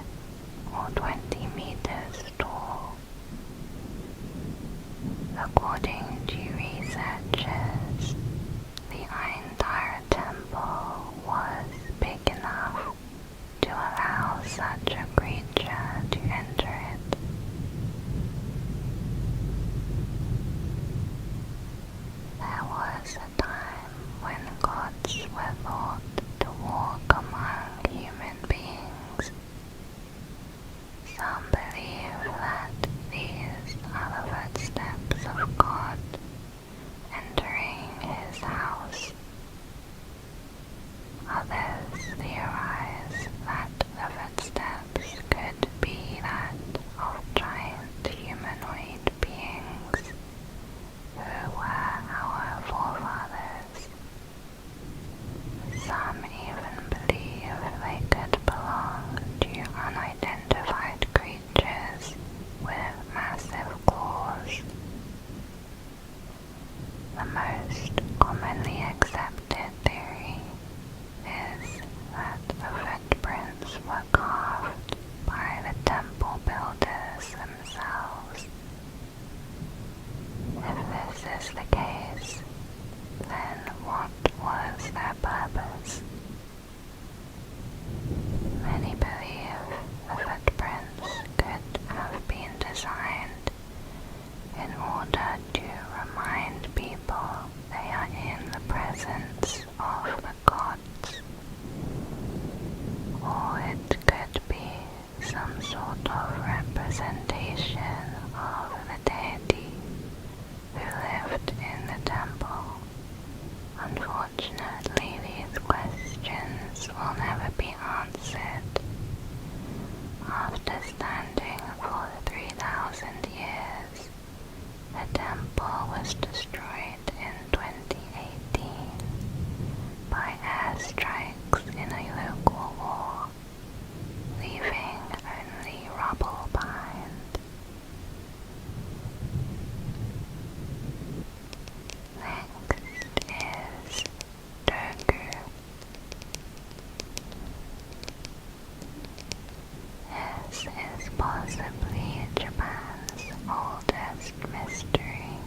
or 20 meters tall. According to researchers, the entire temple was big enough to allow such a creature to enter it. There was a time when gods were thought to walk among human beings. Some believe that these are the footsteps of God entering his house. Others theorize that the footsteps could be that of giant humanoid beings who were our forefathers. Some even believe they could belong to unidentified creatures with massive claws. The most commonly accepted theory is that the footprints were carved by the temple builders themselves. If this is the case, then what was their purpose? Many believe the footprints could have been designed in order to remind people they are in the presence of the gods. Or it could be some sort of representation of the deity who lived in the temple. Unfortunately, these questions will never be answered. After standing for 3,000 years, the temple was destroyed in 2018 by airstrikes in a local war, leaving only rubble behind. Next is 𝐜𝐸𝐸. This is possibly Japan's oldest mystery.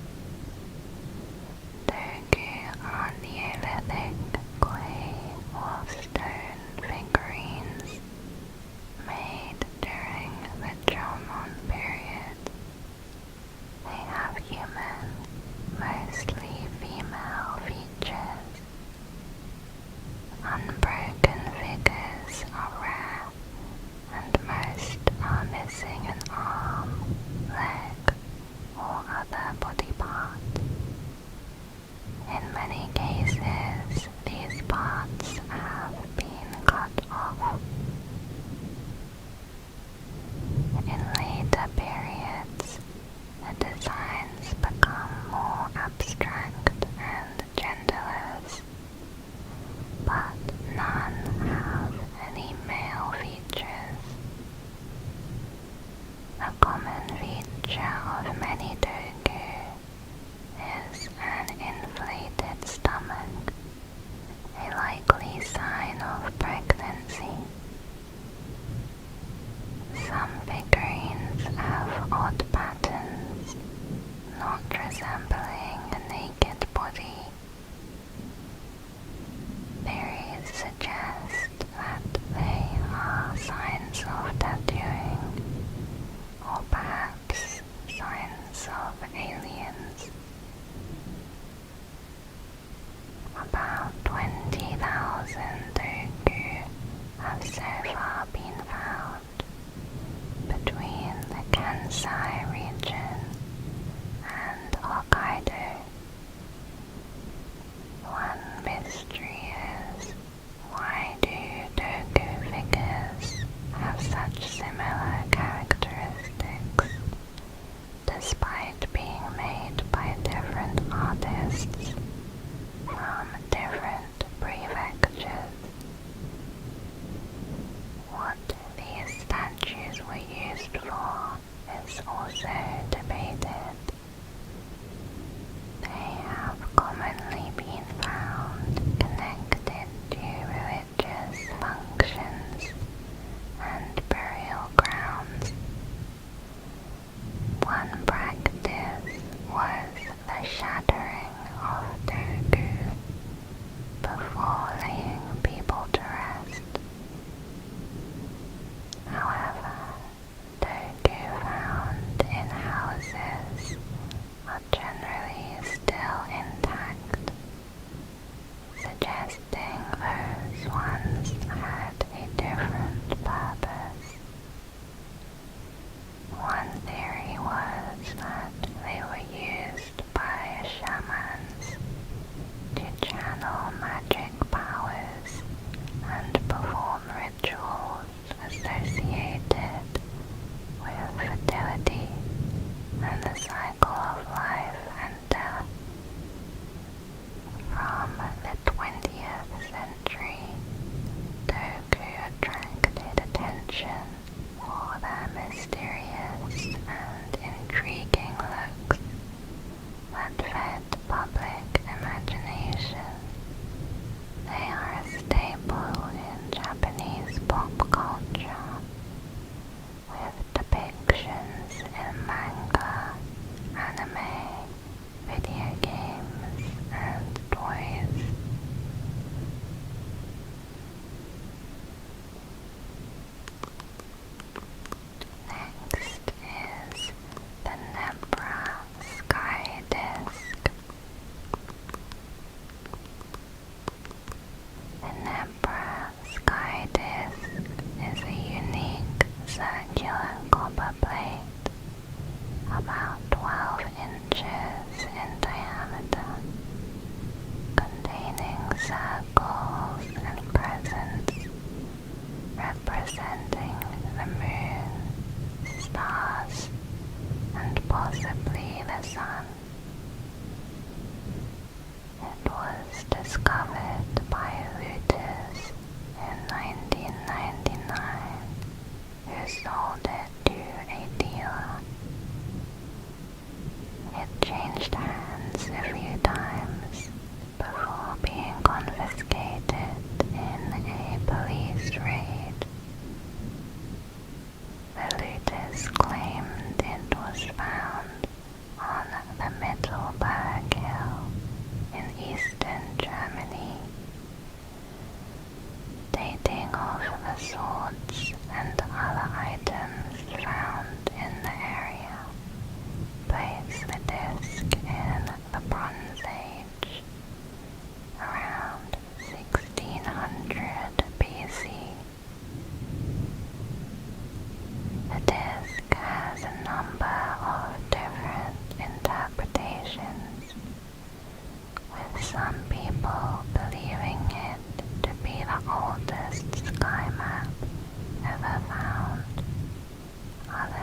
of the swords and other items found in the area place the disk in the Bronze Age, around 1600 BC. The disk has a number of different interpretations, with some people believing it to be the oldest sky map ever found. Others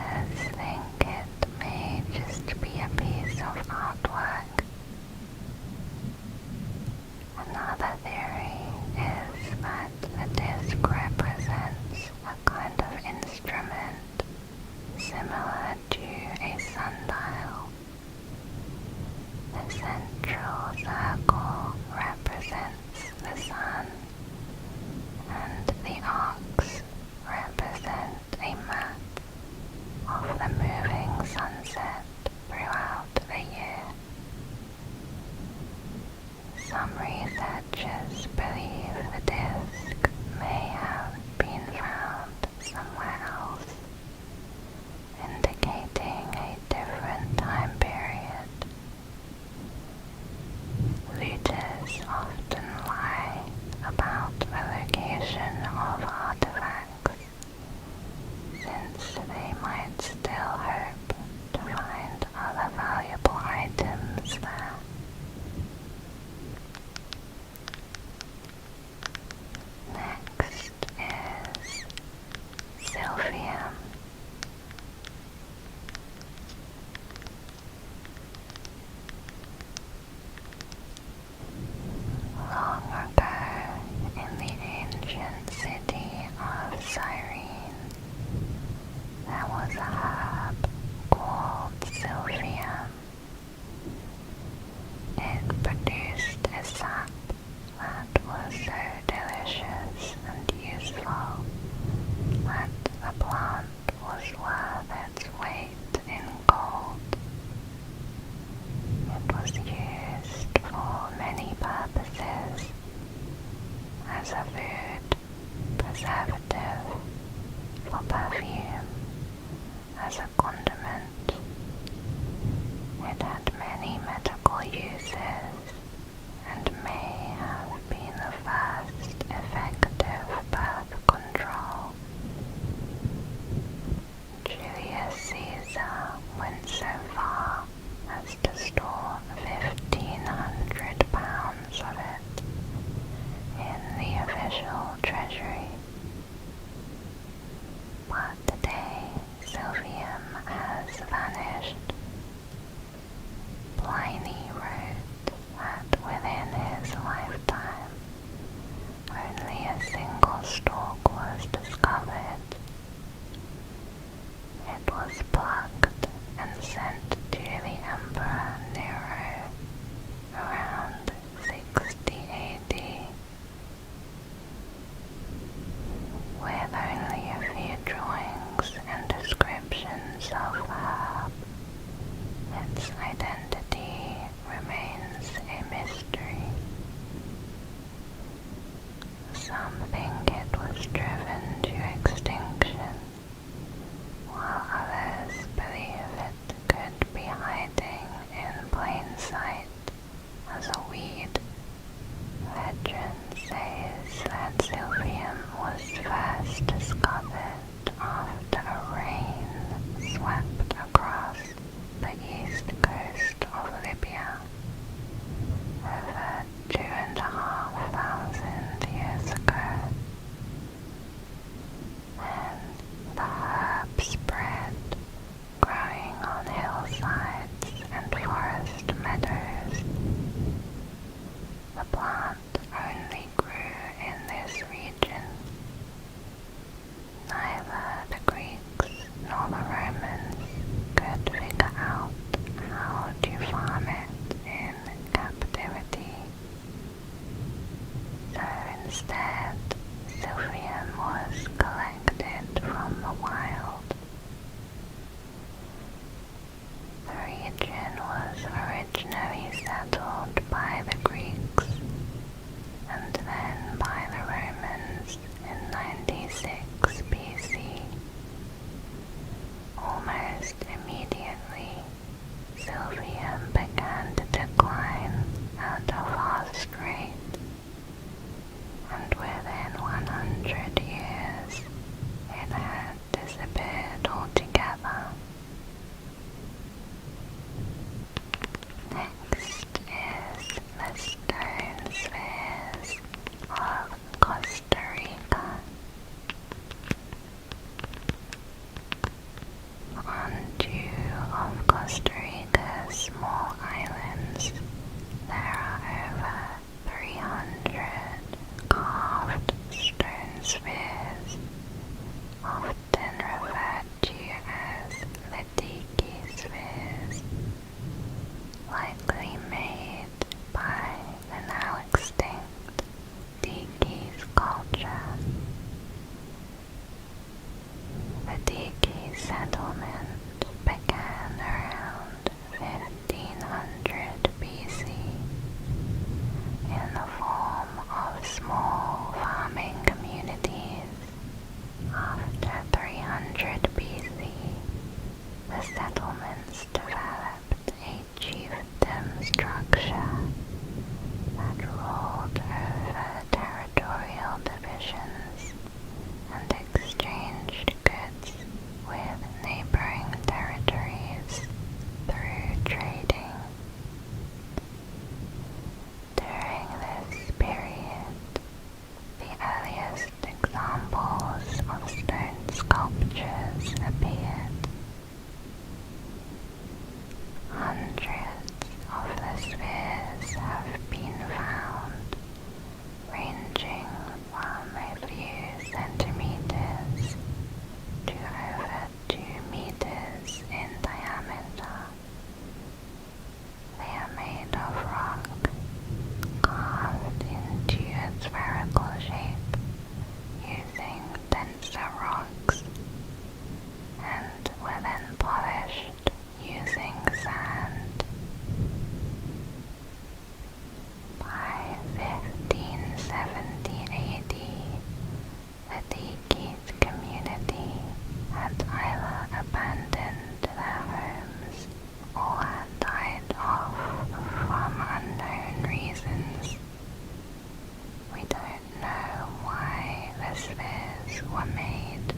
were made.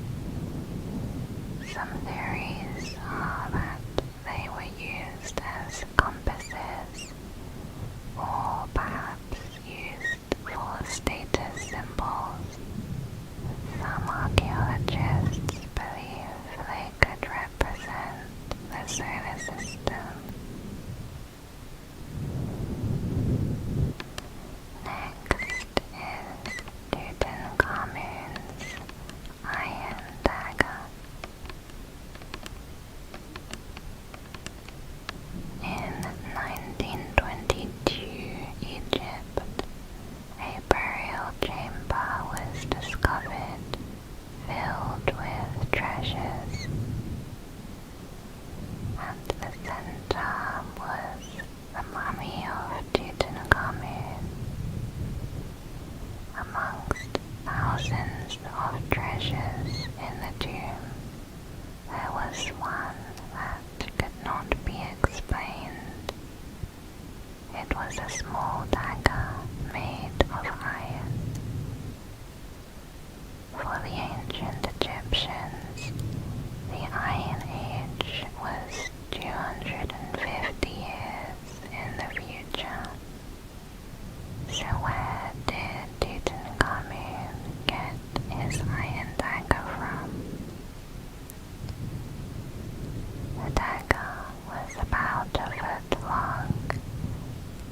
Some theories are that they were used as compasses, or perhaps used for status symbols. Some archaeologists believe they could represent the solar system. Next is Tutankhamun's iron dagger. In 1922 Egypt, a burial chamber was discovered filled with treasures. At the center was the mummy of Tutankhamun. Amongst thousands of treasures in the tomb, there was one that could not be explained. It was a small dagger made of iron. For the ancient Egyptians, the Iron Age was 250 years in the future. So where did Tutankhamun get his iron dagger from? The dagger was about a foot long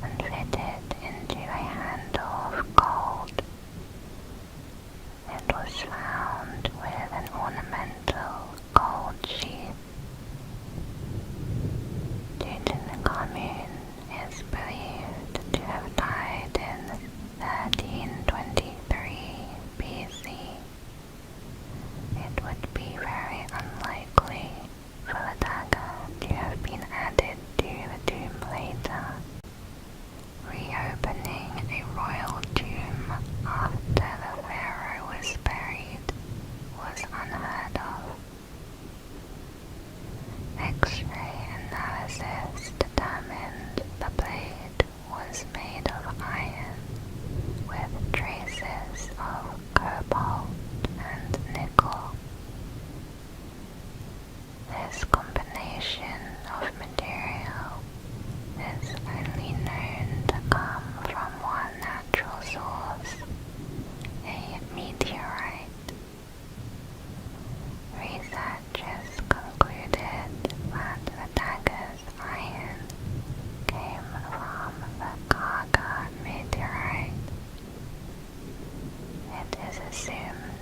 and fitted into a handle of gold. It was found with an ornamental gold sheath. Tutankhamun is believed to have died in 1323 BC. It would be very unlikely for the dagger to have been added to the tomb later. Reopening a royal tomb after the pharaoh was buried was unheard of. X-ray analysis determined the blade was made of iron with traces of cobalt and nickel. This combination of material is only known to come from one natural source, a meteorite. Researchers concluded that the dagger's iron came from the 𝐜𝐨𝐸𝐸 meteorite. It is assumed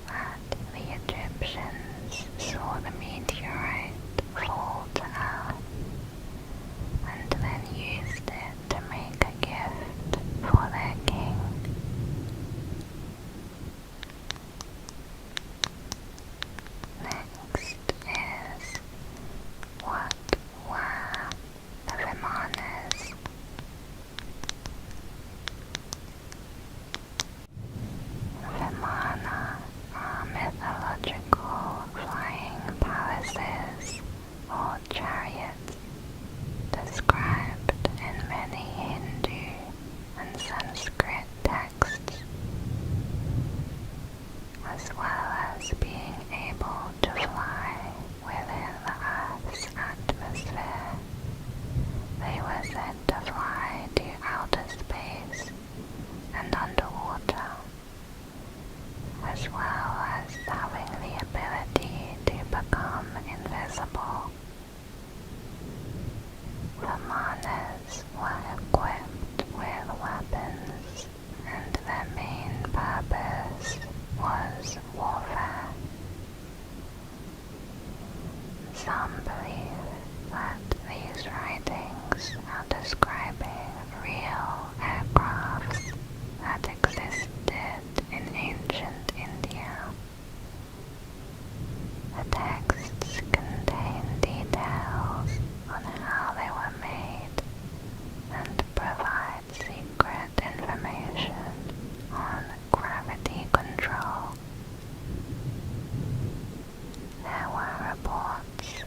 that the Egyptians saw the meteorite fall to Earth and then used it to make a gift for their king. Next is, what were the Vimanas? Vimana are mythological flying palaces or chariots described in many Hindu and Sanskrit texts. As well as being able to fly within the Earth's atmosphere, they were said to fly to outer space and underwater, as well as having the ability to become invisible. The Manas were equipped with weapons, and their main purpose was warfare. Some believe that these writings are describing real aircrafts that existed in ancient India. The texts contain details on how they were made and provide secret information on gravity control. There were reports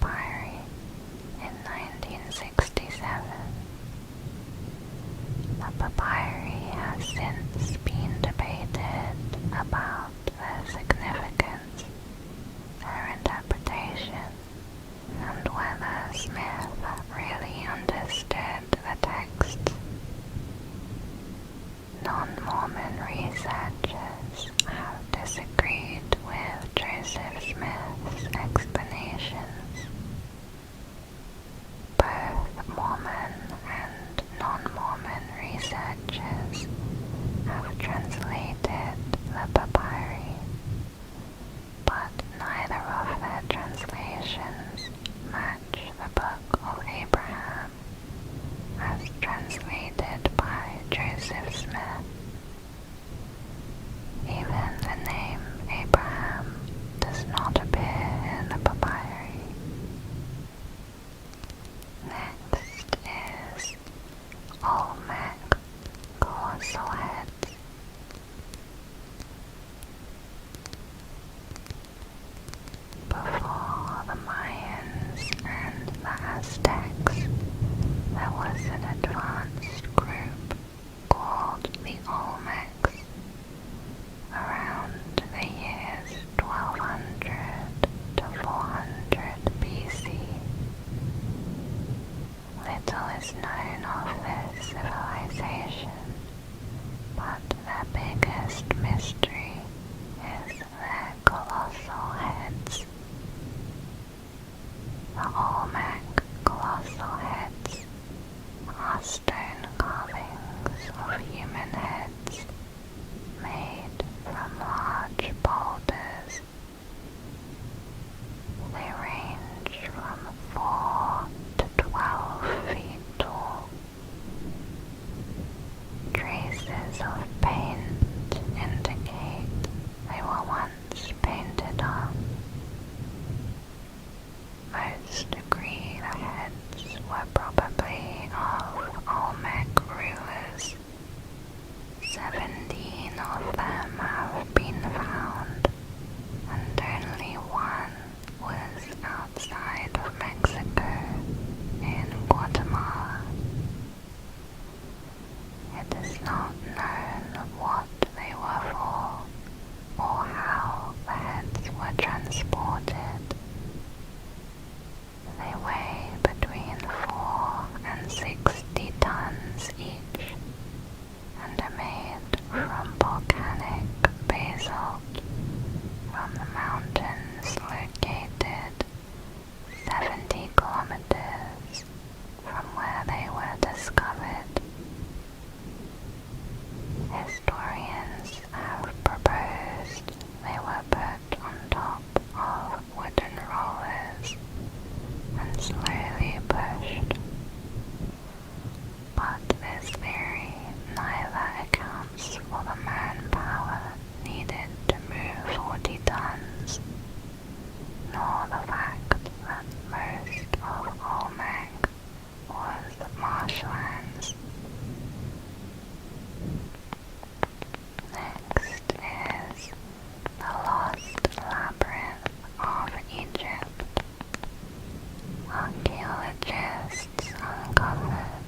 papyri in 1967. The papyri have since been debated about their significance, their interpretation, and whether Smith really understood the text. Non-Mormon researchers have disagreed with Joseph Smith's explanations. Both Mormon and non-Mormon researchers have translated the papyri, but neither of their translations match the Book of Abraham as translated by Joseph Smith. Even the name Abraham does not appear in the papyri. Next is Olmec colossal heads. Before the Mayans and the Aztecs, there was an advanced group called the Olmecs. Around the years 1200 to 400 BC. Little is known of this civilization, but their biggest mystery is their colossal heads. The Olmec colossal heads are stone carvings of human heads made from large boulders. They range from 4 to 12 feet tall. Traces of paint indicate they were once painted on. Most agree the heads were probably of Olmec rulers. 17 of them have been found, and only one was outside of Mexico, in Guatemala. It is not known what they were for, or how the heads were transported. They weigh between 4 and 60 tons each, and are made from volcanic basalt from the mountains located 70 kilometers from where they were discovered. Historians have proposed they were put on top of wooden rollers and slowly pushed. But this theory neither accounts for the manpower needed to move 40 tons, nor the fact that most of Olmec was marshlands. Next is the Lost Labyrinth of Egypt. Archaeologists uncovered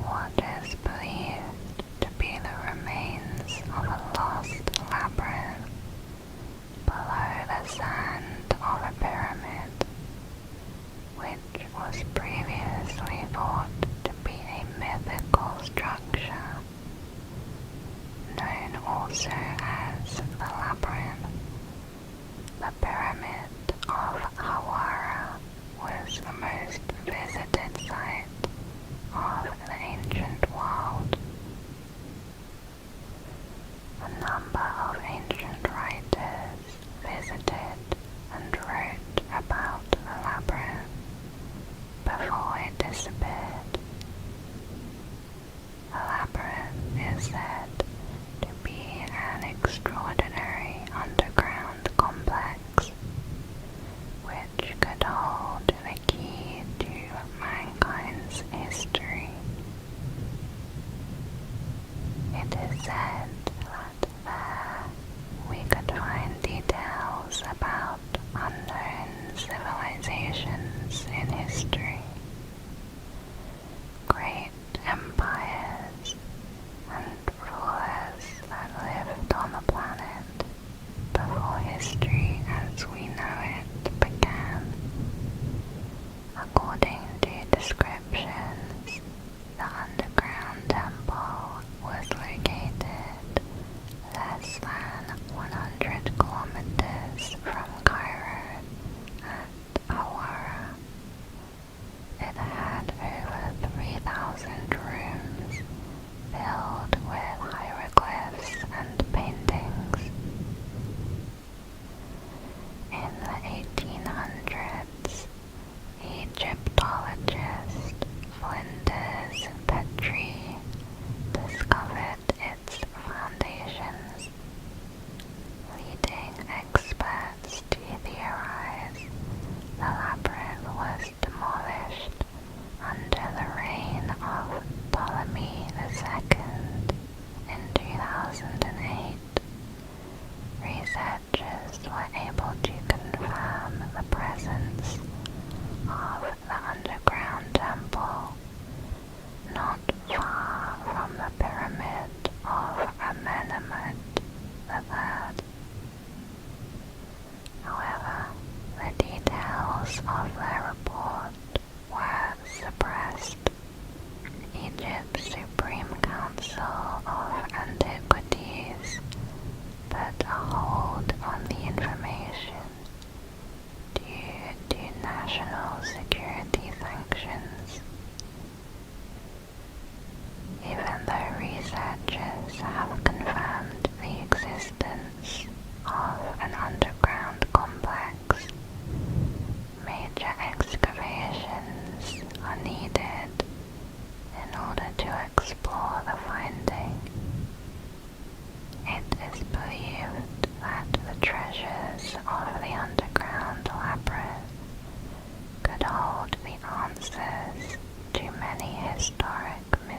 what is believed to be the remains of a lost labyrinth below the sand of a pyramid, which was previously thought to be a mythical structure, known also as the labyrinth. The pyramid of Hawara was the most visited site of the ancient world. A number of ancient writers visited and wrote about the labyrinth before it disappeared. The labyrinth is said to be an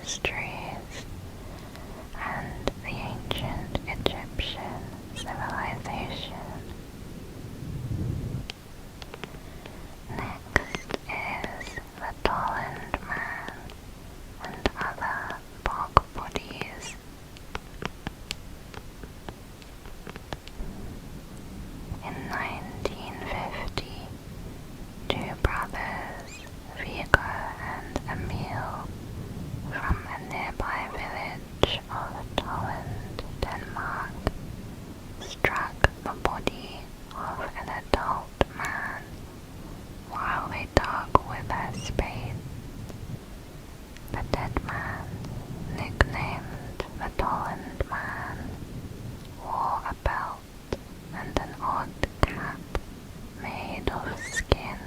mysteries and the ancient Egyptian civilization. Next is the Tolland Man and other bog bodies. In 1950, two brothers, Viggo and Emil, from a nearby village of Tolland, Denmark, struck the body of an adult man while they dug with a spade. The dead man, nicknamed the Tolland Man, wore a belt and an odd cap made of skin,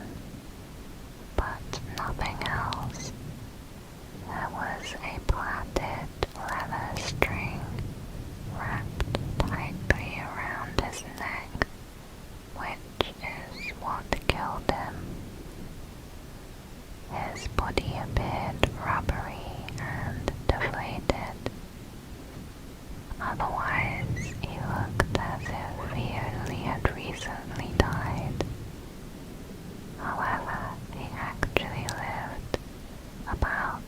but nothing else. There was a plaited leather string wrapped tightly around his neck, which is what killed him. His body appeared rubbery and deflated. Otherwise, he looked as if he only had recently died. However, he actually lived about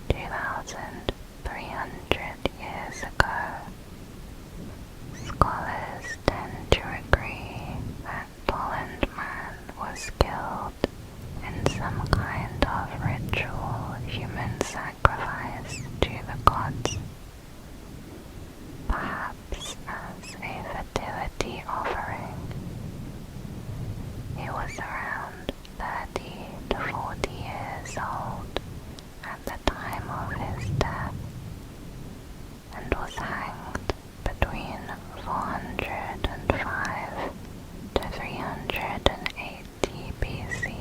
2,300 years ago. Scholars tend to agree that Tolland Man was killed in some kind of ritual human sacrifice to the gods, perhaps as a fertility offering. He was around 30 to 40 years old at the time of his death and was hanged between 405 to 380 BC.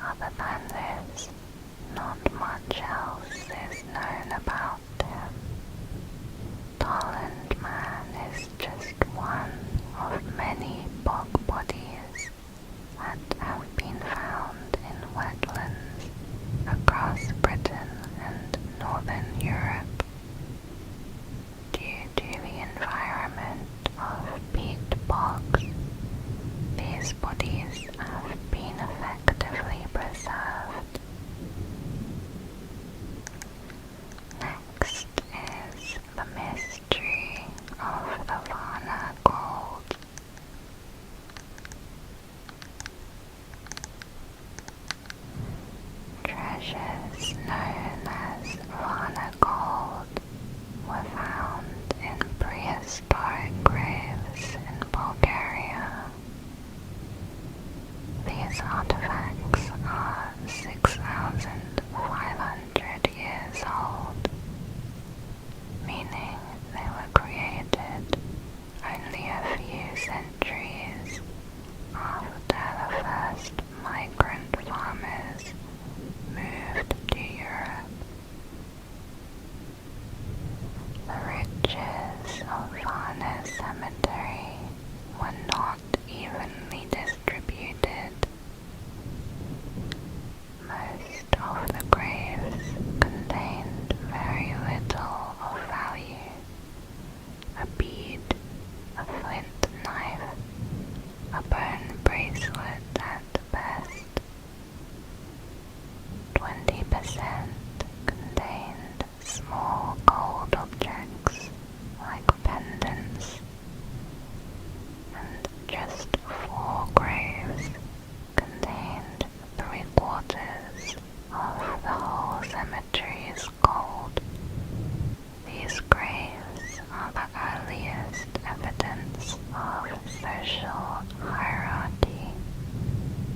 Other than this, not much else is known about him. Tolland Man is just one of many bog bodies that have been found in wetlands across Britain and northern Europe. Due to the environment of peat bogs, these bodies have been effectively preserved. Next is the mystery of the Varna gold. Treasures known as Varna gold were found in prehistoric graves in Bulgaria. These artifacts are 6,500 years old, meaning they were created only a few centuries after the first migrant farmers moved to Europe. The riches of Varna Cemetery were not evenly distributed. Most of the graves contained very little of value: a bead, a flint knife, a bone bracelet at best. 20% contained small gold objects like pendants, and just 4 graves contained 3/4 of the whole cemetery's gold. These graves are the earliest evidence of social hierarchy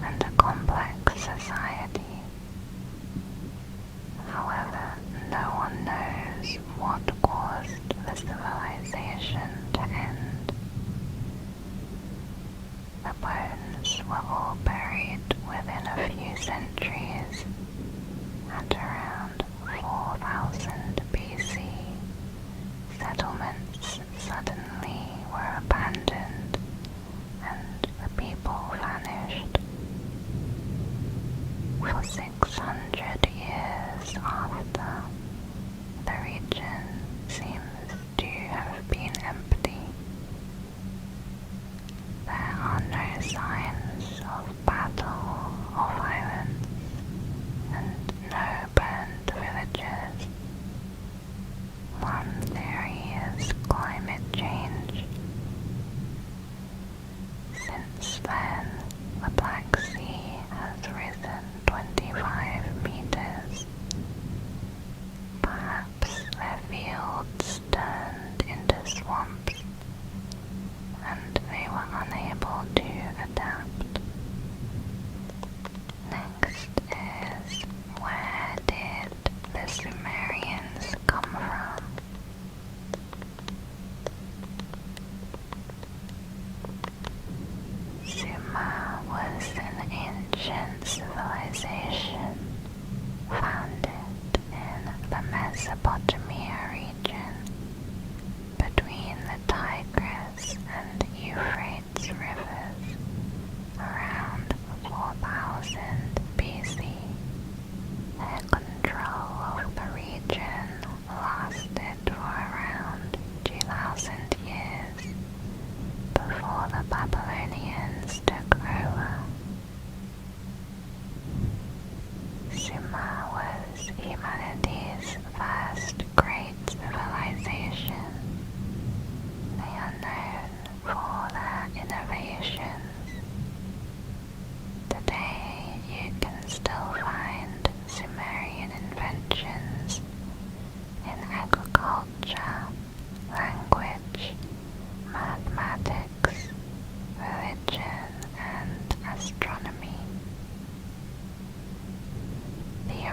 and a complex society. However, no one knows what caused the civilization to end. The bones were all buried within a few centuries. At around 4000 BC, settlements suddenly were abandoned and the people vanished. For 600 years, years after, the region seems to have been empty. There are no signs of battle or violence, and no burned villages. One theory is climate change. Since then, the Black Sea has risen 25 meters. Perhaps their fields turned into swamps, and they were unable to adapt. Next is, where did the Sumerians come from? Sumer was an ancient civilization founded in the Mesopotamia region between the Tigris and Euphrates rivers around 4000 BC. Their control of the region lasted for around 2000 years before the Babylonians took over. Sumer was humanity's first great civilization. They are known for their innovations. Today you can still find Sumerian inventions in agriculture, language, mathematics, religion, and astronomy. The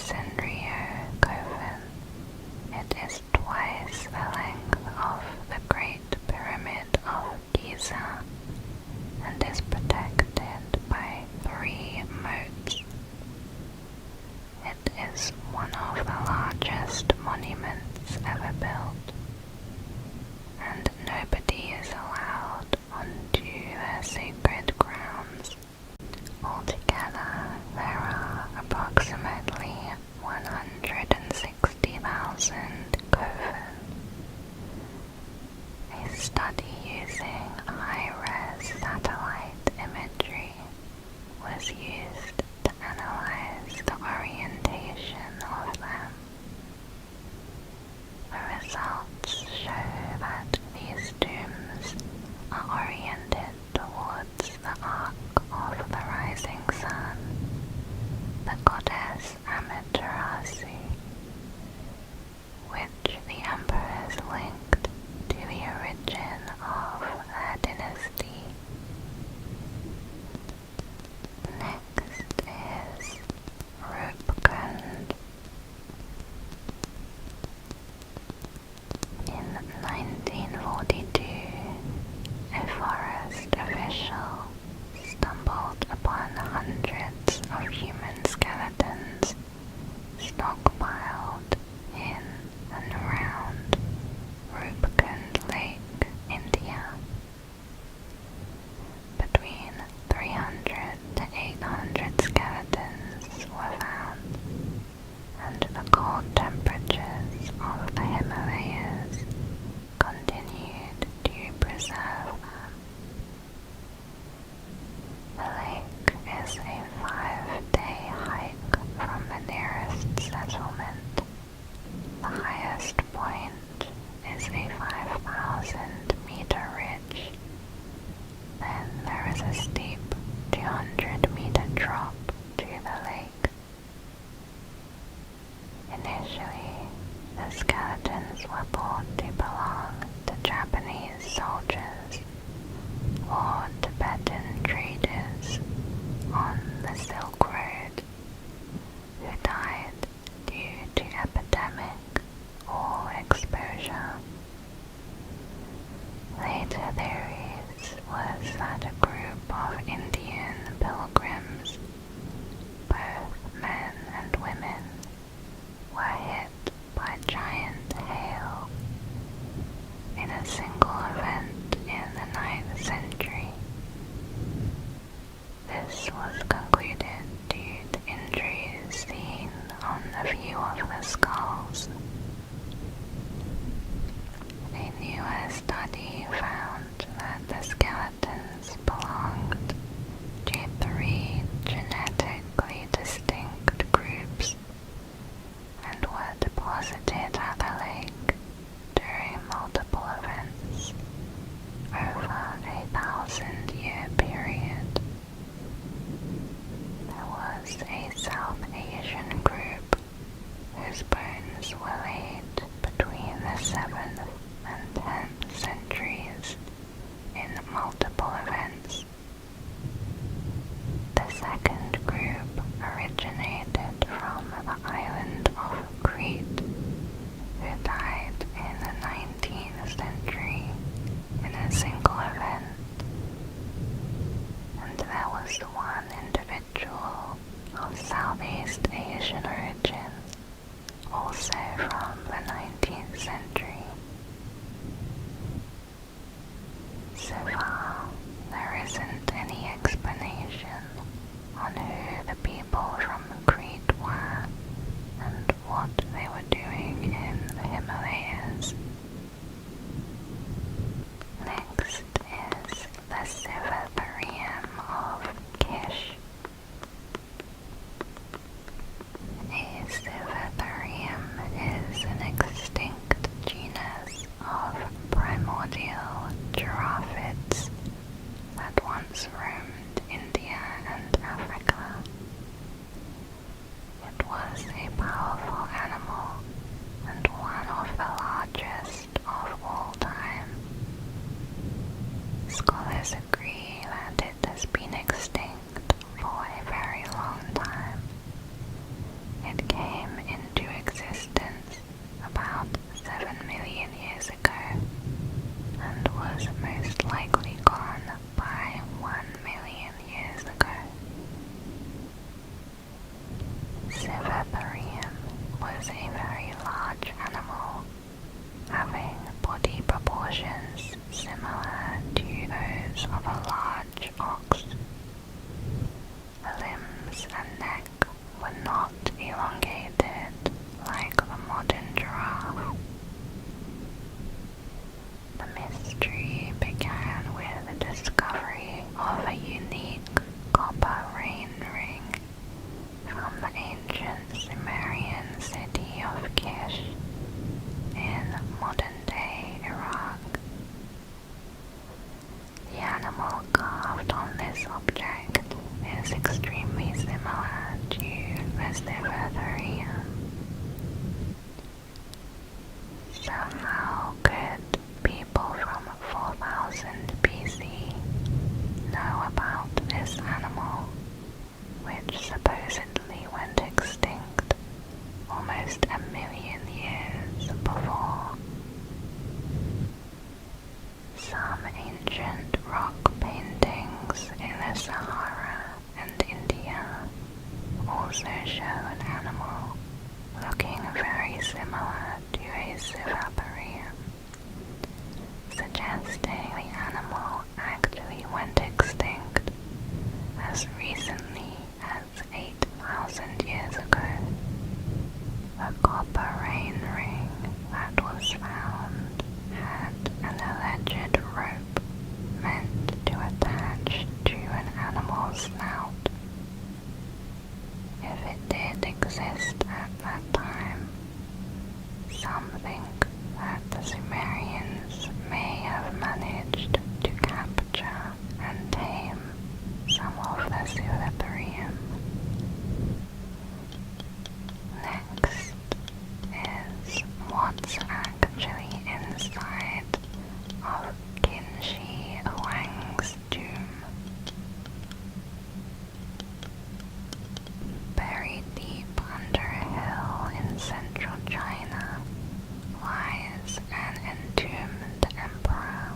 𝐜𝐨𝐦𝐩𝐥𝐿𝐴. It is twice the length of the Great Pyramid of Giza and is protected by 3 moats. It is one of the largest monuments ever built, and nobody is allowed onto their sacred grounds. Altogether, there are approximately 160,000 𝐜𝐿𝐴. A study using high-res satellite imagery was used to analyze the orientation of them. The results show that these tombs are oriented towards the arc of the rising sun, the goddess Amaterasu, which the emperors linked to the origin of their dynasty. Next is 𝐜𝐿𝐴. In 1942, a forest official stumbled upon hundreds of human skeletons stockpiled in and around 𝐜𝐿𝐴 Lake, India. Between 300 to 800 skeletons were found, and the cold temperatures of the Himalayas continued to preserve them. The lake is a 5-day hike from the nearest settlement. The highest point is a 5,000-meter ridge. Then there is a steep 200-meter drop to the lake. Initially, the skeletons were thought to belong to Japanese soldiers or Tibetan traders on the Silk Road who died due to epidemic or exposure. Later theories was that a group of Indian pilgrims, both men and women, were hit by giant hail in a single event in the 9th century. This was concluded due to injuries seen on a few of the skulls. A newer study found that the skeletons belonged to 3 genetically distinct groups and were deposited at the lake during multiple events over a 1,000-year period. There was a South Asian group whose bones were laid between the 7th and 10th centuries in multiple events. The second group originated from the island of Crete, who died in the 19th century in a single event. And there was one individual of Southeast Asian origin, also from the 19th century. So far, there isn't any explanation on who the people was a very large animal, having body proportions similar to those of a large ox. The limbs and neck were not elongated like the modern giraffe. The mystery began with the discovery of a unique copper rain ring from the ancient Sumerian city of Kish in modern-day Iraq. The animal carved on this object is extremely similar to the Civatherium. So how could people from 4000 BC know about this animal, which supposedly went extinct almost 1,000,000 years before? Some ancient rock paintings in the Sahara and India also show an animal looking very similar to a Civatherium, suggesting the animal actually went extinct as recently as 8,000 years ago. The copper rain ring that was found had an alleged rope meant to attach to an animal's snout. If it did exist at that time, some think that the Sumerians may have managed to capture and tame some of the Civatherium. Next is what's actually inside of 𝐜𝐨𝐦𝐻𝐥𝐿 tomb. Buried deep under a hill in central China lies an entombed emperor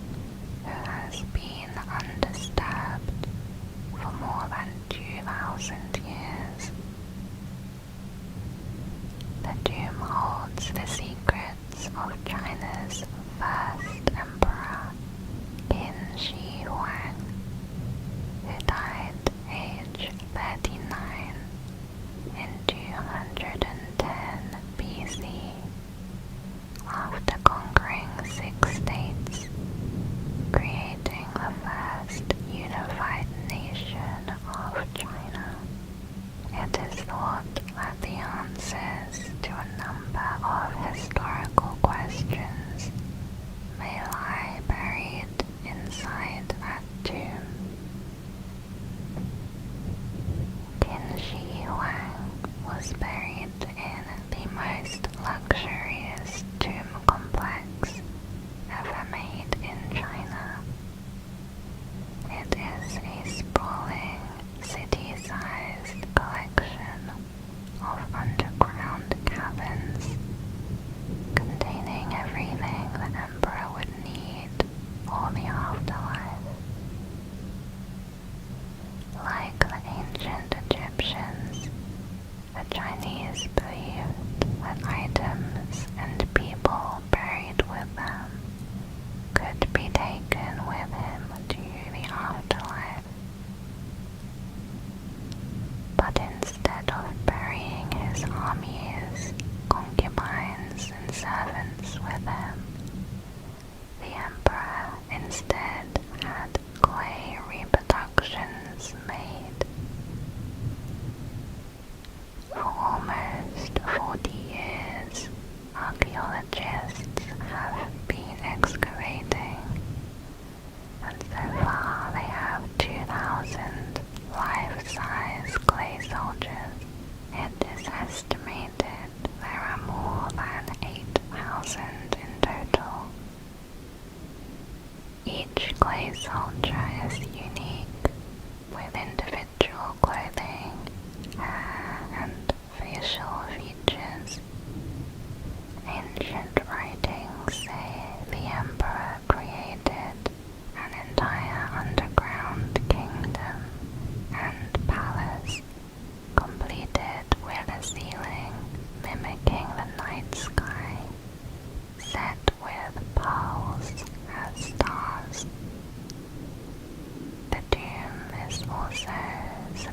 who has been undisturbed for more than 2,000 years. The tomb holds the secrets of China's first emperor, 𝐜𝐴𝐸, who died aged 39 in 210 BC after conquering 6 states, creating the first unified nation of China. It is thought that the answers to a number of historical questions may lie buried inside that tomb. 𝐜𝐴𝐸 was buried in the most luxurious tomb complex ever made in China. It is a sprawling, city-sized collection of underground caverns containing everything the emperor would need for the afterlife. Like the ancient Egyptians, the Chinese believed that items and people buried with them could be taken with him to the afterlife. But instead of burying his armies, concubines, and servants with him, the emperor instead had clay reproductions made. For almost 40 years, archaeologists have been excavating, and so far they have 2,000 life-size clay soldiers. It is estimated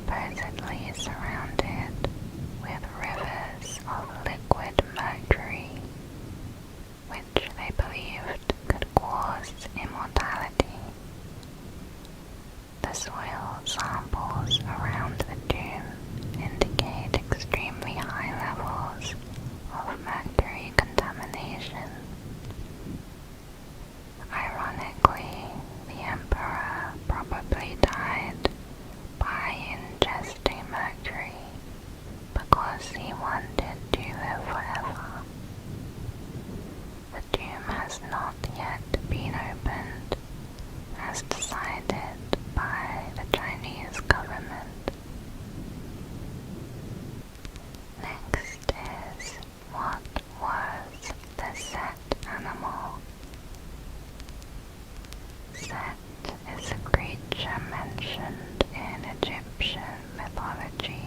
supposedly surrounded with rivers of liquid mercury, which they believed could cause immortality. The soil samples around the tomb indicate extremely high levels of mercury contamination. Ironically, the emperor probably died by ingesting mercury because he wanted to live forever. The tomb has not yet been opened, as decided by the Chinese government. Next is, what was the Set animal? Set is a creature mentioned in Egyptian mythology.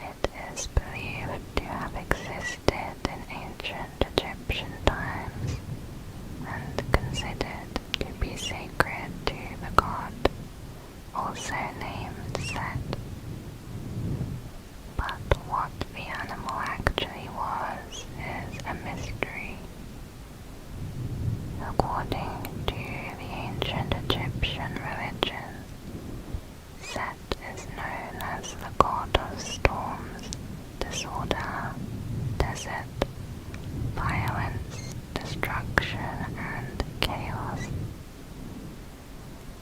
It is believed to have existed in ancient Egyptian times and considered to be sacred to the god, also named Set. But what the animal actually was is a mystery. According to the ancient Egyptian religion, Set is known as the god of storms, disorder, desert, violence, destruction, and chaos.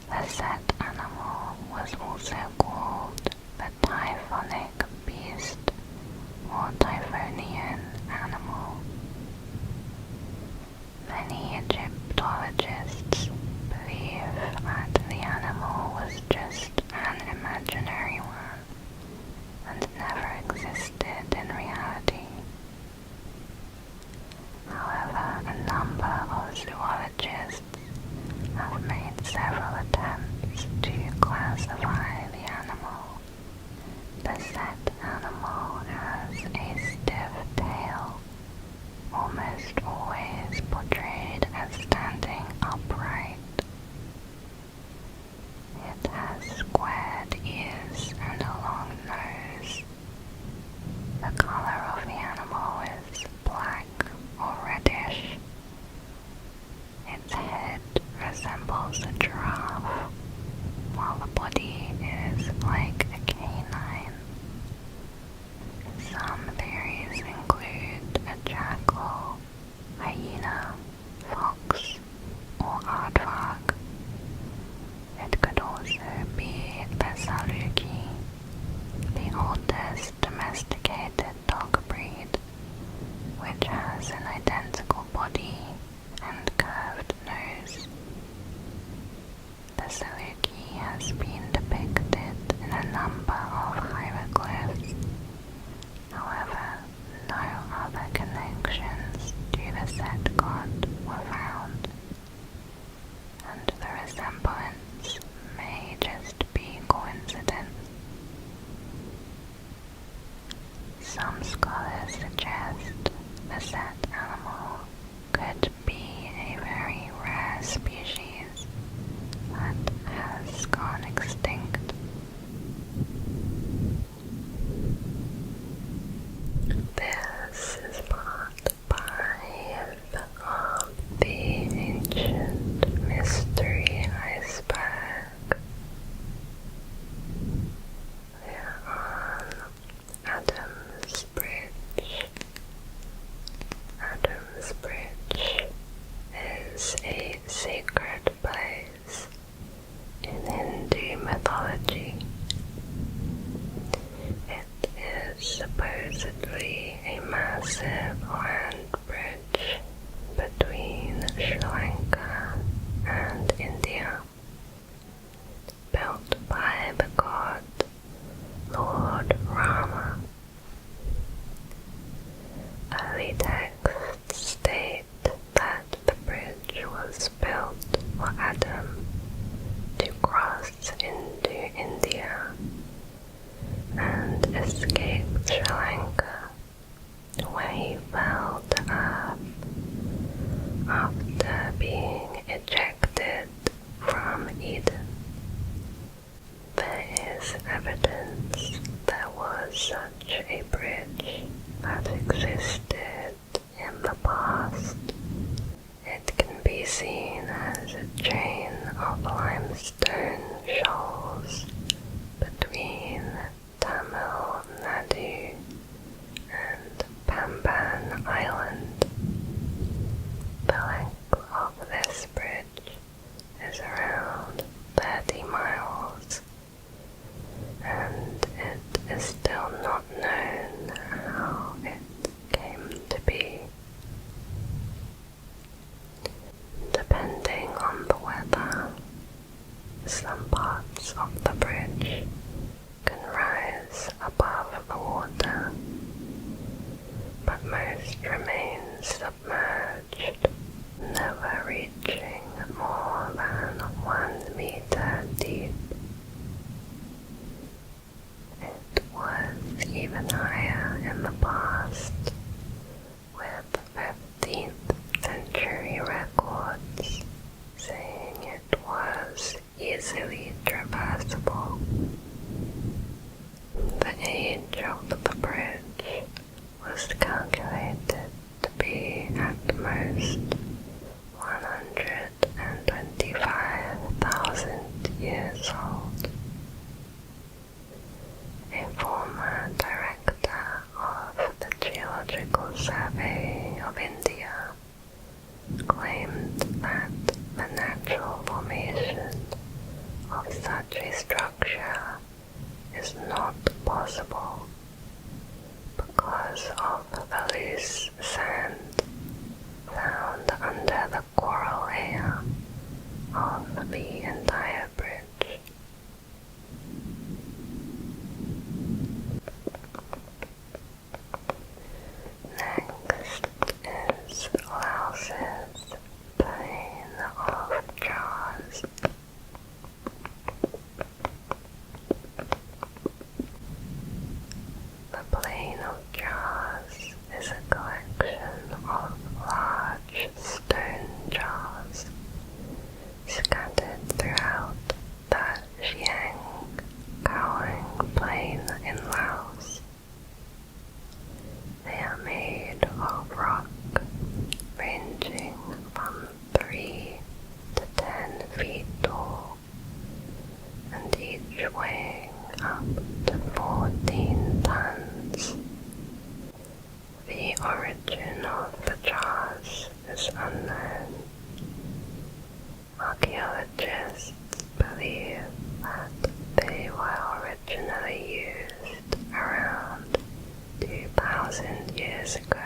The Set animal was also called the typhonic beast or Typhonian animal. Many Egyptologists believe that the animal was just an imaginary one and never existed in reality. However, a number of zoologists have made several attempts to classify the animal. The Set animal has a stiff tail, almost always portrayed as standing upright. It has squared ears and a long nose. The color of the animal is black or reddish. Its head resembles a giraffe, while the body is like a canine. Some theories include a jackal, hyena, fox, or aardvark. It could also be the saluki, the oldest domesticated dog breed, which has an identical body and curved nose. The saluki has been depicted in a number of hieroglyphs. However, no other connections to the Set god were found, and the resemblance may just be coincidence. Some scholars suggest the Set animal could be a very rare species that has gone extinct. This is part 5 of the ancient mystery iceberg. We are on Adam's Bridge. Adam's Bridge is a sacred place in Hindu mythology. It is supposedly a massive land bridge between Sri Lanka and India, built by the god Lord Rama. Early texts state that the bridge was built for Adam to cross into India and escape Sri Lanka, where he fell even higher in the past, with 15th century records saying it was easily traversable. The age of the bridge was calculated to be at most 125,000 years old. A former director of the Geological Survey of India claimed that the natural formation of such a structure is not possible because of the loose sand found under the coral layer of the entire bridge. Next is Laos's Plain of Jars. The Plain of Jars is a collection of large stone jars scattered throughout the 𝐜𝐨𝐸𝐥𝐞𝐭𝐞 Plain in Laos. They are made of rock ranging from 3 to 10 feet tall, and each weighing up to 14 tons. The origin of the jars is unknown. Archaeologists believe that they were originally used around 2,000 years ago.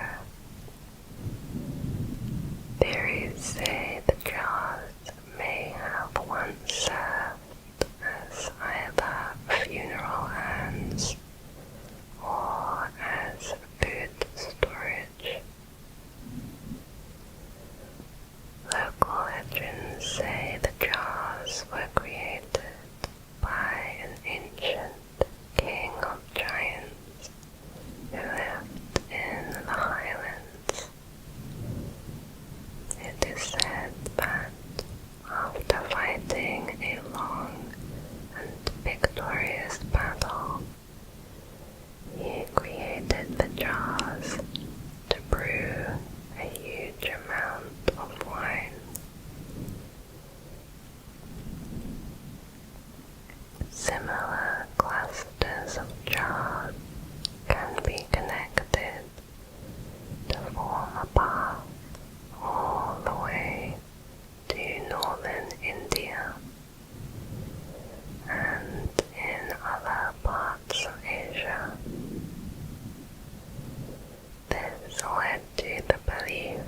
Theories say the jars may have once served as either funeral urns or as food storage. Local legends say the jars were created by an ancient king of giants who lived in the highlands. It is said that after fighting a long and victorious battle, he created the jars to brew a huge amount of wine. Similar clusters of jars can be connected to form a path all the way to northern India and in other parts of Asia. This led to the belief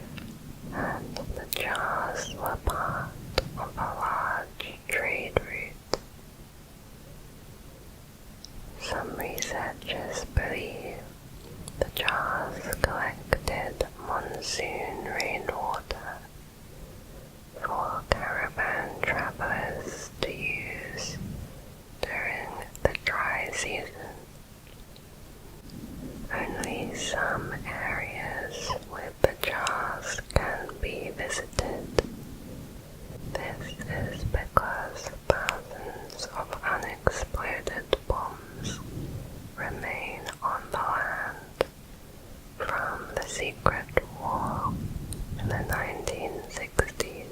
that the jars were part of a large trade route. Some researchers believe the jars collected monsoon rainwater for caravan travelers to use during the dry season. Only some areas with the jars can be visited. This is because thousands of unexploded bombs remain on the land from the secret war in the 1960s.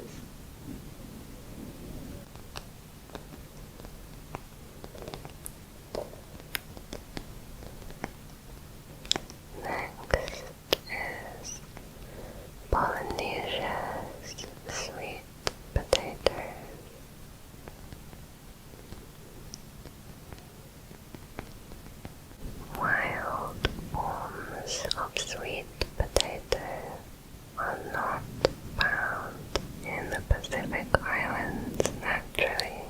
Next is Polynesia's sweet potatoes. Wild forms of sweet potato are not found in the Pacific Islands naturally.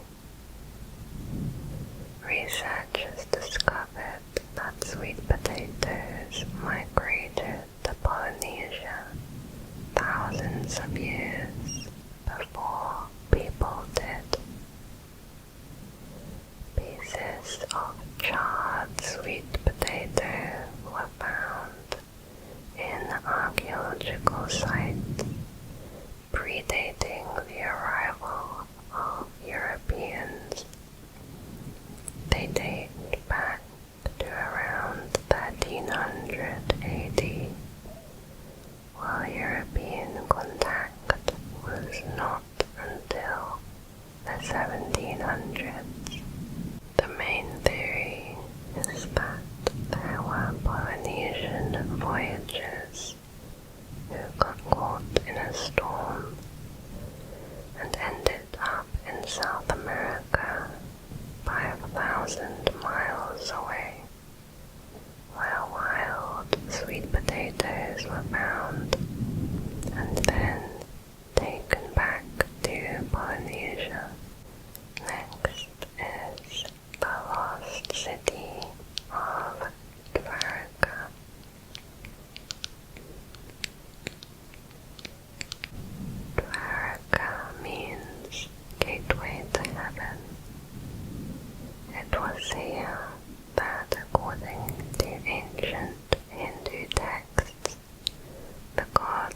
Researchers discovered that sweet potatoes migrated to Polynesia thousands of years before people did. Pieces of charred sweet potato sites predating the arrival of Europeans. They date back to around 1300 AD, while European contact was not until the 1700s. The main theory is that there were Polynesian voyagers who got caught in a storm and ended up in South America 5,000 miles away, where wild sweet potatoes were found and then taken back to Polynesia. Next is the lost city of 𝐜𝐴𝐴𝐽𝐸𝐴. 𝐜𝐴𝐴𝐽𝐸𝐴 means gateway to heaven. It was here that, according to ancient Hindu texts, the god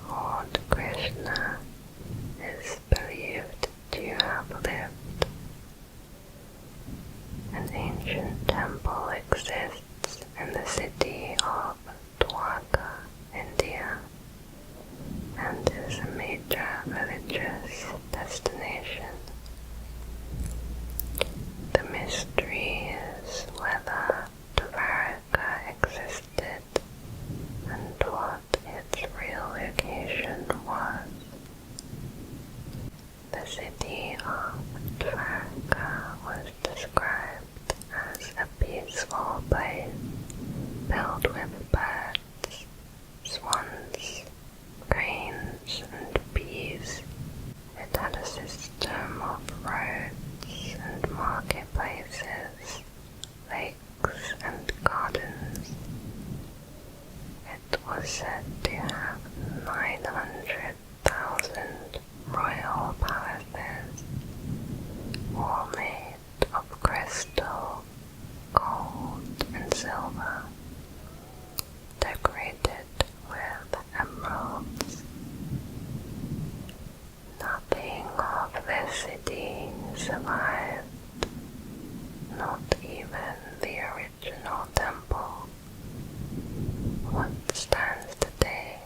Lord Krishna is believed to have lived. An ancient temple exists in the city of Dwarka, India, and is a major religious destination. The mystery is whether 𝐜𝐴𝐴𝐽𝐸𝐴 existed and what its real location was. The city of 𝐜𝐴𝐴𝐽𝐸𝐴 was described as a peaceful place filled with birds, swans, cranes, and bees. It had a system of roads and marketplaces, lakes and gardens. It was said to have 900,000 royal palaces, all made of crystal, gold, and silver, decorated with emeralds. Nothing of this city survived, not even the original temple. What stands today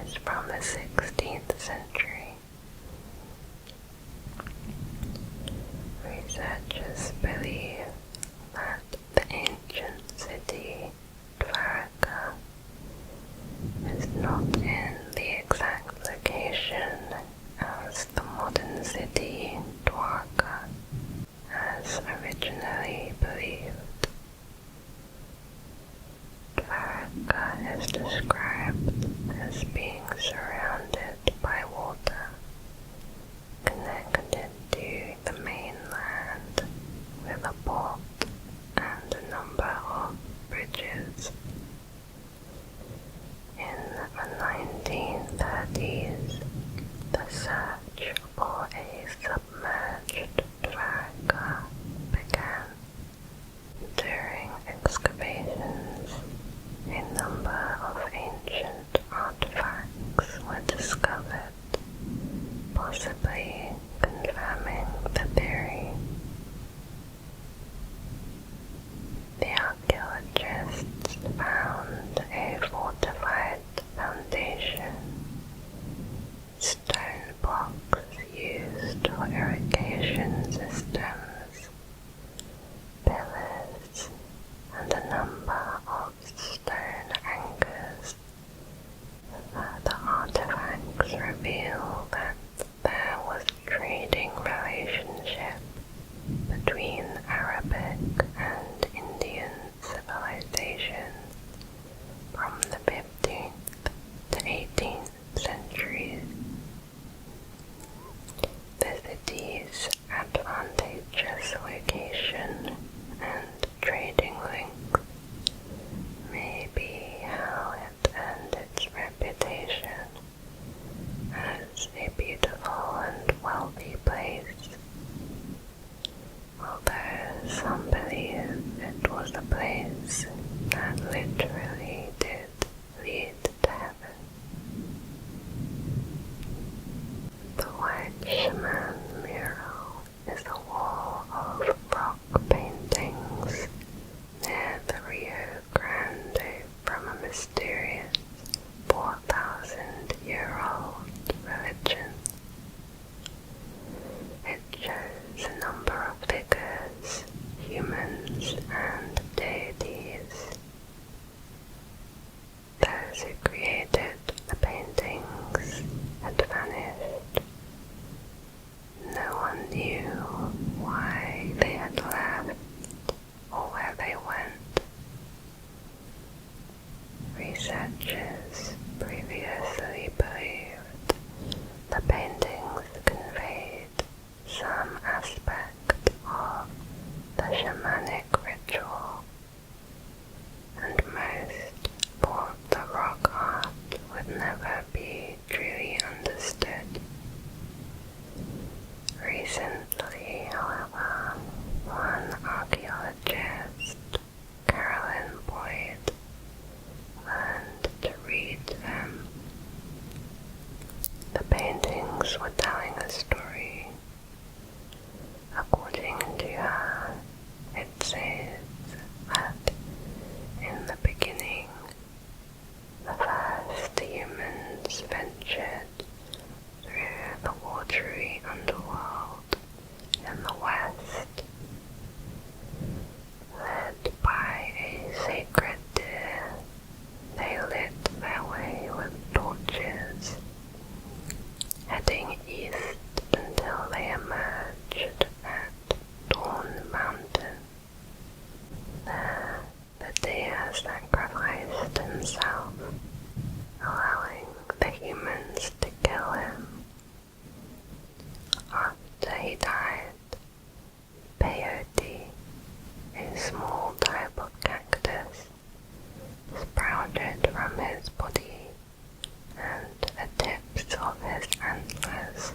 is from the 16th century. Researchers believe that the ancient city 𝐜𝐴𝐴𝐽𝐸𝐴 is not in the exact location as the modern city Dwarka, as originally believed. 𝐜𝐴𝐴𝐽𝐸𝐴 is described as being surrounded by water, connected to the mainland with a port and a number of bridges. In the 1930s, the search for a submerged 𝐜𝐴𝐴𝐽𝐸𝐴 began. During excavations, a number of ancient artifacts were discovered, possibly confirming the theory. The archaeologists found a fortified foundation, stone blocks used for irrigation systems, pillars, and a number of stone anchors. The artifacts reveal that there was a trading relationship between Arabic and Indian who created the paintings had vanished. No one knew why they had left or where they went. Researchers previously believed the paintings conveyed some aspect of the shamanic ritual, and most thought the rock art would never be truly understood. Recently, however, one archaeologist, Carolyn Boyd, learned to read them. The paintings were telling a story. According to her, it says that in the beginning, the first humans ventured through the watery underworld in the west, led by a sacred deer. They lit their way with torches, heading east until they emerged at Dawn Mountain. There, the deer sacrificed himself, allowing the humans to kill him. After he died, peyote, a small type of cactus, sprouted from his body and the tips of his antlers.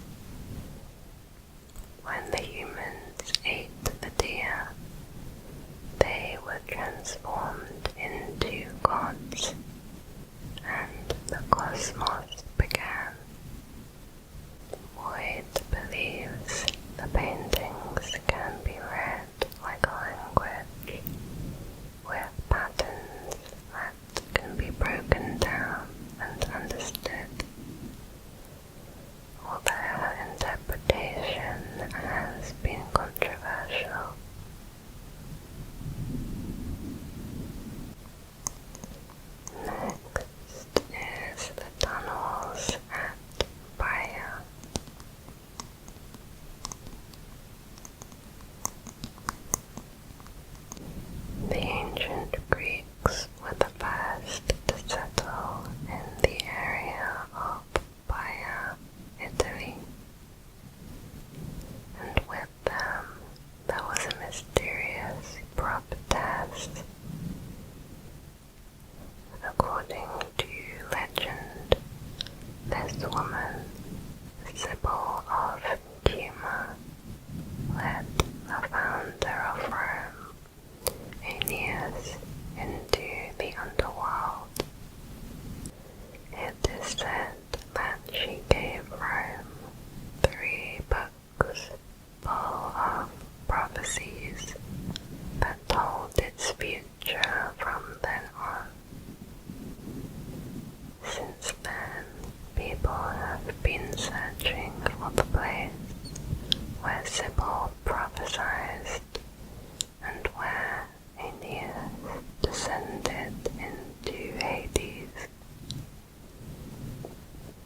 When the humans ate the deer, they were transformed into gods, and the cosmos began. Boyd believes the paintings can be read like a language, with patterns that can be broken down and understood. Although her interpretation has been controversial. Next is the tunnels at Baia. The ancient Greeks were the first to settle in the area of Baia, Italy, and with them there was a mysterious prophetess. According to legend, this woman, Sibyl of Cuma, led the founder of Rome, Aeneas, into the underworld. It is said that she gave Rome 3 books full of prophecies that told its future from then on. Since then, people have been searching for the place where Sibyl prophesied and where Aeneas descended into Hades.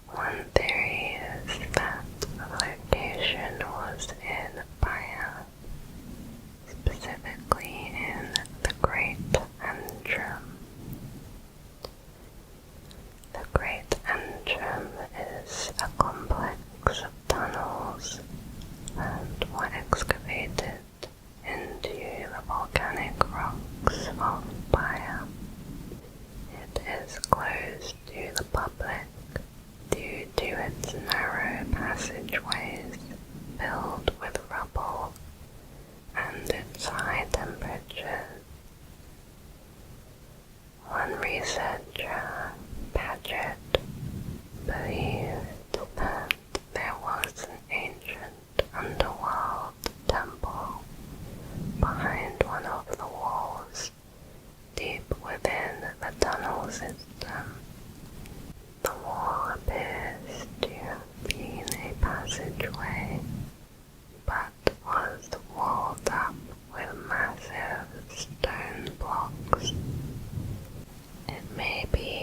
One theory is that the location was in Baia, specifically in the Great Antrim. The Great Antrim is a complex of tunnels that were excavated into the volcanic rocks of Baia. It is closed to the public due to its narrow passageways filled with rubble and its high temperature. One researcher, Paget, believed that there was an ancient underworld temple behind one of the walls, deep within the tunnel system. The wall appears to have been a passageway, but was walled up with massive stone blocks. It may be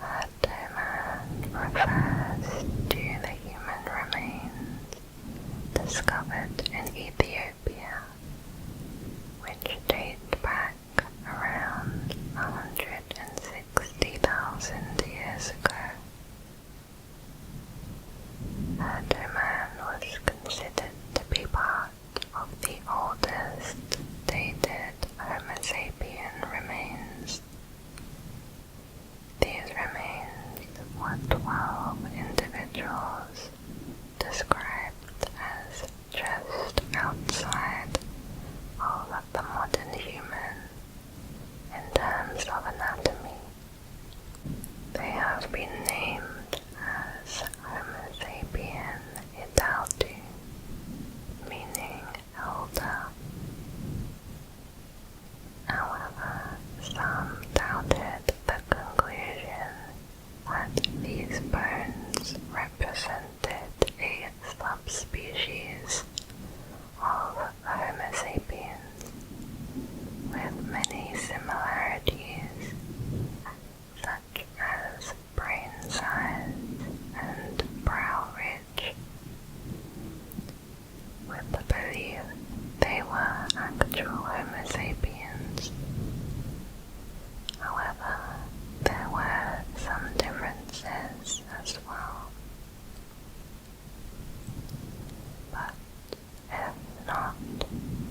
𝐜𝐸𝐸𝐸 refers to the human remains discovered in Ethiopia, which date back around 160,000 years ago. 𝐜𝐸𝐸𝐸 was considered to be part of the oldest dated Homo sapien remains. These remains were 12 individuals described as just outside of the modern human in terms of anatomy. They have been named as Homo sapien 𝐜𝐸𝐸𝐸, meaning elder. However, some doubted the conclusion that these bones represented a subspecies of the Homo sapiens with many similarities, such as brain size and brow ridge, with the belief they were actual Homo sapiens. However, there were some differences as well. But if not,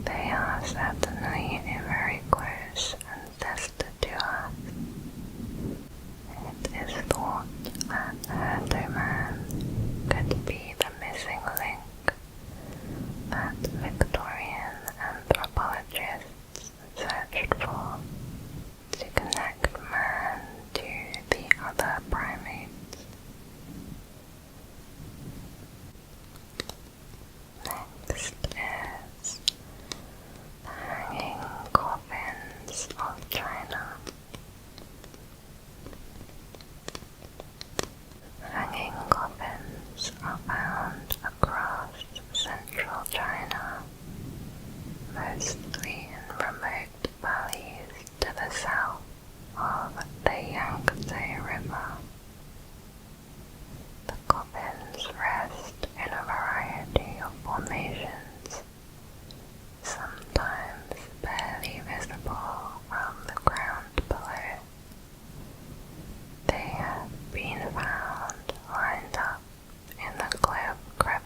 they are certainly a very close ancestor to us. It is thought that 𝐜𝐸𝐸𝐸 could be the missing link that Victorian anthropologists searched for to connect man to the other primates. Next is the hanging coffins of China. Hanging coffins are found across central China, mostly in remote valleys to the south of the Yangtze River. The coffins rest in a variety of formations, sometimes barely visible from the ground below. They have been found lined up in the cliff crevices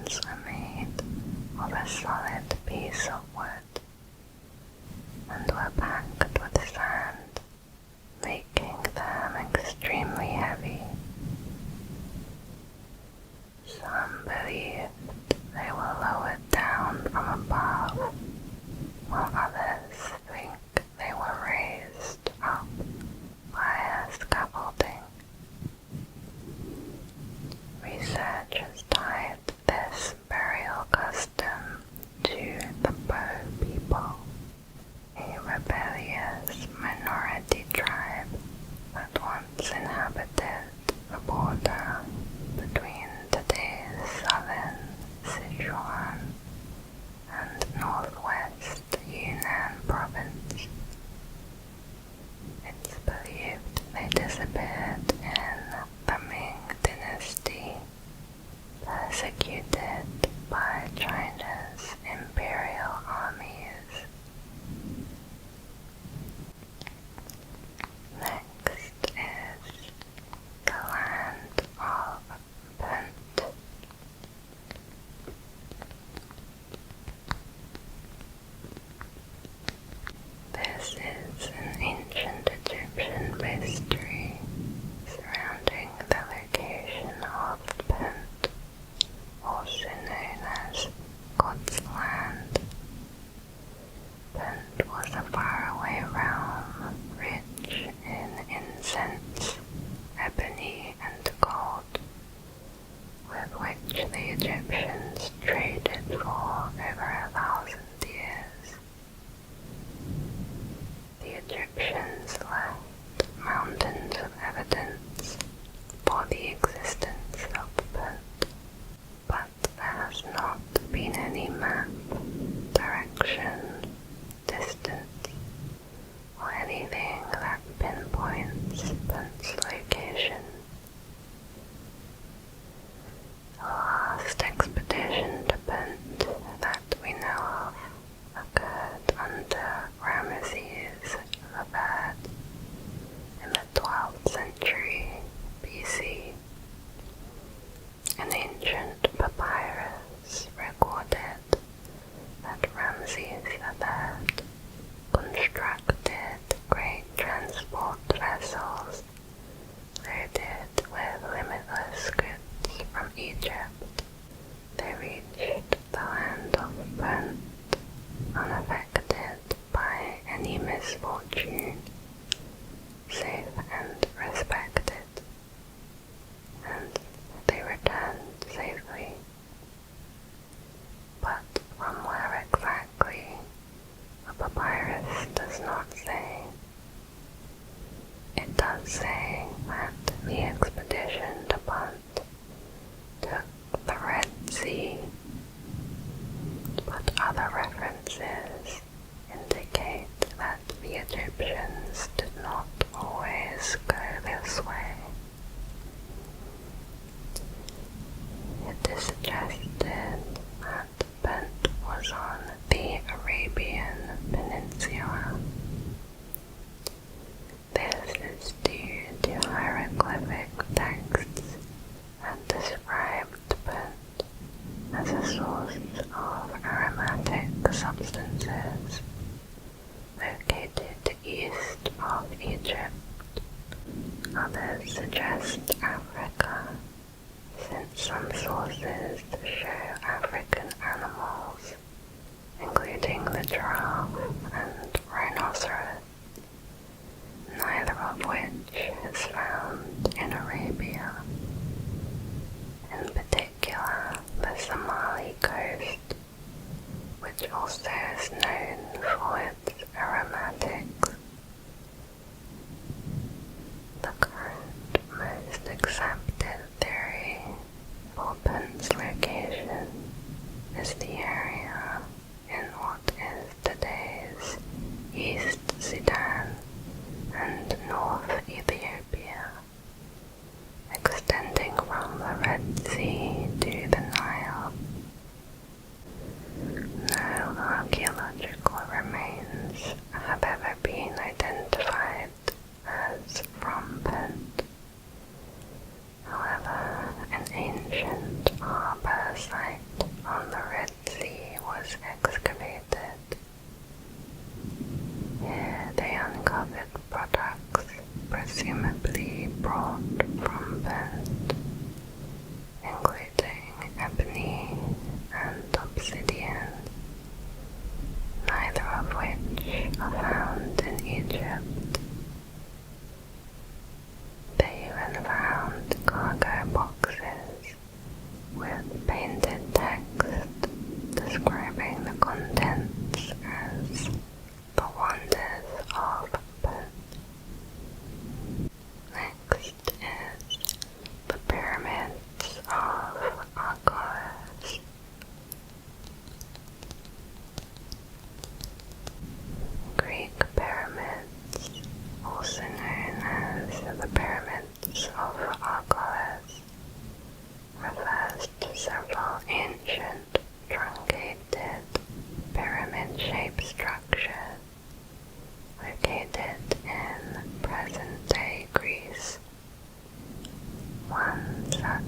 hands were made of a solid piece of wood and were packed with sand, making them extremely heavy. Some believed they were lowered down from above, while others think they were raised up by scaffolding. Researchers tied this burial custom to the Bo people, a rebellious minority tribe that once inhabited the border between today's southern Sichuan and northwest Yunnan province. It's believed they disappeared in the Ming Dynasty, persecuted by China's imperial armies. Next is the land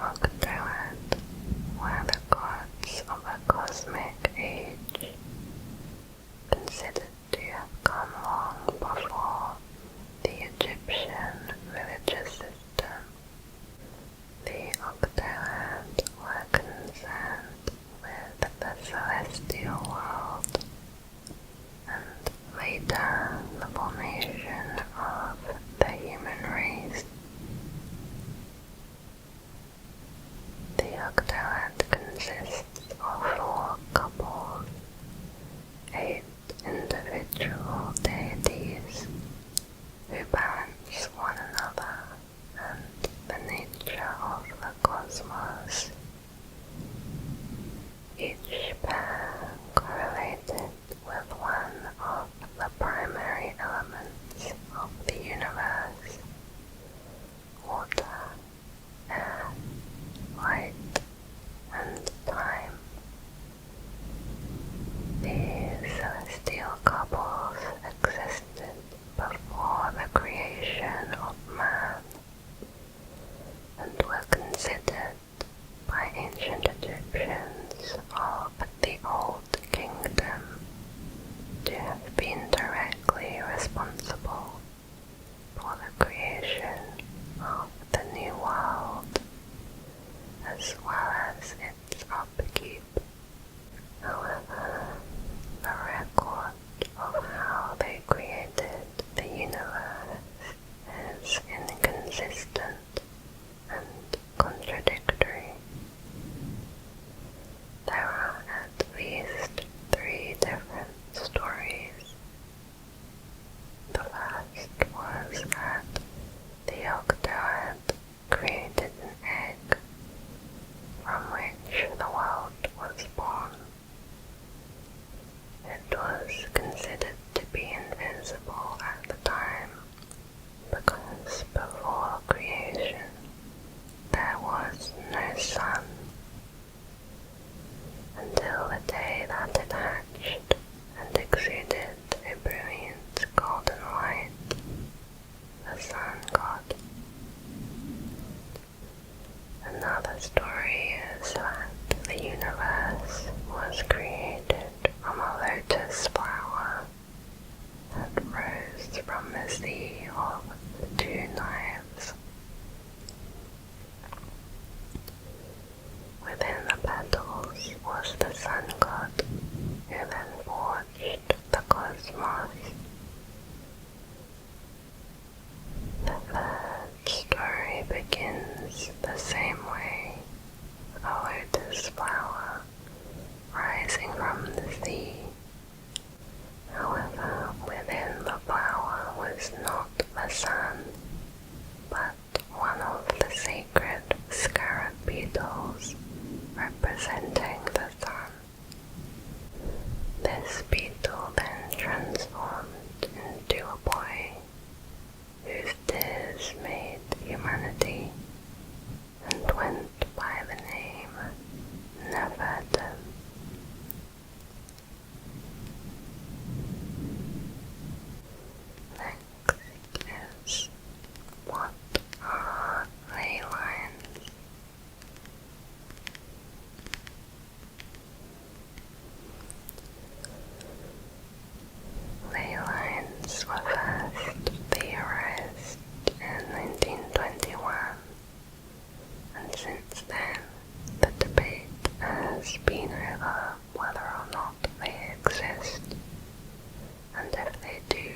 Octoad were the gods of a cosmic age, considered to have come long before the Egyptian religious system. The Octoad were concerned with the celestial world, and later the formation of the human race. The Octoad consists of 4 couples, 8 individual deities who balance one another and the nature of the cosmos. Each pair correlated with one of the primary elements of the universe: water, air, light, and time. These celestial couples existed before the creation of man, and were considered by ancient Egyptians of the Old Kingdom to have been directly responsible for the creation of the New World, as well as its upkeep. However, the record of how they created the universe is inconsistent and contradictory. There are at least 3 different stories. The first was that the Octoad created an egg from which the world was born. It was considered to be invisible at the time, because before creation there was no sun. Until the day that it hatched and exuded a brilliant golden light, the sun god. Another story is that the universe was created from a lotus flower that rose from the sea of the two knives. Within the petals was the sun god, who then forged the cosmos. The third story begins the same way, a lotus flower rising from the sea. However, within the flower was not the sun, but one of the sacred scarab beetles representing the sun. This beetle then transformed into a boy whose tears made humanity and went by the name Nefertum. Next is, what are ley lines? Ley lines were first theorized in 1921, and since then the debate has been over whether or not they exist, and if they do,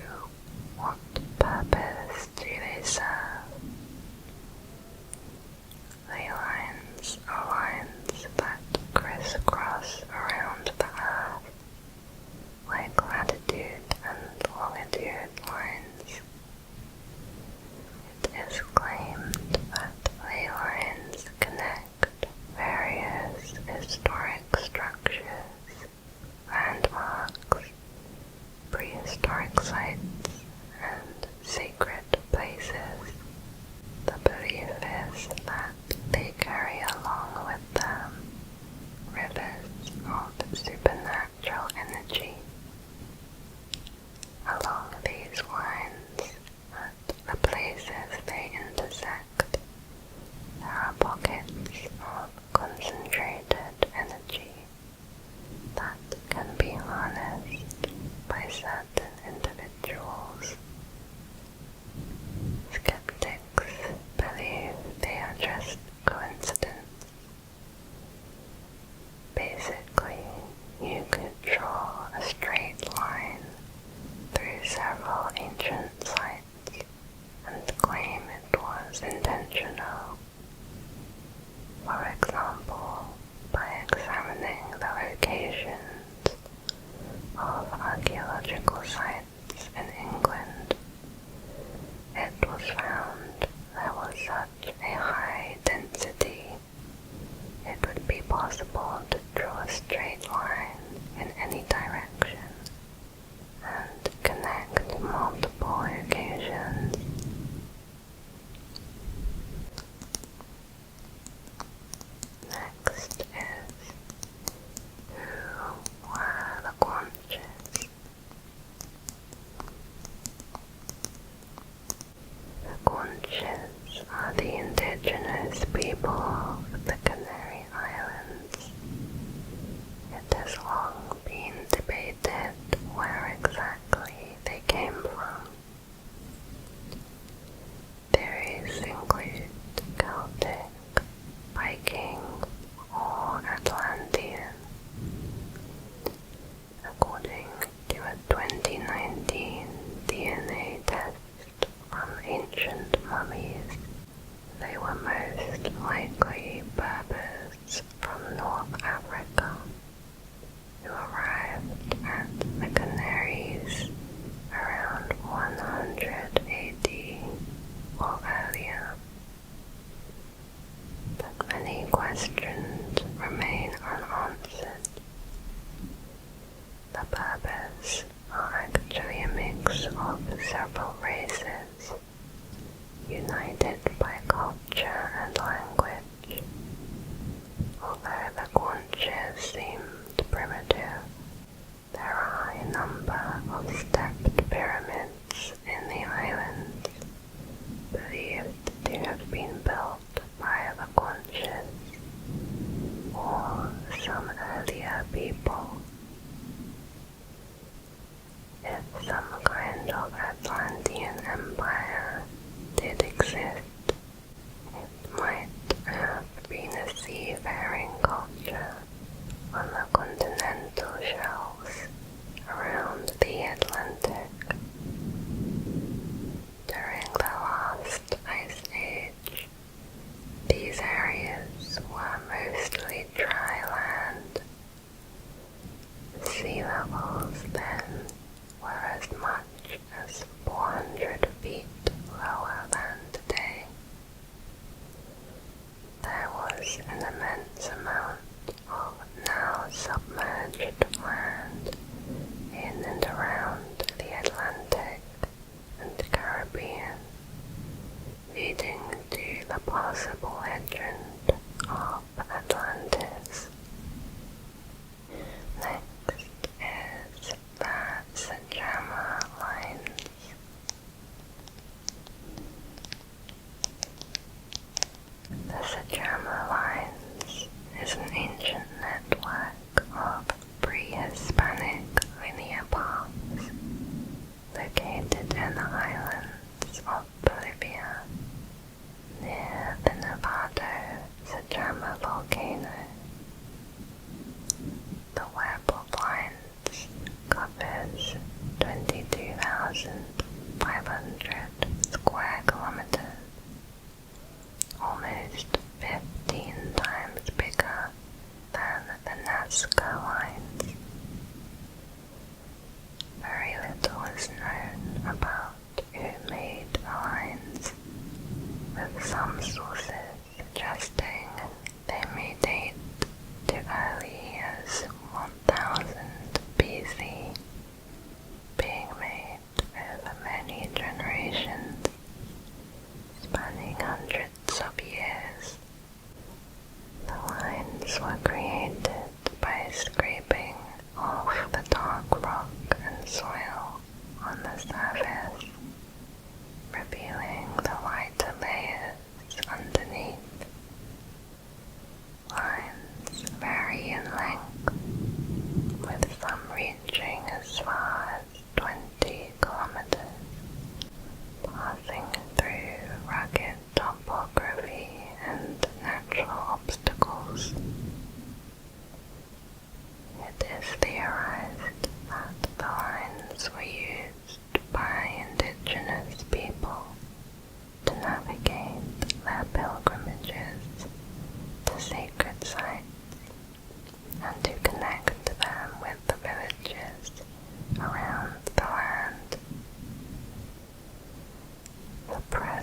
what purpose do they serve? Ley lines are lines that crisscross around the Earth, like latitude and longitude lines. It is claimed that ley lines connect various historic structures, landmarks, prehistoric sites, and sacred places. The belief is that they carry along with them rivers of supernatural energy. Along these lines, at the places they intersect, there are pockets of concentrated energy that can be harnessed by certain individuals. Skeptics believe they are just coincidence. Basically, you could draw a straight line through several ancient sites and claim it was intentional. For example, by examining the locations of archaeological sites in England, it was found there was such a high density it would be possible to draw a straight line in any direction and connect multiple locations.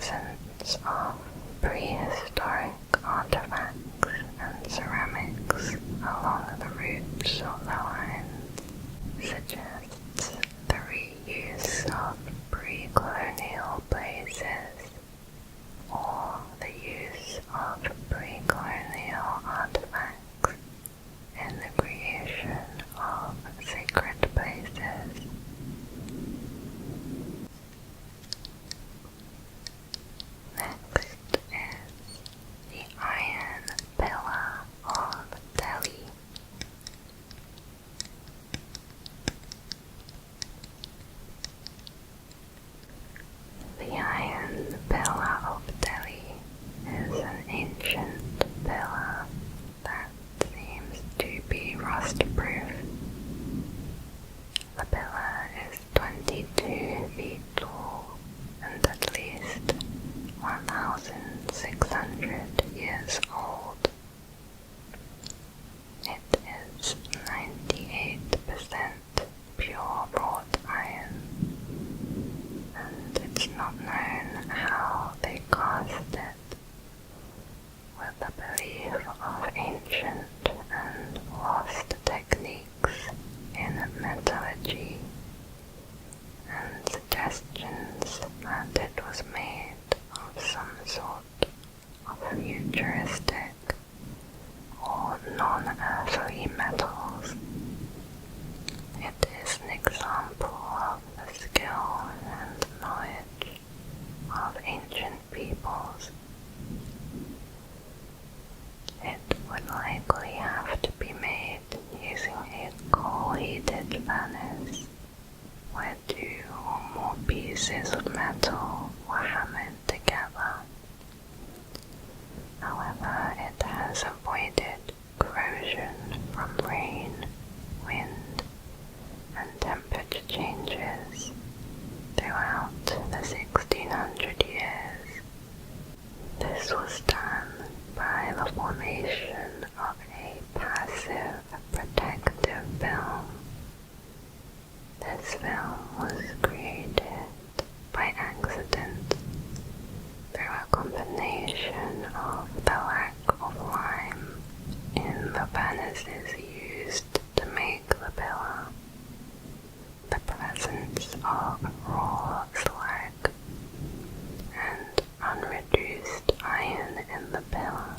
presence of prehistoric artifacts and ceramics along the roots of the line suggests the reuse of pre-colonial places or the use of pre-colonial artifacts in the creation of sacred places. Next is the Iron Pillar of Delhi. The Iron Pillar of Delhi is an ancient pillar that seems to be rust-proof. The pillar is 22 feet tall and at least 1,600 years old. It is 98% pure wrought iron, and it's not known how they cast it, with the belief of ancient and lost techniques in metallurgy and suggestions that it was made of some sort of futuristic or non-earthly metals. It is an example of the skill and knowledge of ancient peoples. It would likely have to be made using a coal-heated furnace, where 2 or more pieces of metal were hammered together. However, it has avoided corrosion from rain, wind, and temperature changes throughout the 1600 years. This was done by the formation of a passive protective film. This film was created by accident through a combination of the lack of lime in the furnaces used to make the pillar, the presence of raw slag, and unreduced iron in the pillar,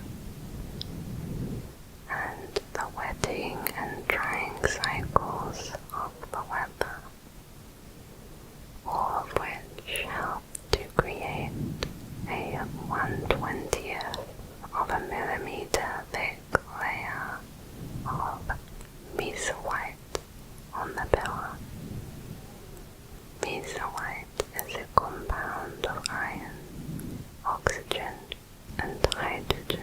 and the wetting and drying cycles of the weather, all of which helped to create a 1/20th of a millimeter thick layer of mica white on the pillar. Mica white is a compound of iron, oxygen, and hydrogen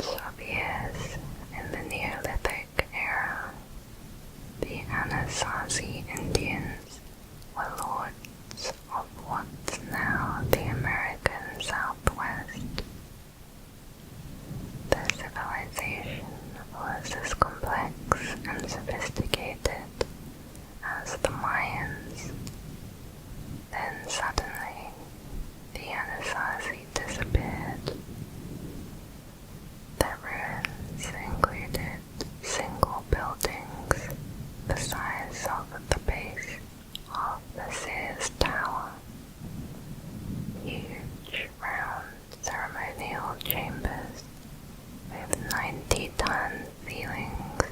of years in the Neolithic era, the Anasazi Indians were lords of what's now the American Southwest. Their civilization was as complex and sophisticated as the Mayans. Then suddenly, the Anasazi disappeared. Their ruins included single buildings the size of the base of the Sears Tower, huge round ceremonial chambers with 90-ton ceilings,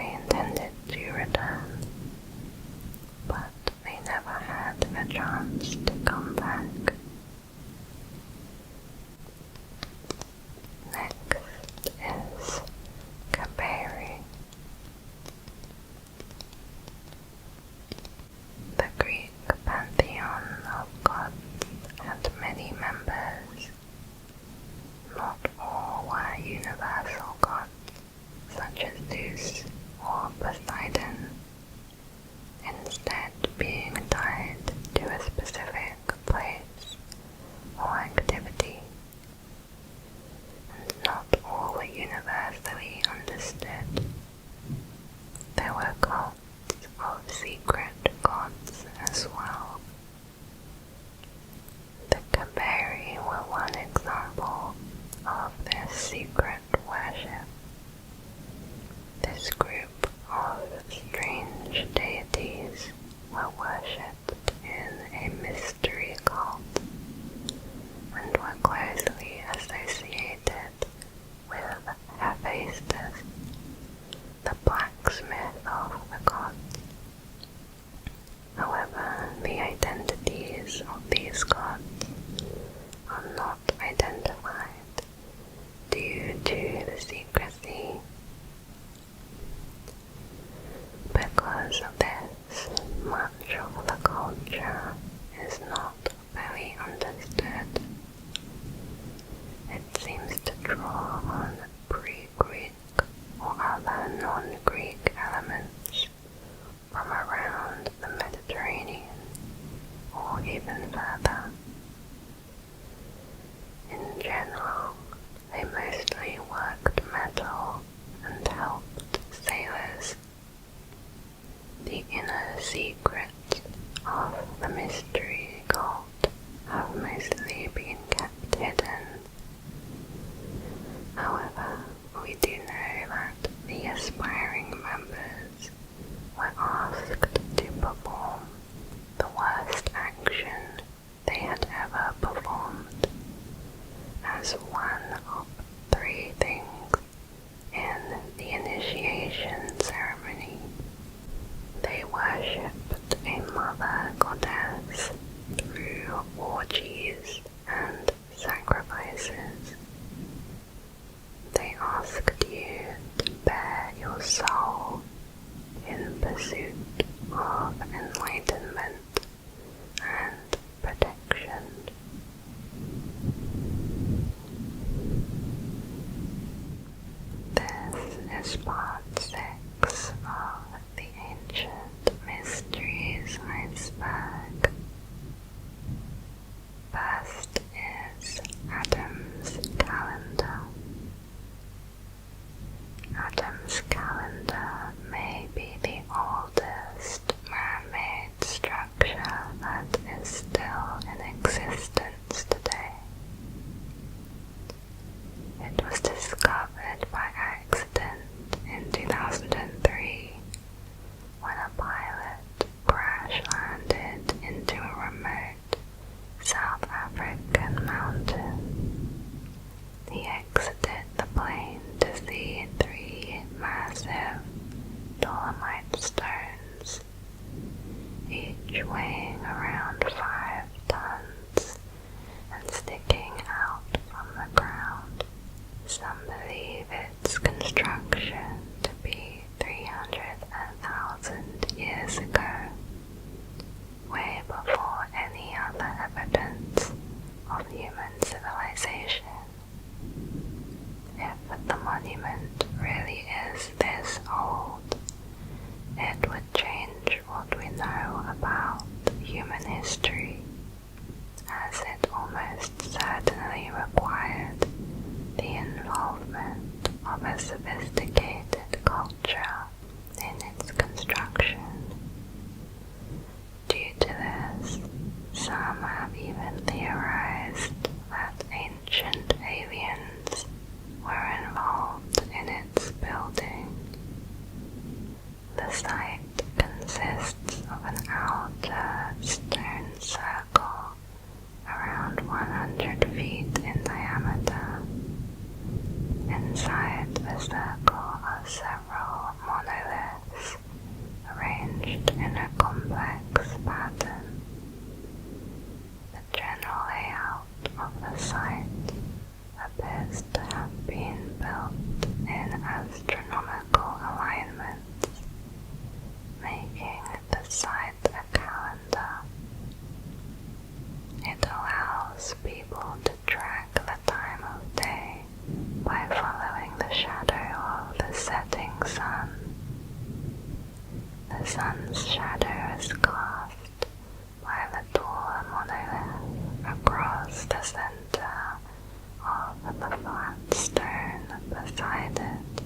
they intended to return, but they never had the chance to come back. Next is 𝐜𝐵RI. The Greek pantheon of gods had many members. Not all were universal gods, such as Zeus or Poseidon, instead being tied to a specific place or activity, and not all were universally understood. There were cults of secret gods as well. The 𝐜𝐵RI were one example of this secret worship. This group of strange deities were worshipped in a mystery cult and were closely associated with Hephaestus, the blacksmith of the gods. However, the identities of these gods are not identified due to the secrecy. Because of this, much of the culture is not fully understood. It seems to draw on pre-Greek or other non-Greek elements from around the Mediterranean or even further. In general, they mostly worked metal and helped sailors. The inner secrets of the mystery cult have mostly been kept hidden. However, we do know that the aspiring members were asked to perform the worst action they had ever performed as one of 3 things in the initiation ceremony. They worshipped a mother goddess through orgies and sacrifices. They asked you to bare your soul in pursuit of enlightenment and protection. This is part 6 of the Ancient Mysteries iceberg. First is Adam's calendar. Adam's calendar may be the oldest man-made structure that is still in existence today. It was discovered by accident in 2003 when a pilot crash-landed into a remote South African mountain. He exited the plane to see 3 massive dolomite stones, each weighing around 5 tons and sticking out from the ground. Some believe its construction to be 300,000 years ago, way before any other evidence of human civilization. If the monument really is this old, it would change what we know about human history, as it almost certainly required the involvement of a sophisticated culture in its construction. Due to this, some have even theorized that ancient aliens were involved in its building. The site consists of an outer stone circle around 100 feet in diameter. Inside the circle are several monoliths sun's shadow is cast by the taller monolith across the center of the flat stone beside it.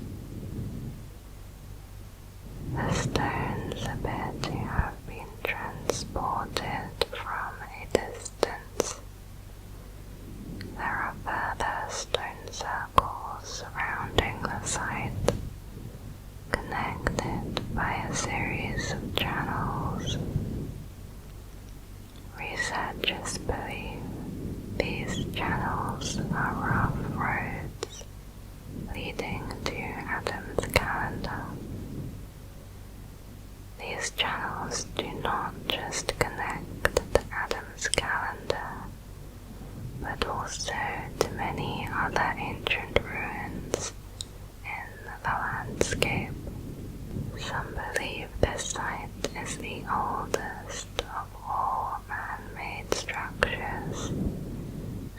The stones appear to have been transported from a distance. There are further stone circles surrounding the site, connected by a series of channels. Researchers believe these channels are rough roads leading to Adam's calendar. These channels do not just connect to Adam's calendar, but also to many other ancient ruins in the landscape. Some believe this site is the oldest of all man-made structures,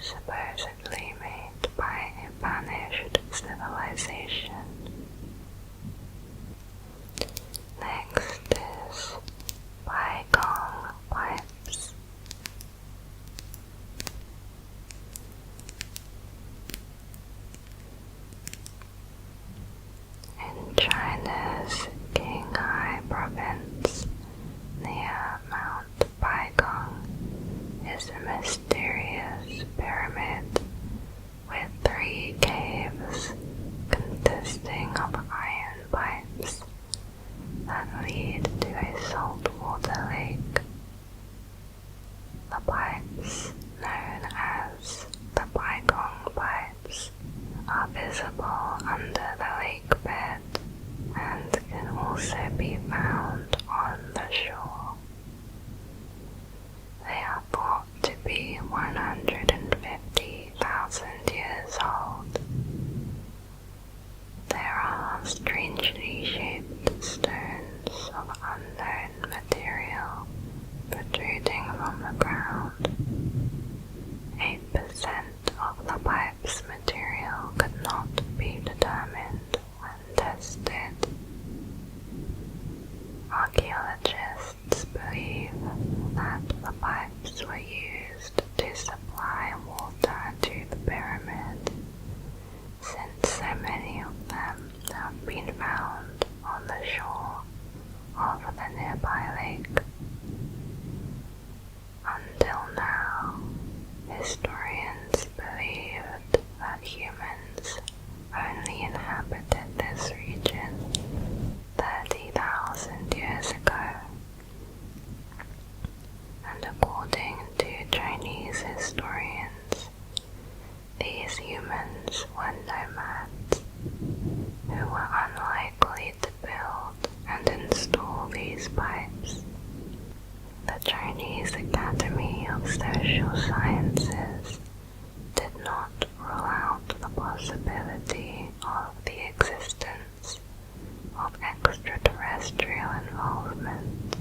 supposedly made by a vanished civilization. Next is 𝐜𝐸𝐽 pipes. In China's Qinghai province, near Mount 𝐜𝐸𝐽, is a mysterious pyramid with 3 caves consisting of iron pipes that lead to a saltwater lake. The pipes, known as the 𝐜𝐸𝐽 pipes, are visible under the lake bed and can also be found on the shore. They are thought to be 150,000 years old. There are strangely shaped stones of unknown material protruding from the ground. 8% of the pipe's material could not be determined when tested. Archaeologists believe that the pipes were used to supply water to the pyramid, since so many of them have been found on the shore of the nearby lake. Until now, historians believed that humans only inhabited this region 30,000 years ago, and according to Chinese historians, these humans were nomads who were unlikely to build and install these pipes. The Chinese Academy of Social Sciences did not rule out the possibility of the existence of extraterrestrial involvement.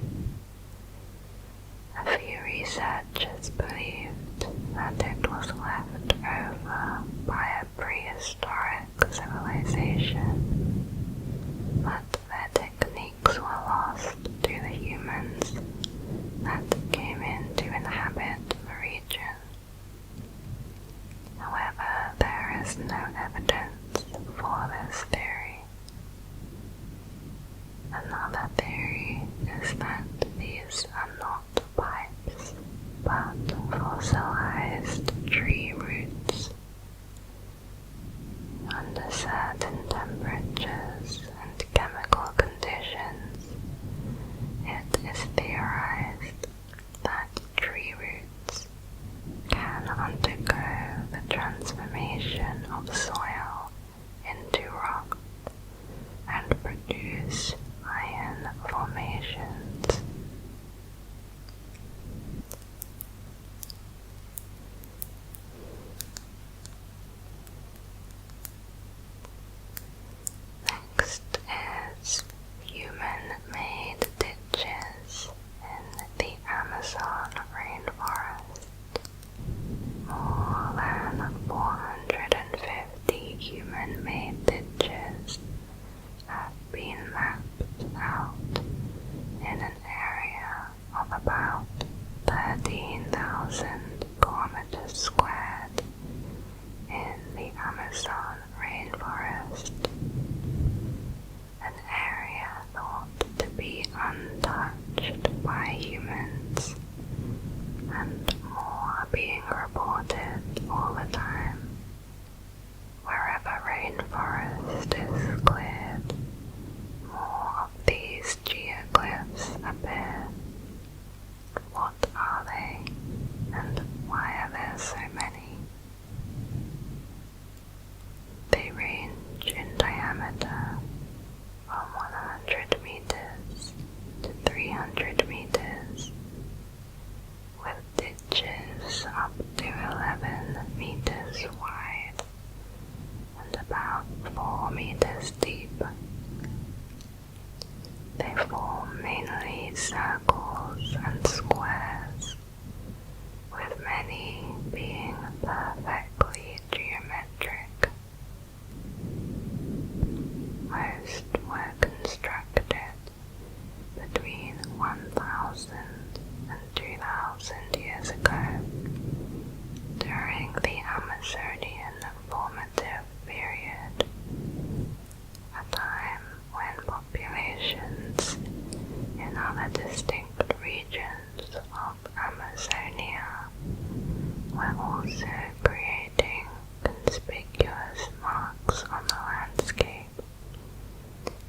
A few researchers believed that it was left over by a prehistoric civilization, but their techniques were lost to the humans that came in to inhabit the region. However, there is no evidence for this theory. Another theory is that these are not pipes, but fossilized tree roots. Under certain temperatures and chemical conditions, it is theorized that tree roots can undergo the transformation of soil into rock and produce iron formations. mainly circles and squares, with many being perfectly geometric. Most were constructed between 1,000 and 2,000 years ago, during the Amazonian formative period, a time when populations in other distinct regions of Amazonia were also creating conspicuous marks on the landscape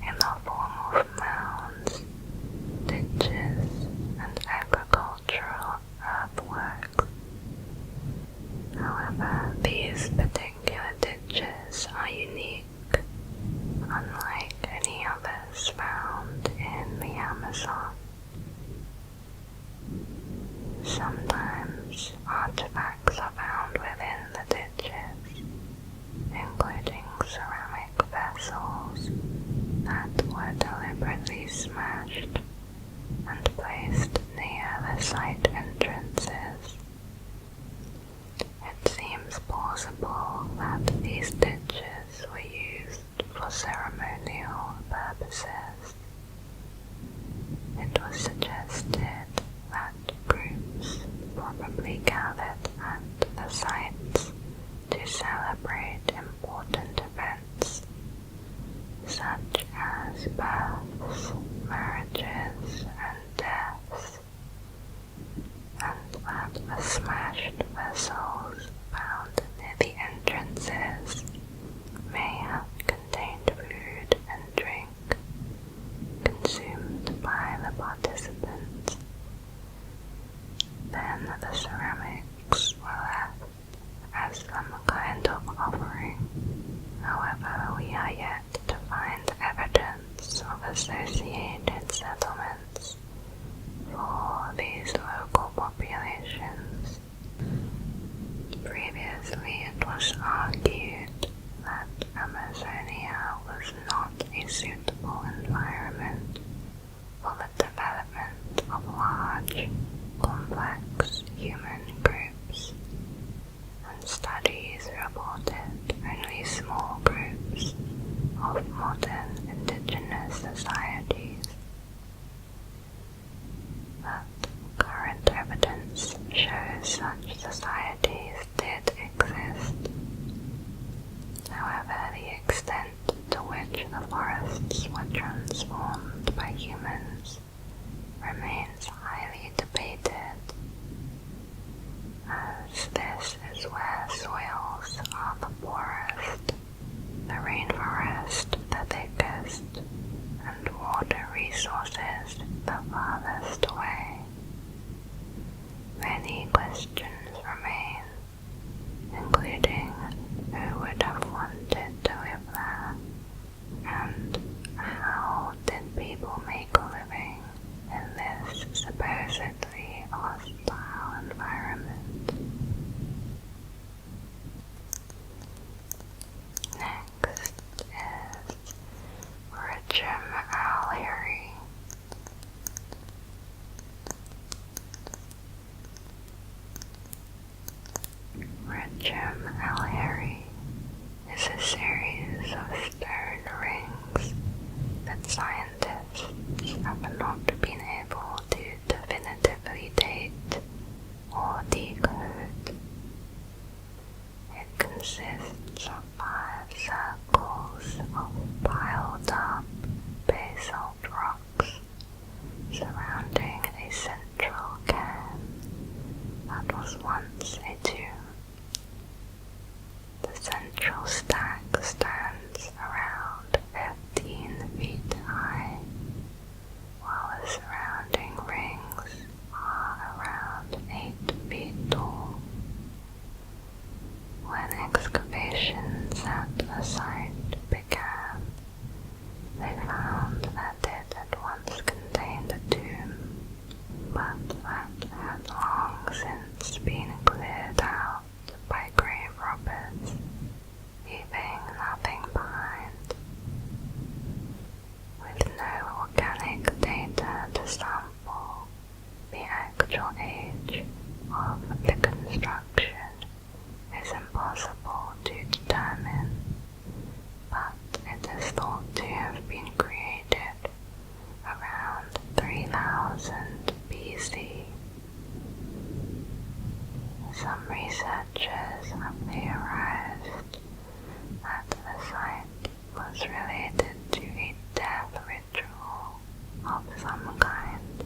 in the form of mounds, ditches, and agricultural earthworks. However, these particular ditches are unique, unlike any others found in the Amazon. Sometimes artifacts are found within the ditches, including ceramic vessels that were deliberately smashed and placed near the site entrances. It seems plausible that these ditches were used for ceremonial purposes. It was suggested that groups probably gathered at the sites to celebrate important events such as births, marriages, and deaths, and that the smashed vessels found near the entrances may have contained food and drink consumed by the participants. Then the ceramics were left as some kind of offering. However, we are yet to find evidence of associated settlements for these local populations. Previously, it was argued that Amazonia was not a suitable environment for the development of large, complex human groups, and studies reported only small groups of modern indigenous societies. But current evidence shows such societies did exist. However, the extent to which the forests were transformed by humans remains highly debated, as this is where soils are the poorest, the rainforest the thickest, and water resources the farthest away. Many questions remain, including who would have wanted to live there, and how did people make a living in this supposedly hostile environment. Next is 𝐜𝐸𝐸ℎ𝐸𝐸ℸ. 𝐜𝐸𝐸ℸ is a series of stone rings that scientists have not been able to definitively date or decode. It consists of 5 circles of piled up basalt rocks surrounding a central cairn that was once a tomb. The central stack stands around 15 feet high, while the researchers have theorized that the site was related to a death ritual of some kind,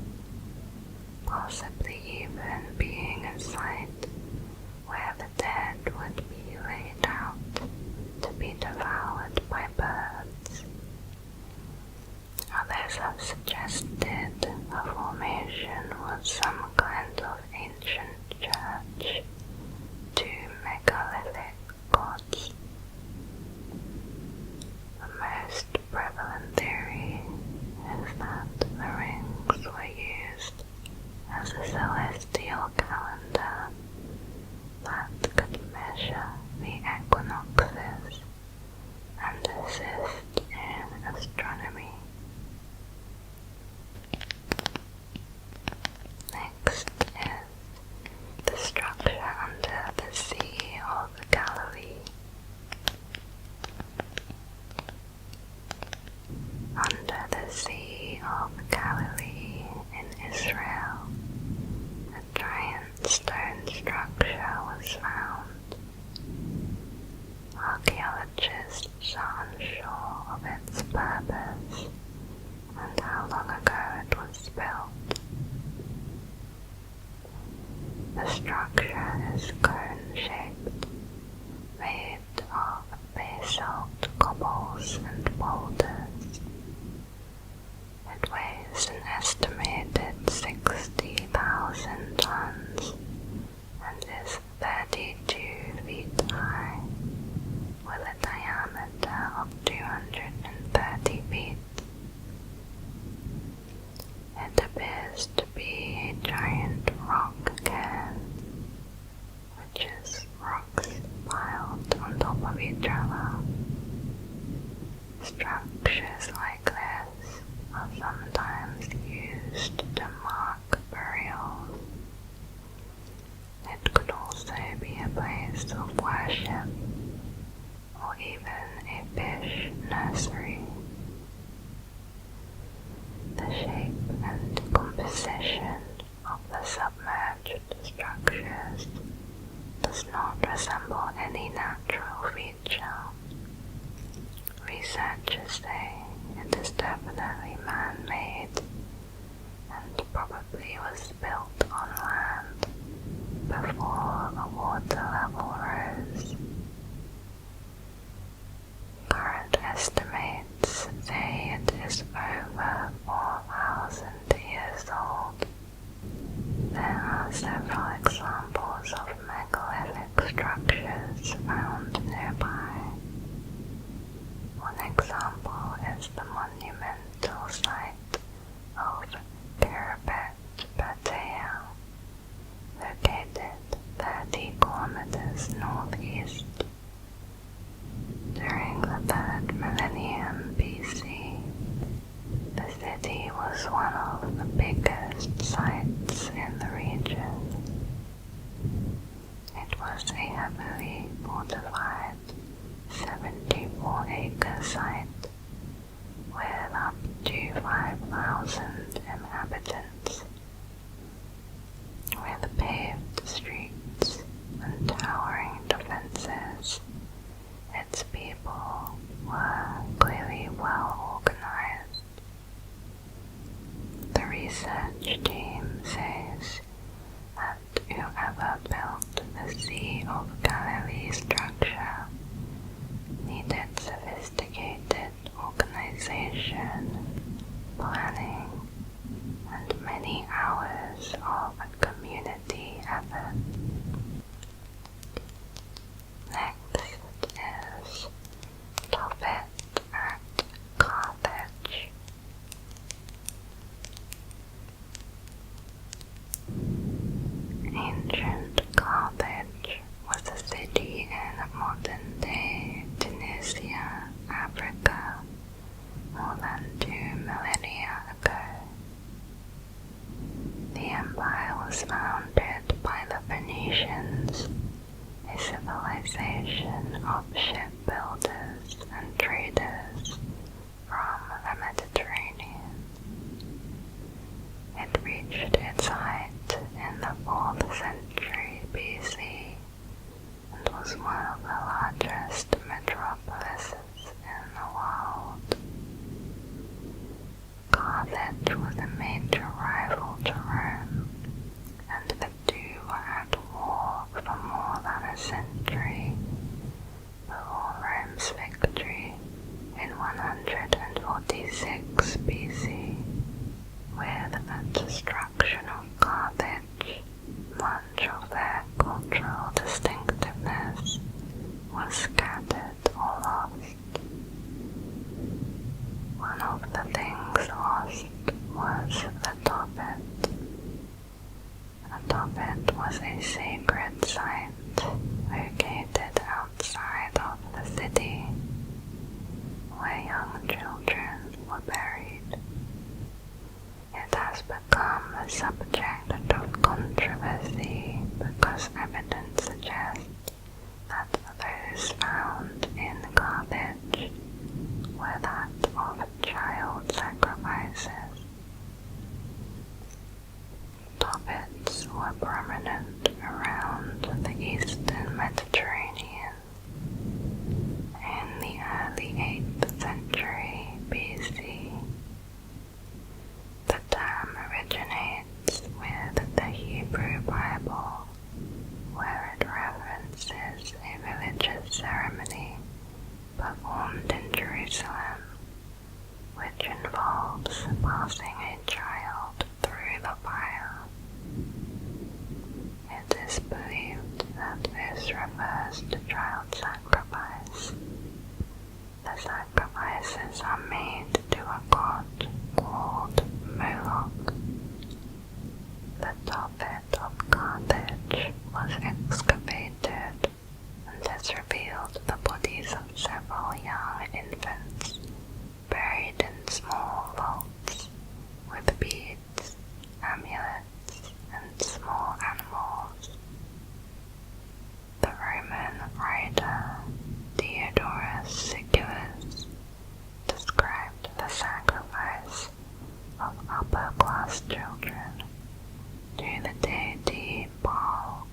possibly even being a site where the dead would be laid out to be devoured by birds. Others have suggested the formation was some kind of ancient church to megalithic gods. The most prevalent theory is that the rings were used as a celestial calendar that could measure the equinoxes and assist in astronomy. Next is the structure under the Sea of Galilee. Under the Sea of Galilee in Israel, a giant stone structure was found. Archaeologists are unsure of its purpose and how long ago it was built. The structure is cone-shaped, made of basalt cobbles and boulders. It weighs an estimated 60,000 tons and is 32 feet high, with a diameter of 230 feet. It appears to be a giant rock cairn, which is rocks piled on top of each other. Structures like this are sometimes used to mark burials. It could also be a place of worship, or even a fish nursery. The shape and composition of the submerged structures does not resemble any natural feature. Researchers say it is definitely man-made and probably was built on land before the water level rose. Current estimates say it is over 4,000 years old. There are several examples of megalithic structures found nearby. One example is the monumental site of 𝐜𝐴, located 30 kilometers northeast. During the 3rd millennium BC, the city was one of the biggest sites in the region. It was a heavily fortified 74-acre site with up to 5,000 inhabitants. With paved streets and towering defenses, its people were clearly well organized. The research team says that whoever built the Sea of Galilee structure needed sophisticated organization, planning, and many hours of community effort. Next is Tophet at Carthage. Ancient Carthage was a city in modern-day Tunisia, Africa, more than 2 millennia ago. The empire was founded by the Phoenicians, a civilization of shipbuilders and traders from the Mediterranean. It reached its height in the 4th century BC was one of the largest metropolises in the world. Carthage was a major rival to Rome, and the two were at war for more than a century before Rome's victory in 146 BC. With the destruction of Carthage, much of their cultural distinctiveness was scattered or lost. One of the things lost was the Tophet. A Tophet was a sacred site located outside of the city, where young children were buried. It has become a subject of controversy because evidence suggests that those found in Carthage were that of child sacrifices. Tophets were prominent around the eastern Mediterranean. In the early 8th century BC, the term originates with the Hebrew Bible, where it references a religious ceremony performed in Jerusalem, which involves passing a child through the fire. It is believed that this refers to child sacrifice. The sacrifices are made to a god called Moloch. The Tophet of Carthage was excavated and has revealed the bodies of several young infants buried in small vaults with beads, amulets, and small animals. The Roman writer Diodorus Siculus described the sacrifice of upper-class children to the deity Baal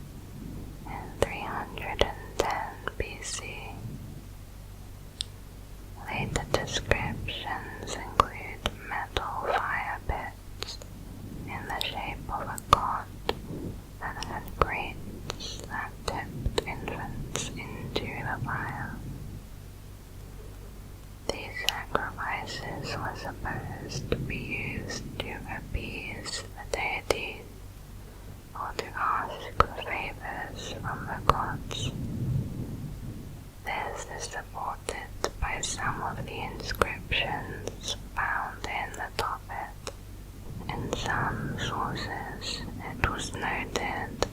in 310 BC. Later descriptions include metal fire pits in the shape of a god that had grates that tipped infants into the fire. These sacrifices were supposed to be used to appease the deities or to ask for favors from the gods. This is supported by some of the inscriptions found in the Tophet. In some sources, it was noted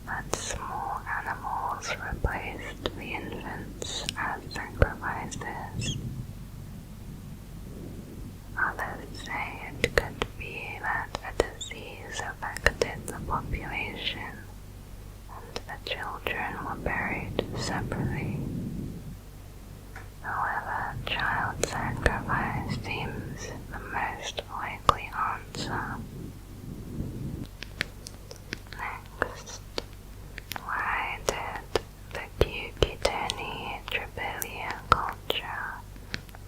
that small animals replaced the infants as sacrifices. Others say it could be that a disease affected the population and the children were buried separately. However, child sacrifice seems the most likely answer. Next, why did the 𝐜𝐸𝐥𝐿𝐸 culture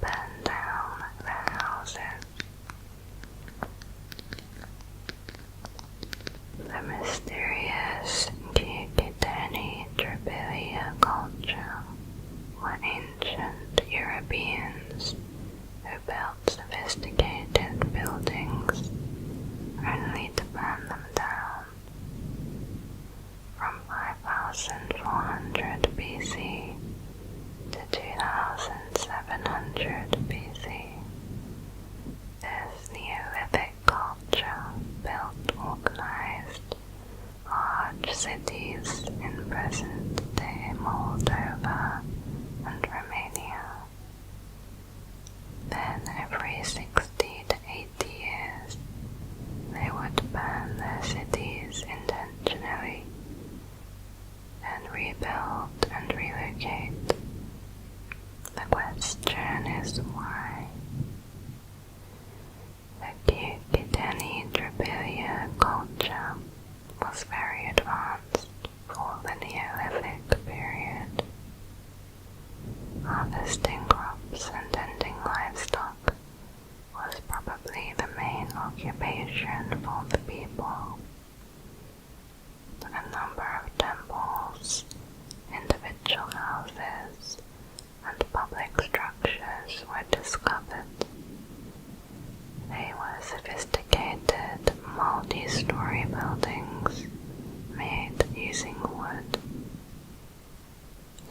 burn down their houses? The mysterious 𝐜𝐸𝐥𝐿𝐸 culture occupation for the people. A number of temples, individual houses, and public structures were discovered. They were sophisticated, multi-story buildings made using wood.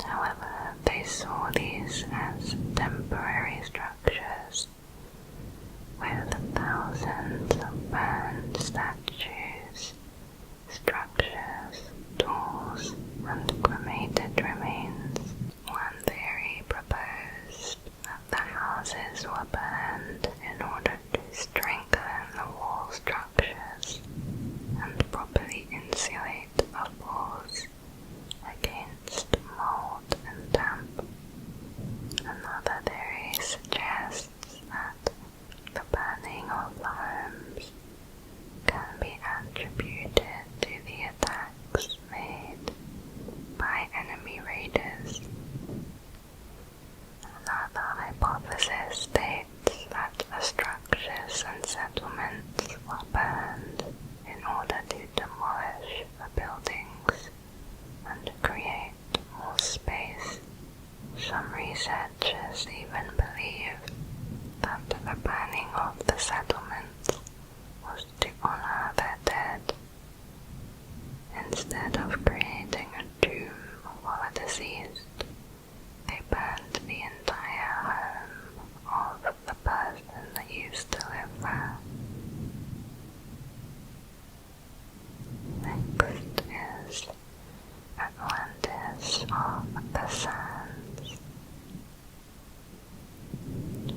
However, they saw these as temporary structures with thousands of burned statues, structures, tools, and cremated remains. One theory proposed that the houses were burned in order to strengthen the wall structures and properly insulate the floors against mold and damp. Another theory suggests that the burning of the homes can be attributed to the attacks made by enemy raiders. Another hypothesis states that the structures and settlements were burned in order to demolish the buildings and create more space. Some researchers even believe that the burning of the settlements was to honor their dead. Instead of creating a tomb for the deceased, they burned the entire home of the person that used to live there. Next is Atlantis of the Sands.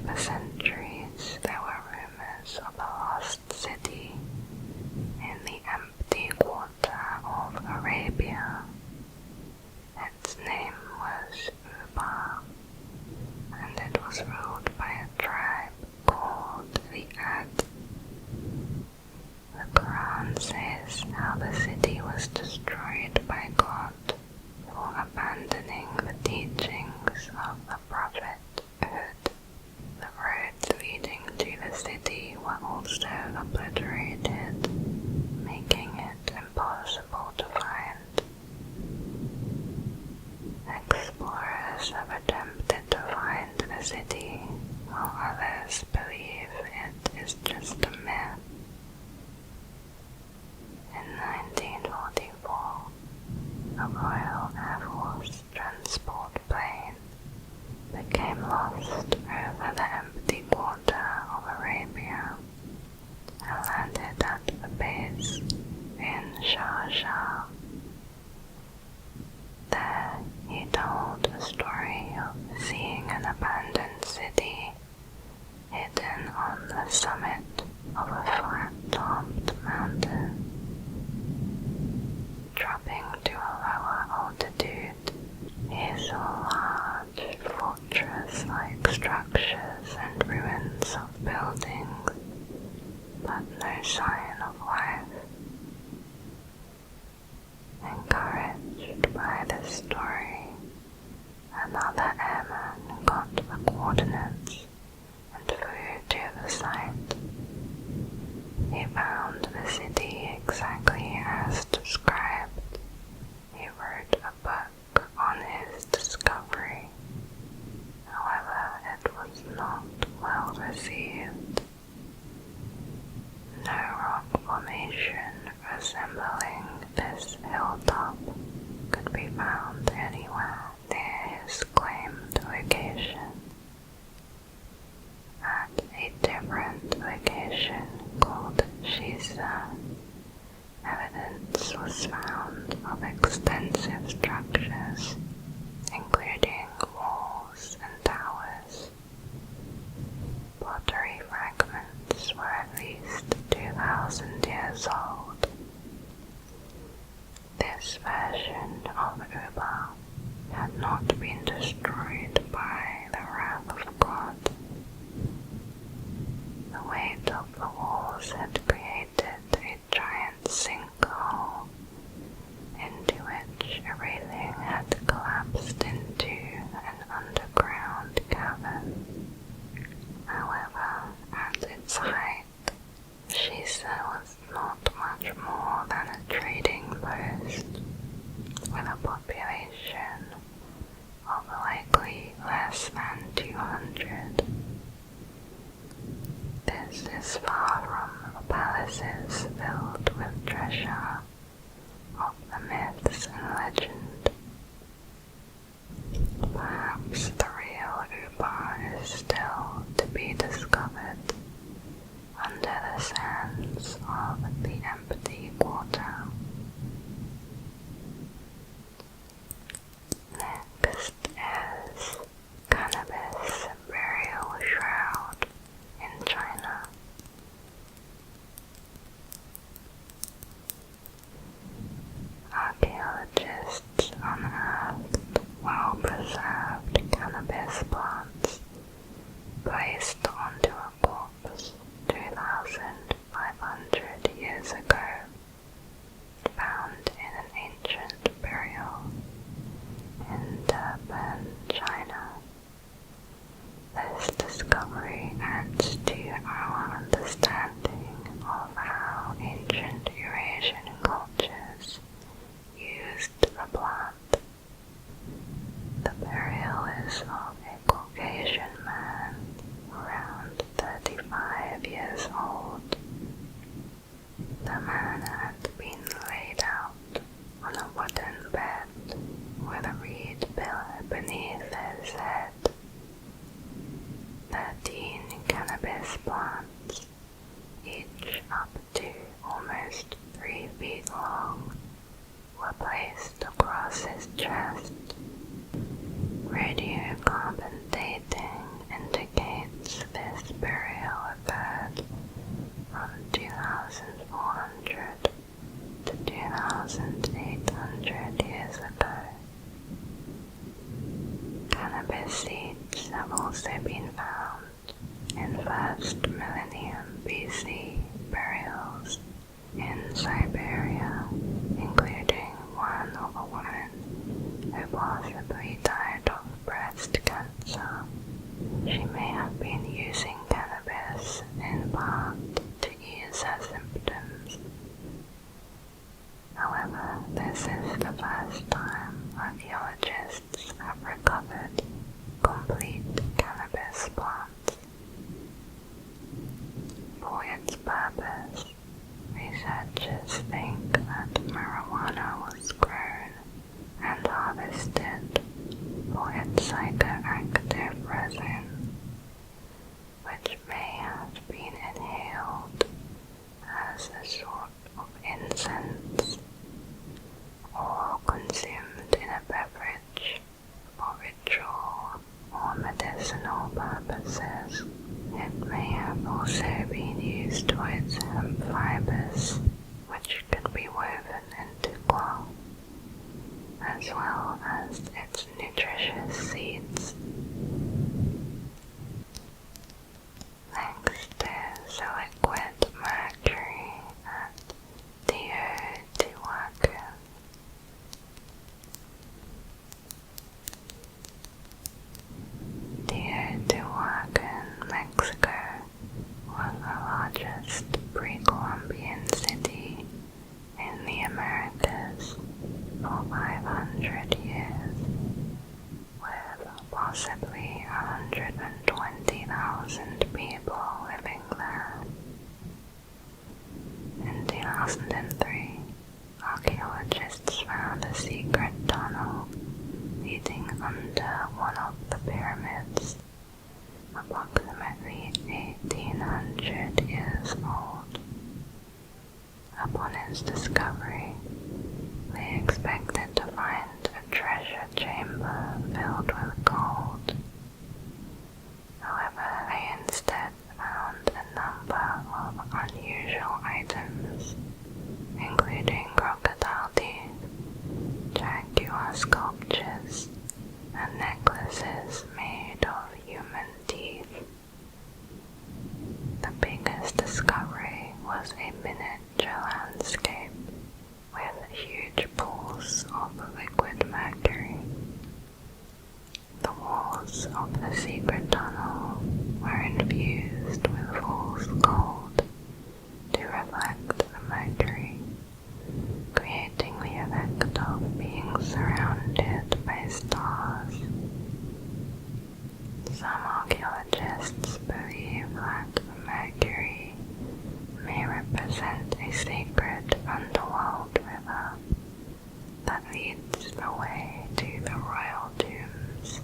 For centuries, there were rumors of a lost city in the empty water of Arabia. Its name was 𝐜𝐵, and it was ruled by a tribe called the Ad. The Quran says how the city was destroyed by God for abandoning the teachings of the Prophet 𝐜𝐻𝐿. The roads leading to the city were also obliterated, making it impossible to find. Explorers have attempted to find the city, while others believe it is just a myth. In 1944, a Royal Air Force transport plane became lost over the empty water of Arabia and landed at the base in Sharjah. There, he told a story of seeing an abandoned city hidden on the summit of a flat-topped mountain. Dropping to a lower altitude, he saw large fortress-like structures and ruins of buildings, but no sign of life. Encouraged by this story, another airman got the coordinates and flew to the site. He found the city exactly as described. He wrote a book on his discovery. However, it was not well received. No rock formation resembling this hilltop could be found anywhere near his claimed location. At a different location called 𝐜𝐨𝐦𝐩𝐥𝐞𝐭, evidence was found of extensive structures, including walls and towers. Pottery fragments were at least 2,000 years old. This version of 𝐜𝐵 had not been destroyed by the wrath of God. The weight of the walls had created a giant sinkhole into which everything had collapsed into an underground cavern. However, at its height, was not much more than a trading post with a population of likely less than 200. This is far from the palaces filled with treasure of the myths and legend. Perhaps the real 𝐜𝐴 is still to be discovered under the sands of the empty quarter. Next is cannabis burial shroud in China. Archaeologists unearthed well-preserved cannabis plants placed onto a corpse 2,500 years ago, found in an ancient burial in Durban, China. This discovery adds to our understanding of how ancient Eurasian cultures used the plant. The burial is of a Caucasian man around 35 years old. The man had been laid out on a wooden bed with a reed pillow beneath his head. 13 cannabis plants, each up to almost 3 feet long, were placed across his chest. Radiocarbon dating indicates this burial occurred from 2,400 to 2,800 years ago. Cannabis seeds have also been found in 1st millennium BC burials in Siberia, including one of a woman who possibly died of breast cancer. She may have been using cannabis in part to ease her symptoms. However, this is the first time archaeologists have recovered complete cannabis plants. For its purpose, researchers think that marijuana was grown and harvested for its psychoactive resin, which may have been inhaled as a sort of incense or consumed in a beverage for ritual or medicinal purposes. It may have also been used for its hemp fibers, which could be woven into cloth, as well as its nutritious seeds. Next is a liquid mercury at 𝐜𝐴𝐤𝐥𝐿𝐴. 𝐜𝐴𝐤𝐥𝐿𝐴, Mexico, was the largest pre-Columbian city in the Americas for 500 years, with possibly 120,000 people living there. In 2003, archaeologists found a secret tunnel leading under one of the pyramids, approximately 1,800 years old. Upon its discovery, they expected to find a treasure chamber filled with gold. However, they instead found a number of unusual items, including crocodile teeth, jaguar sculptures, and necklaces made of human teeth. The biggest discovery was a miniature landscape with huge pools of liquid mercury. The walls of the secret tunnel were infused with fool's gold to revive represent a sacred underworld river that leads the way to the royal tombs,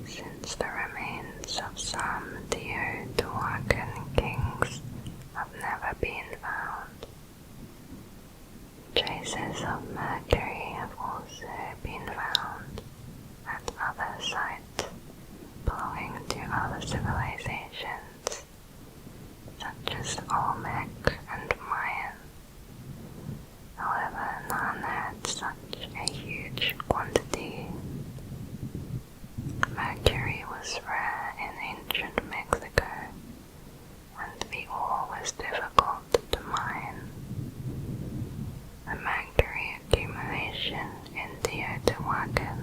since the remains of some 𝐜𝐸𝐥𝐞𝐭𝐞 kings have never been found. Traces of mercury have also been found at other sites belonging to other civilizations, such as Olmec and Mayan. However, none had such a huge quantity. Mercury was rare in ancient Mexico, and the ore was difficult to mine. The mercury accumulation in Teotihuacan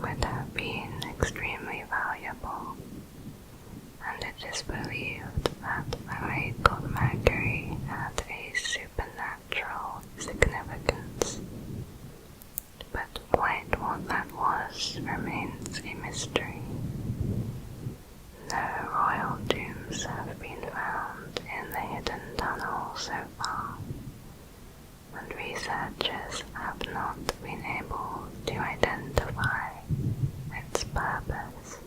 would have been extremely valuable, and it is believed that the lake of Mercury had a supernatural significance. But quite what that was remains a mystery. No royal tombs have been found in the hidden tunnel so far, and researchers have not been able to identify its purpose.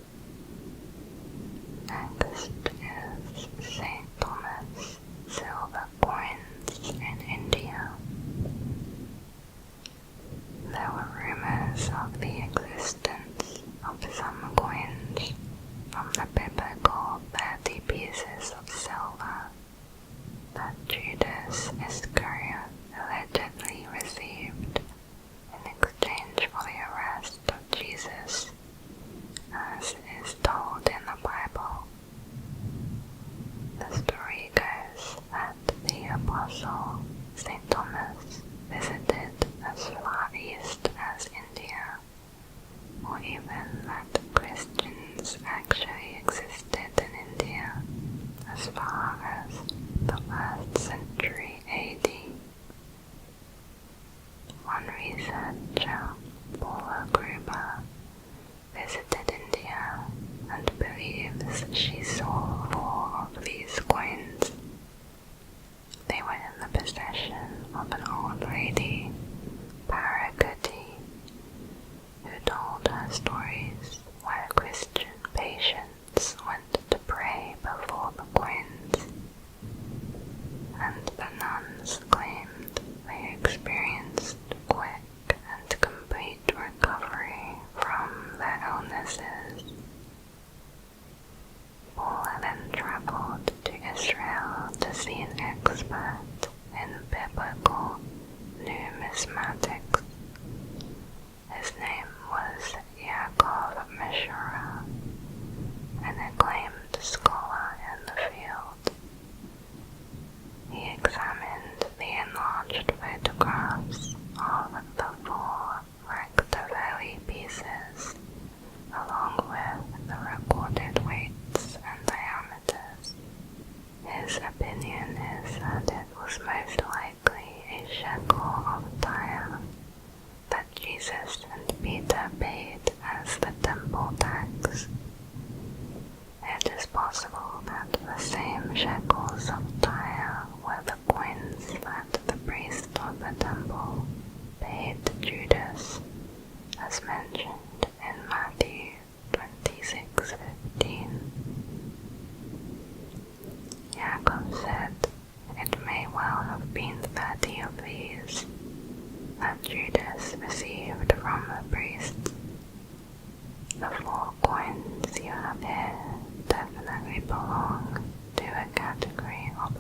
Next is St. Thomas silver coins in India. There were rumors of the existence of some coins from the biblical 30 pieces of silver that Judas Iscariot allegedly received in exchange for the arrest of Jesus, as is told in the Bible. The story goes that the apostle St. Thomas visited as far east as India, or even that Christians actually existed in India as far as the 1st century AD. One researcher, Paula Gruber, visited India and believes she saw 4 of these coins. They were in the possession of an old lady, Parakuti, who told her stories where Christian patients went to pray before the coins, and the nuns claimed they experienced quick and complete recovery from their illnesses. Paula then traveled to Israel to see an expert in biblical numismatics. His name was 𝐜𝐸𝐥𝐞𝐭𝐞, an acclaimed scholar in the field. He examined the enlarged photographs of the 4 rectaveli pieces, along with the recorded weights and diameters. His opinion is that it was most likely a shekel of Tyre that Jesus and Peter paid as the temple tax. It is possible that the same shekels of Tyre were the coins that the priest of the temple paid to Judas, as mentioned in Matthew 26:15. Jacob said it may well have been 30 of these that Judas received from the priest. The 4 coins you have here definitely belong to a category of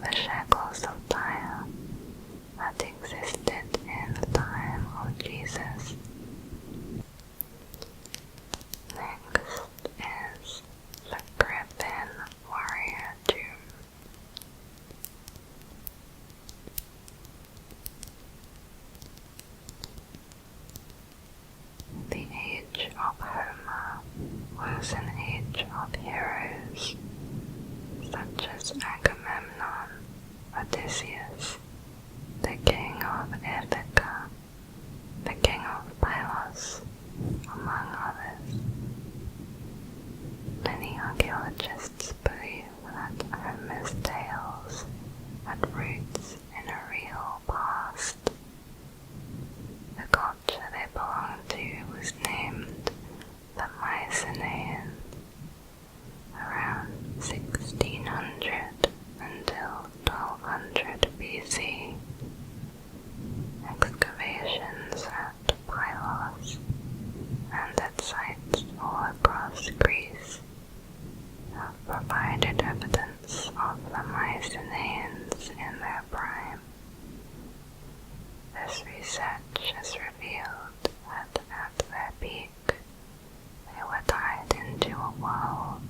has revealed that at their peak they were tied into a world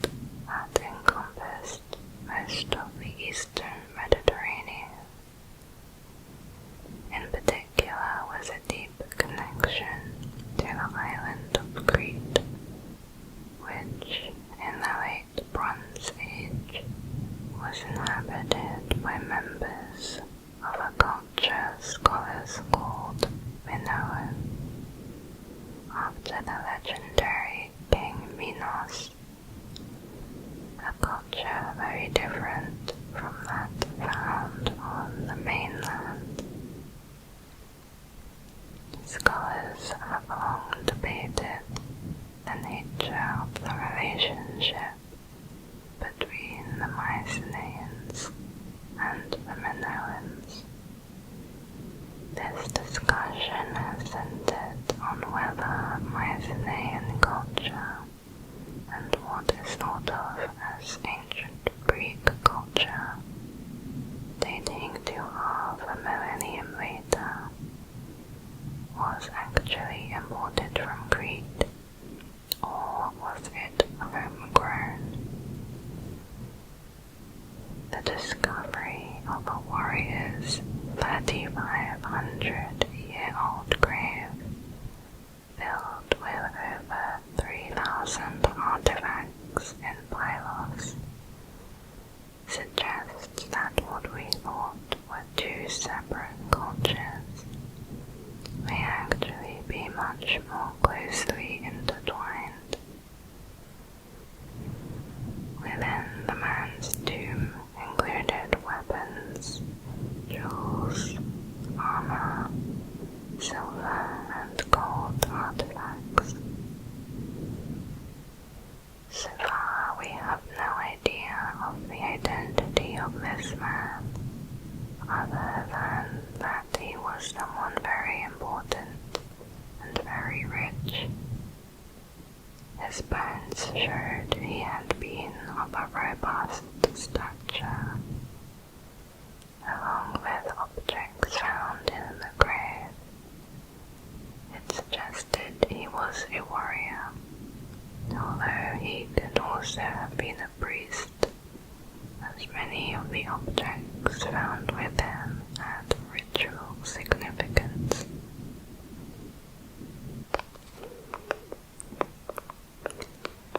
that encompassed most of the eastern Mediterranean. In particular was a deep connection to the island of Crete, which in the late Bronze Age was inhabited by members of a culture scholars called Minoan, after the legendary King Minos, a culture very different from that found on the mainland. Scholars have long debated the nature of the relationship between the Mycenaeans and the Minoans. This discussion has centered on whether Mycenaean culture and what is thought of as ancient Greek culture, dating to half a millennium later, was actually imported from Crete, or was it homegrown? The discovery of a warrior's 3,500-year-old grave filled with over 3,000 artifacts in Pylos suggests that what we thought were two separate cultures may actually be much more closely intertwined. Within the man's tomb included weapons, jewels, armor, silver and gold artifacts. So far we have no idea of the identity of this man, other than that he was someone very important and very rich. His bones showed he had been of a robust stature. Along with objects found in the grave, it suggested he was a warrior, although he could also have been a priest, as many of the objects found with him had ritual significance.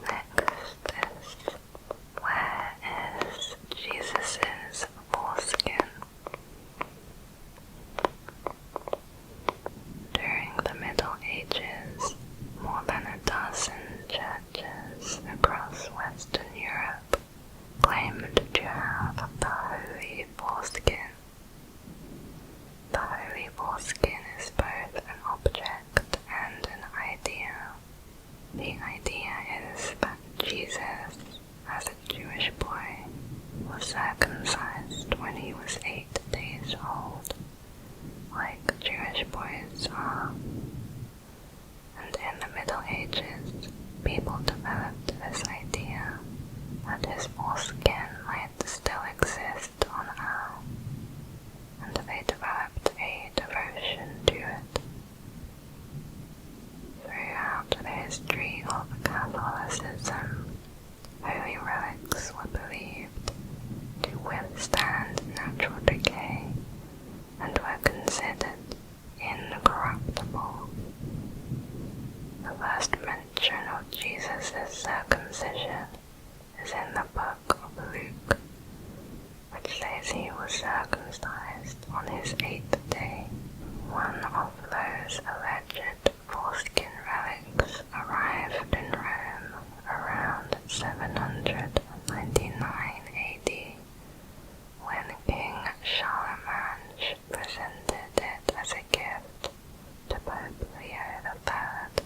Next is, where is Jesus' foreskin? During the Middle Ages, more than a dozen churches across Western Europe claimed to have the holy foreskin. The holy foreskin is both an object and an idea. The idea is that Jesus, as a Jewish boy, was circumcised when he was 8 days old, like Jewish boys are. And in the Middle Ages, people developed this idea that his foreskin might still exist on Earth, and they developed a devotion to it. Throughout the history of Catholicism, holy relics were believed to withstand natural decay and were considered incorruptible. The first mention of Jesus' circumcision is in the book of Luke, which says he was circumcised on his 8th day. One of those alleged foreskin relics arrived in Rome around 799 AD, when King 𝐜𝐨𝐦𝐩𝐥𝐞𝐭𝐞 presented it as a gift to Pope Leo III.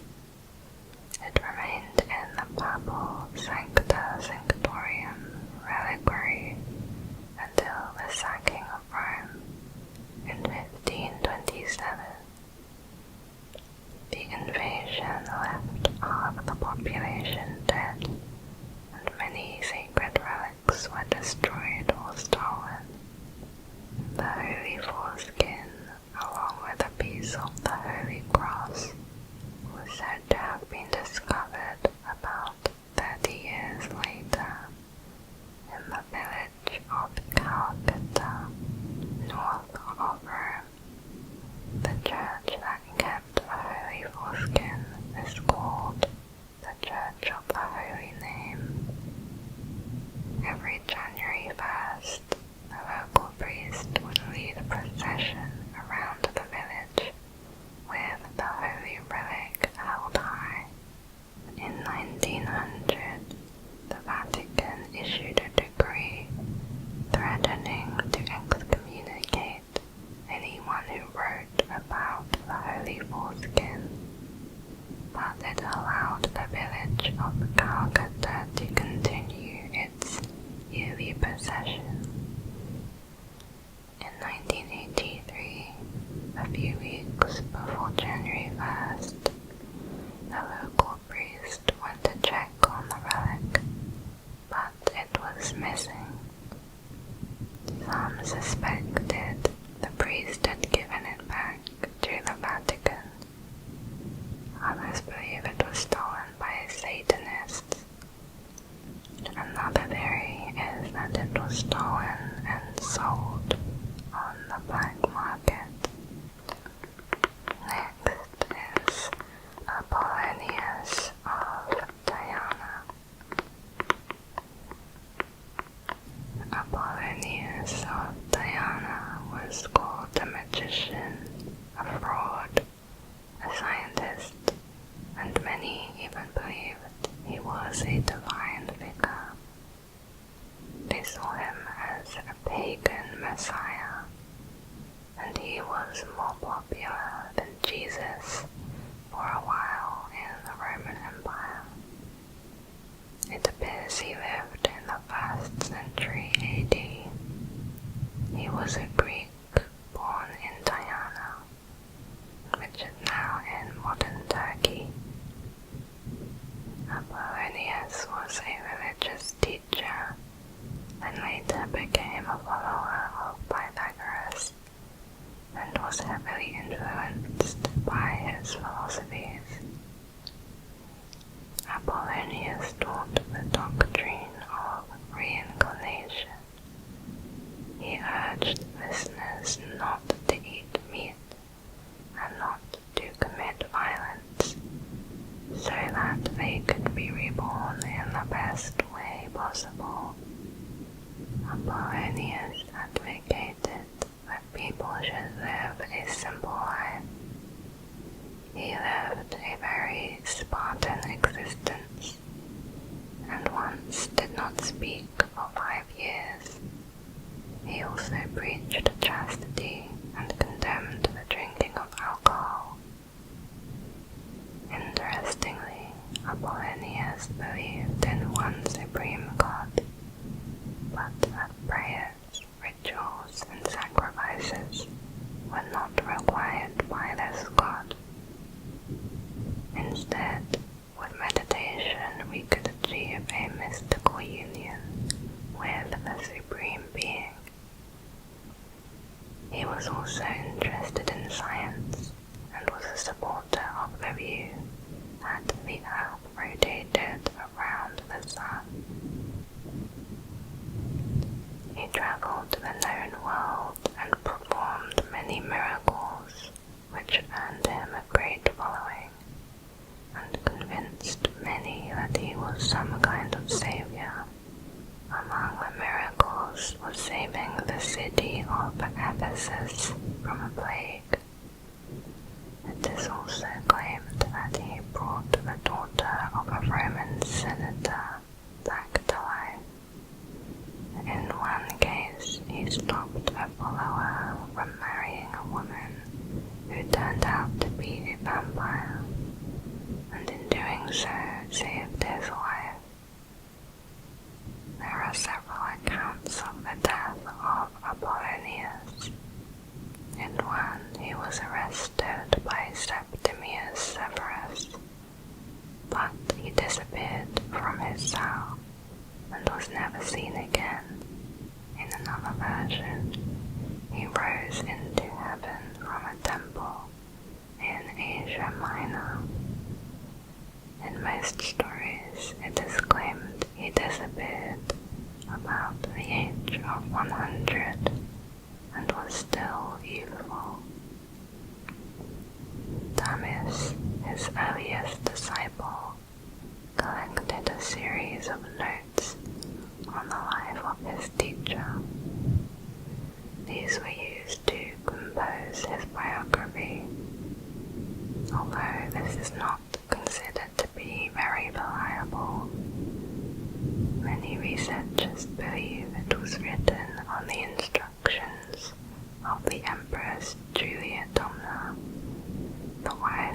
It remained in the papal Sancta Sanctorum reliquary until the sacking of Rome in foreskin, but it allowed the village of Calcutta to continue its yearly procession. In 1983, a few weeks before January 1st, the local priest went to check on the relic, but it was missing. Some suspected the priest had given it back to the Vatican. Others believe it was stolen by Satanists. Another theory is that it was stolen and sold on the black market. Next is Apollonius of Tyana. Apollonius of Tyana was called a magician, a fraud, a scientist, and many even believed he was a divine figure. They saw him as a pagan messiah, and he was more popular than Jesus for a while in the Roman Empire. It appears he lived in the 1st century AD. He was a Greek born in Tyana, which is now in modern Turkey. Apollonius was a religious teacher and later became a follower of Pythagoras and was heavily influenced by his philosophies. Apollonius taught the doctrine of reincarnation. He urged listeners not to eat meat and not to commit violence, so that they could be reborn in the best way possible. Apollonius advocated that people should live a simple life. He lived a very Spartan existence, and once did not speak for 5 years. He also preached chastity and condemned the drinking of alcohol. Interestingly, Apollonius believed in one supreme god, but that prayers, rituals, and sacrifices were not required by this god. Instead, with meditation we could achieve a mystical union with the Supreme Being. He was also interested in science and was a supporter of the view that the Earth rotated around the Sun. He traveled to the known world and performed many miracles, which earned him a great following, and convinced many that he was some kind of savior. Among the miracles was saving the city of Ephesus from a plague. It is also claimed that he brought the daughter of a Roman senator back to life. In one case, he stopped a follower from marrying a woman who turned out to be a vampire, and in doing so saved his life. There are several accounts of the death of Apollonius. In one, he was arrested by Septimius Severus, but he disappeared from his cell and was never seen again. In another version, he rose into heaven from a temple in Asia Minor. In most stories, it is claimed he disappeared about the age of 100 and was still youthful. Damis, his earliest disciple, collected a series of notes on the life of his teacher. These were used to compose his biography. Although this is not considered to be very reliable, many researchers believe it was written on the instructions of the Empress Julia Domna, the wife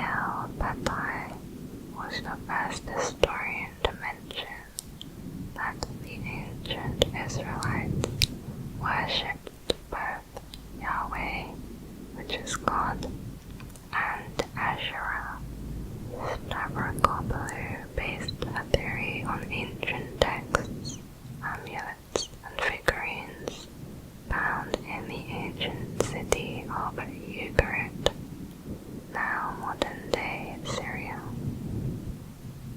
Alepetai was the first historian to mention that the ancient Israelites worshipped both Yahweh, which is God, and Asherah. Stavrokopoulou based her theory on ancient texts, amulets, and figurines found in the ancient city of 𝐜𝐸𝐥𝐞𝐭𝐞, now modern-day Syria.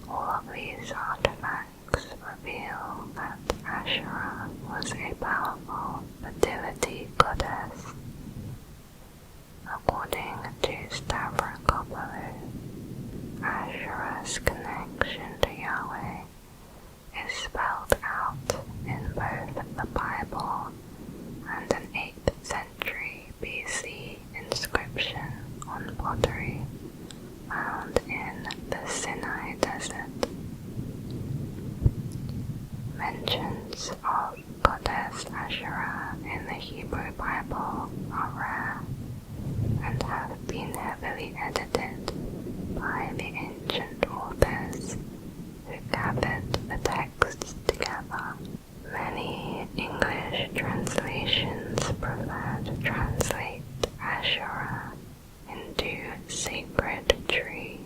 All of these artifacts reveal that Asherah was a powerful fertility goddess. According to Stavrokopoulou, Asherah's connection to Yahweh is spelled out in both the Bible and an 8th century BC inscription on pottery found in the Sinai Desert. Mentions of Goddess Asherah in the Hebrew Bible are rare and have been heavily edited by the ancient authors who gathered the texts together. Many English translations prefer to translate Asherah into sacred tree.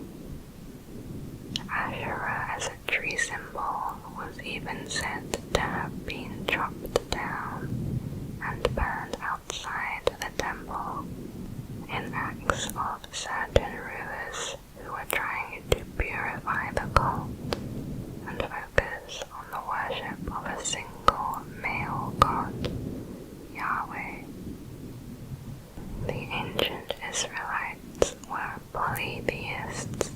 Asherah as a tree symbol was even said to have been chopped down and burned outside the temple in acts of certain rulers who were trying to purify the cult and focus on the worship of a single male god, Yahweh. The ancient Israelites were polytheists,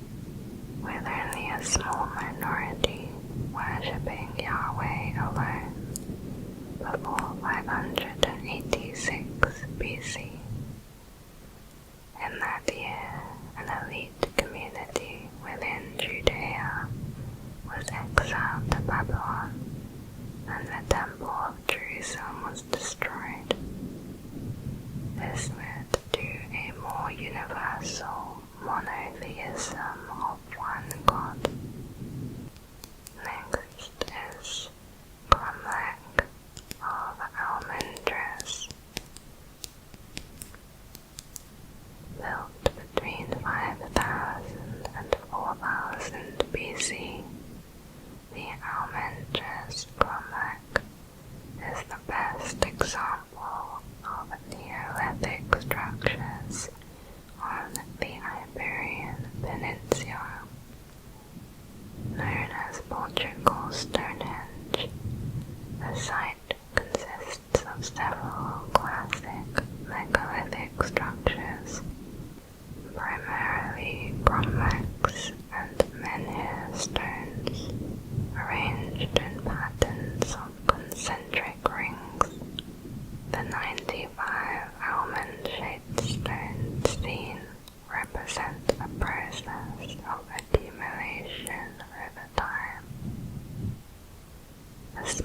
with only a small minority worshipping Yahweh alone.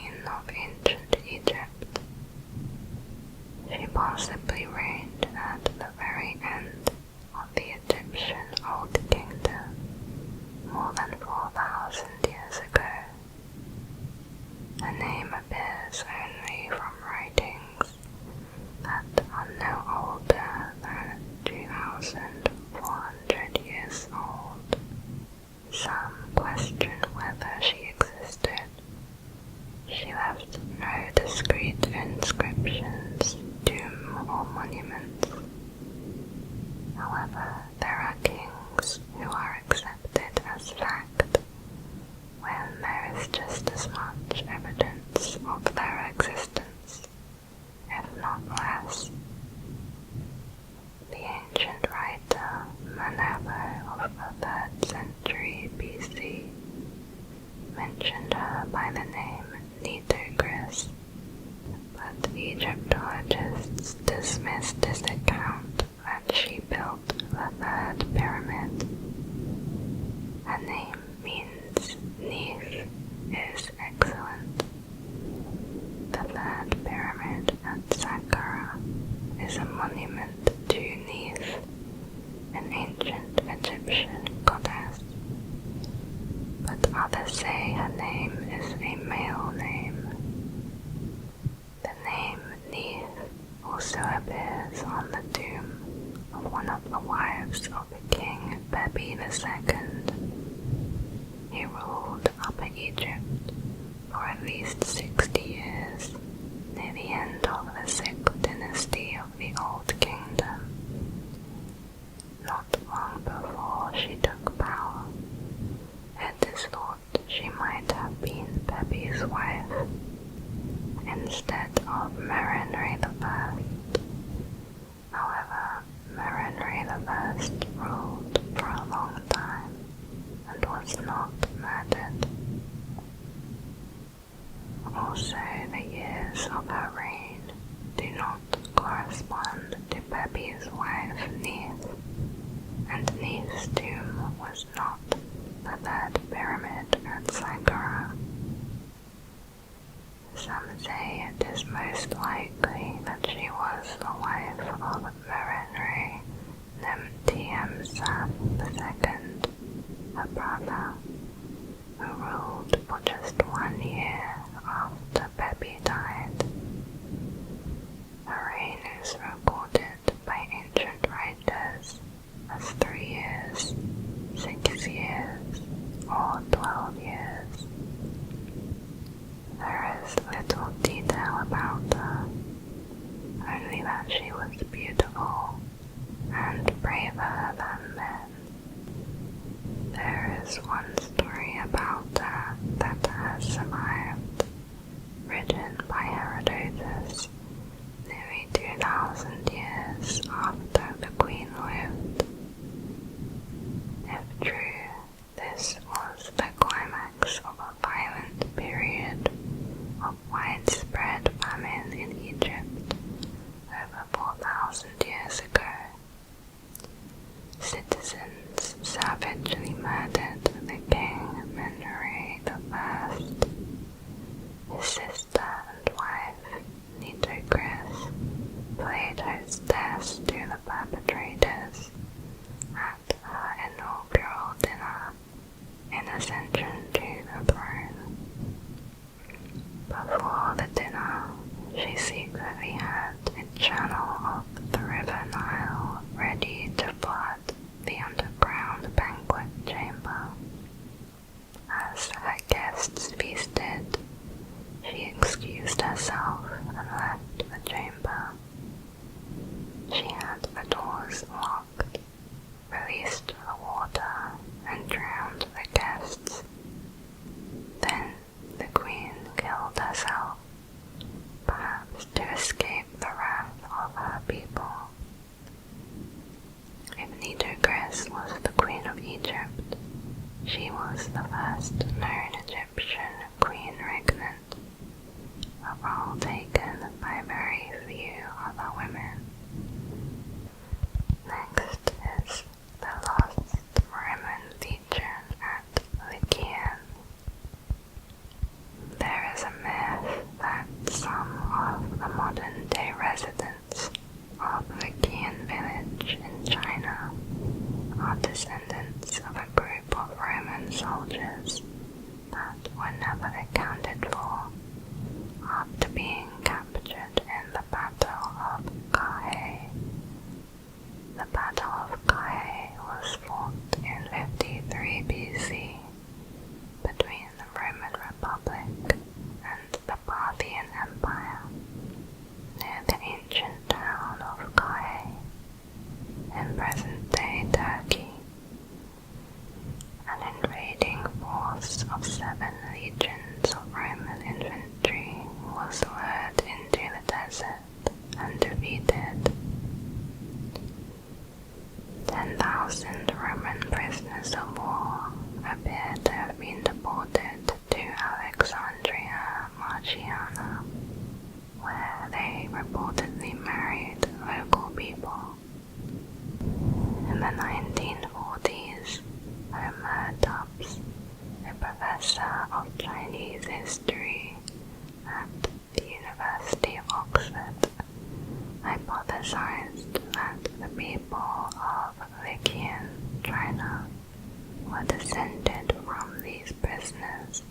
queen of ancient Egypt. She possibly reigned at the very end of the Egyptian Old Kingdom more than 4,000 years ago. Her name appears only from writings that are no older than 2,400 years old. Some question whether she existed. She left no discrete inscriptions, tomb or monuments. However, there are kings who are accepted as fact when there is just as much evidence of their existence, if not less. The ancient writer Manetho of the 3rd century BC mentioned her by the name 𝐜𝐸𝐸, but Egyptologists dismissed this account that she built the 3rd pyramid. Her name means Neith is excellent. The 3rd pyramid at Saqqara is a monument to Neith, an ancient Egyptian goddess. But others say her name is a male name. The name Neith also appears on the tomb of one of the wives of King Pepi II. He ruled Upper Egypt for at least 60 years, near the end of the 6th dynasty of the Old Kingdom. Not long before she took power, it is thought she might have been Pepi's wife instead of Merenre I. However, Merenre I ruled for a long time and was not murdered. Also, the years of her reign do not correspond to Pepi's wife Neith, and Neith's tomb was not the 3rd pyramid at Saqqara. Some say it is most likely that she was the wife of Merenre 𝐸𝐸𝐻 II, her brother, who ruled for just 1 year after Pepi died. Her reign is recorded by ancient writers as 3 years, 6 years, or 12 years. There is little detail about her, only that she was beautiful and braver than men. There is one story about her that has survived, written by Herodotus nearly 2,000 years after the queen lived. If true, this was the climax of a violent period of widespread famine in Egypt over 4,000 years ago. Citizens savagely murdered the This was the Queen of Egypt. She was the first known Egyptian queen regnant, a role taken by very few other women. Next is the lost Roman legion at 𝐜𝐸𝐸. There is a myth that some of the modern-day residents of 𝐜𝐸𝐸 village in China are descendants of a group of Roman soldiers that were never accounted for after being captured in the Battle of 𝐜𝐸𝐸. The Battle of 𝐜𝐸𝐸 was fought in 53 BC between the Roman Republic and the Parthian Empire near the ancient town of 𝐜𝐸𝐸 in present-day Turkey. An invading force of 7 legions of Roman infantry was lured into the desert and defeated. 10,000 Roman prisoners of war appear to have been deported to Alexandria Marciana, where they reportedly married local people. In the 1940s, Homer Tubbs, a professor of Chinese history at the University of Oxford, hypothesized that the people of 𝐜𝐸𝐸, China, were descended from these prisoners.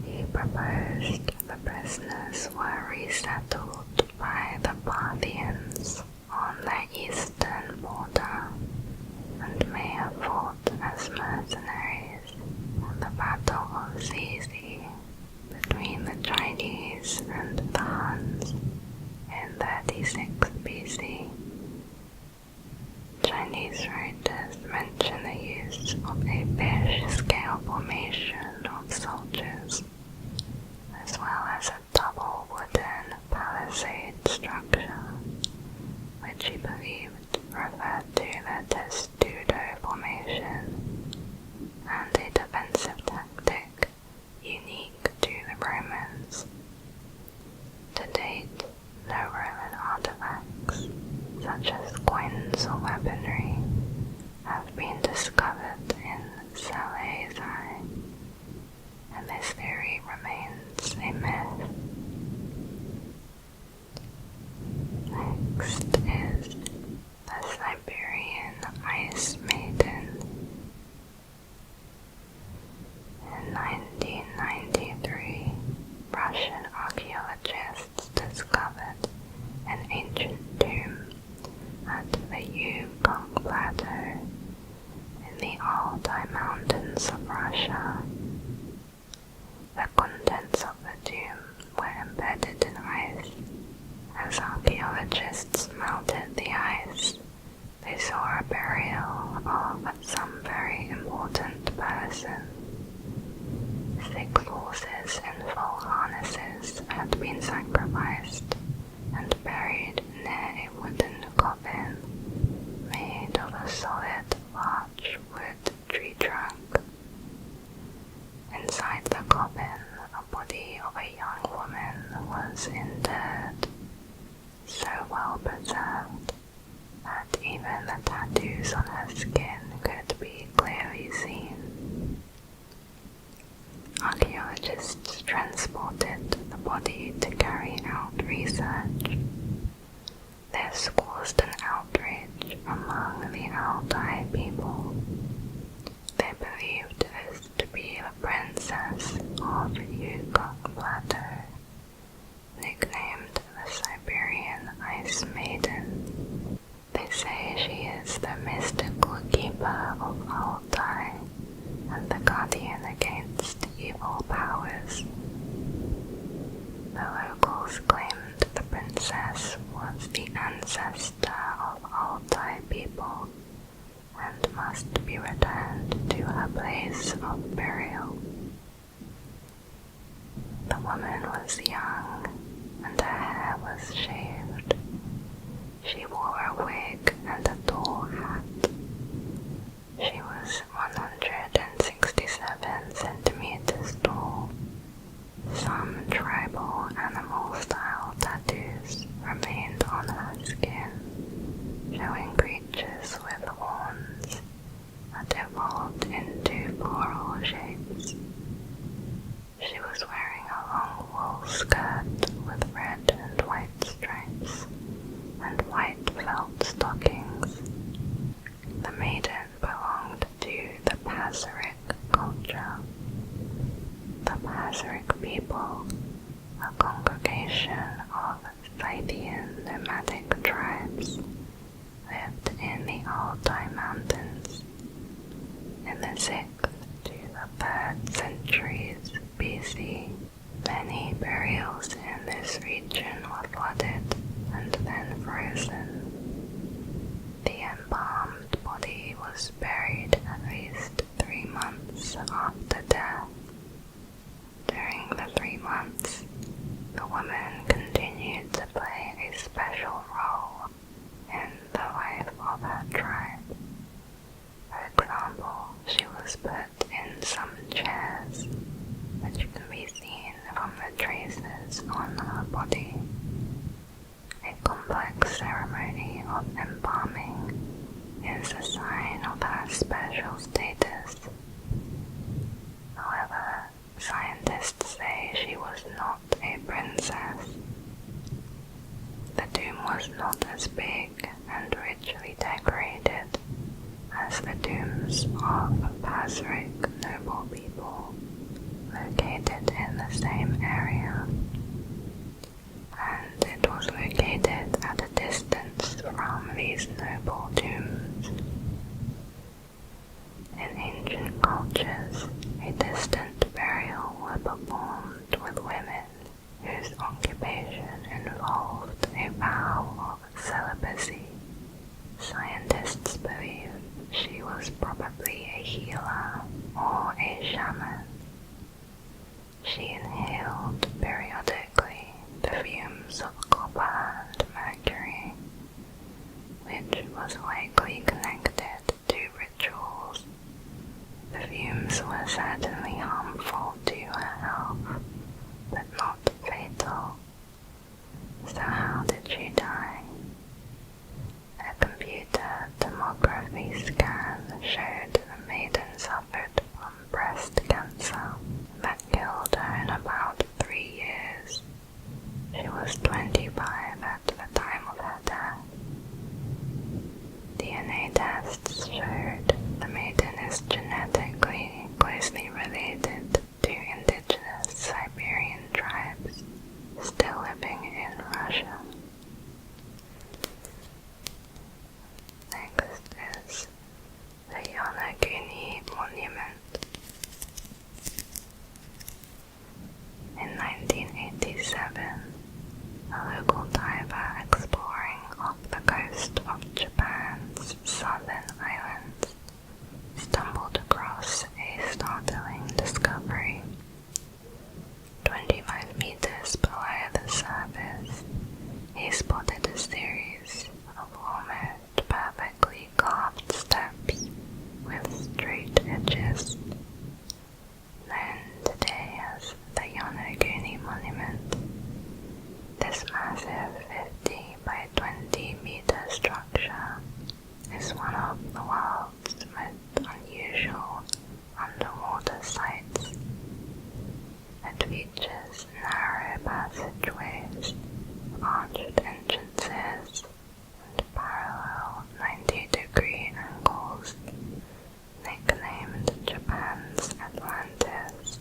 He proposed the prisoners were resettled by the Parthians on their eastern border and may have fought as mercenaries in the Battle of 𝐜𝐸𝐸 between the Chinese and the Huns in 36 BC. Chinese writers mention the use of a fish scale formation of soldiers, as well as a double wooden palisade structure, which he believed referred to the testudo formation, and a defensive tactic unique to the Romans. To date, no Roman artifacts, such as coins or weaponry, have been discovered in 𝐜𝐸𝐸𝐸, and this theory remains a myth. Next is the Siberian Ice Maiden. In 1993, Russian archaeologists discovered an ancient tomb at the 𝐜𝐸𝐸𝐿 Plateau in the Altai Mountains of Russia. The contents of the tomb were embedded in ice. As archaeologists melted the ice, they saw a burial of some very important person. 6 horses in full harnesses had been sacrificed and buried near a wooden coffin made of a solid large wood tree trunk. Inside the coffin, a body of a young woman was interred, so well preserved that even the tattoos on her skin could be clearly seen. Archaeologists transported the body to carry out research. This caused an outrage among the Altai people. They believed this to be the princess of 𝐜𝐸𝐸𝐿 Plateau, nicknamed the Siberian Ice Maiden. They say she is the mystical keeper of Altai and the guardian against evil powers. The locals claimed the princess was the ancestor of Altai people and must be returned to her place of burial. The woman was young and her hair was shaved. She wore a wig and a tall hat, the maiden belonged to the 𝐜𝐴𝐸𝐸 culture. The 𝐜𝐴𝐸𝐸 people, a congregation of Scythian nomadic tribes, lived in the Altai Mountains. In the 6th to the 3rd centuries BC, many burials in this region were flooded and then frozen. The embalmed body was buried at least 3 months after death. During the 3 months, the woman continued to play a special role in the life of her tribe. For example, she was put in some chairs, which can be seen from the traces on her body. A complex ceremony of embalming is a sign of her special status. However, scientists say she was not a princess. The tomb was not as big and richly decorated as the tombs of 𝐜𝐴𝐸𝐸 noble people located in the same area, and it was located at a distance from these noble tombs. In ancient cultures, a distant burial was performed with women whose occupation involved a vow of celibacy. Scientists believe she was probably a healer or a shaman. She inhaled periodically the fumes of copper and mercury, which was likely connected to rituals. The fumes were certainly harmful to her health, but not fatal. So how did she die? A computer tomography scan showed the maiden suffered from breast cancer that killed her in about 3 years. She was 25 at the time of her death. DNA tests showed the maiden is genetically closely related to indigenous Siberian tribes still living in Russia. Next is the 𝐜𝐸𝐸𝐸 Monument. In 1987, a local diver exploring off the coast of Japan's southern islands stumbled across a startling discovery. 25 meters below the surface, he spotted a series of almost perfectly carved steps with straight edges. Known today as the 𝐜𝐸𝐸𝐸 Monument, this massive 50 by 20 meter structure is one of the world's most unusual underwater sites. It features narrow passageways, arched entrances, and parallel 90-degree angles, nicknamed Japan's Atlantis.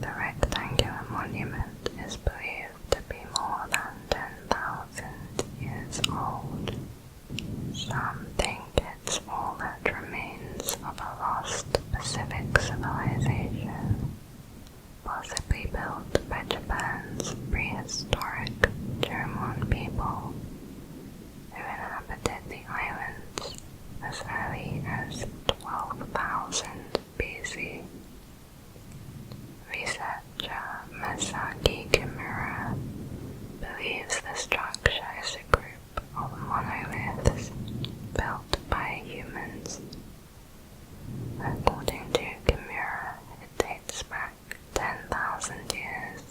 The rectangular monument is believed to be more than 10,000 years old. Some think it's all that remains of a lost Pacific civilization, possibly built by Japan's prehistoric Jomon people, who inhabited the islands as early as 12,000 BC. Researcher Masaki Kimura believes the structure is a group of monoliths built by humans. According to Kimura, it dates back 10,000 years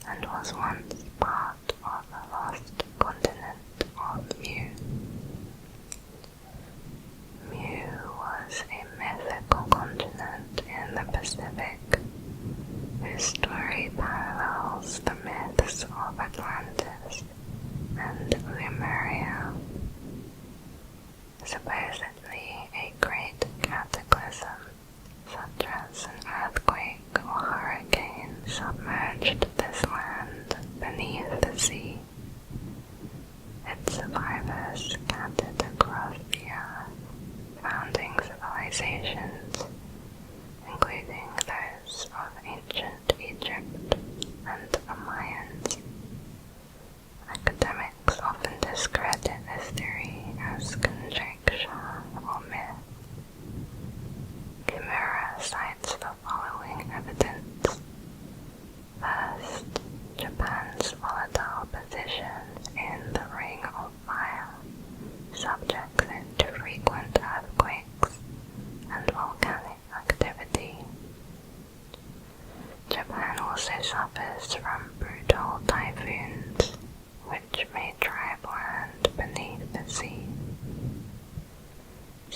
and was once part of the lost continent of Mu. Mu was a mythical continent in the Pacific, whose story parallels the myths of Atlantis and Lemuria. Supposedly,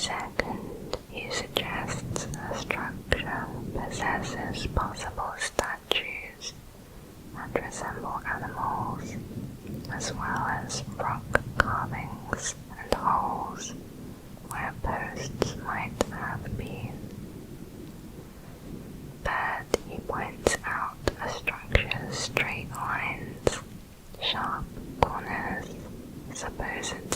Second, he suggests the structure possesses possible statues that resemble animals, as well as rock carvings and holes where posts might have been. Third, he points out a structure's straight lines, sharp corners, supposedly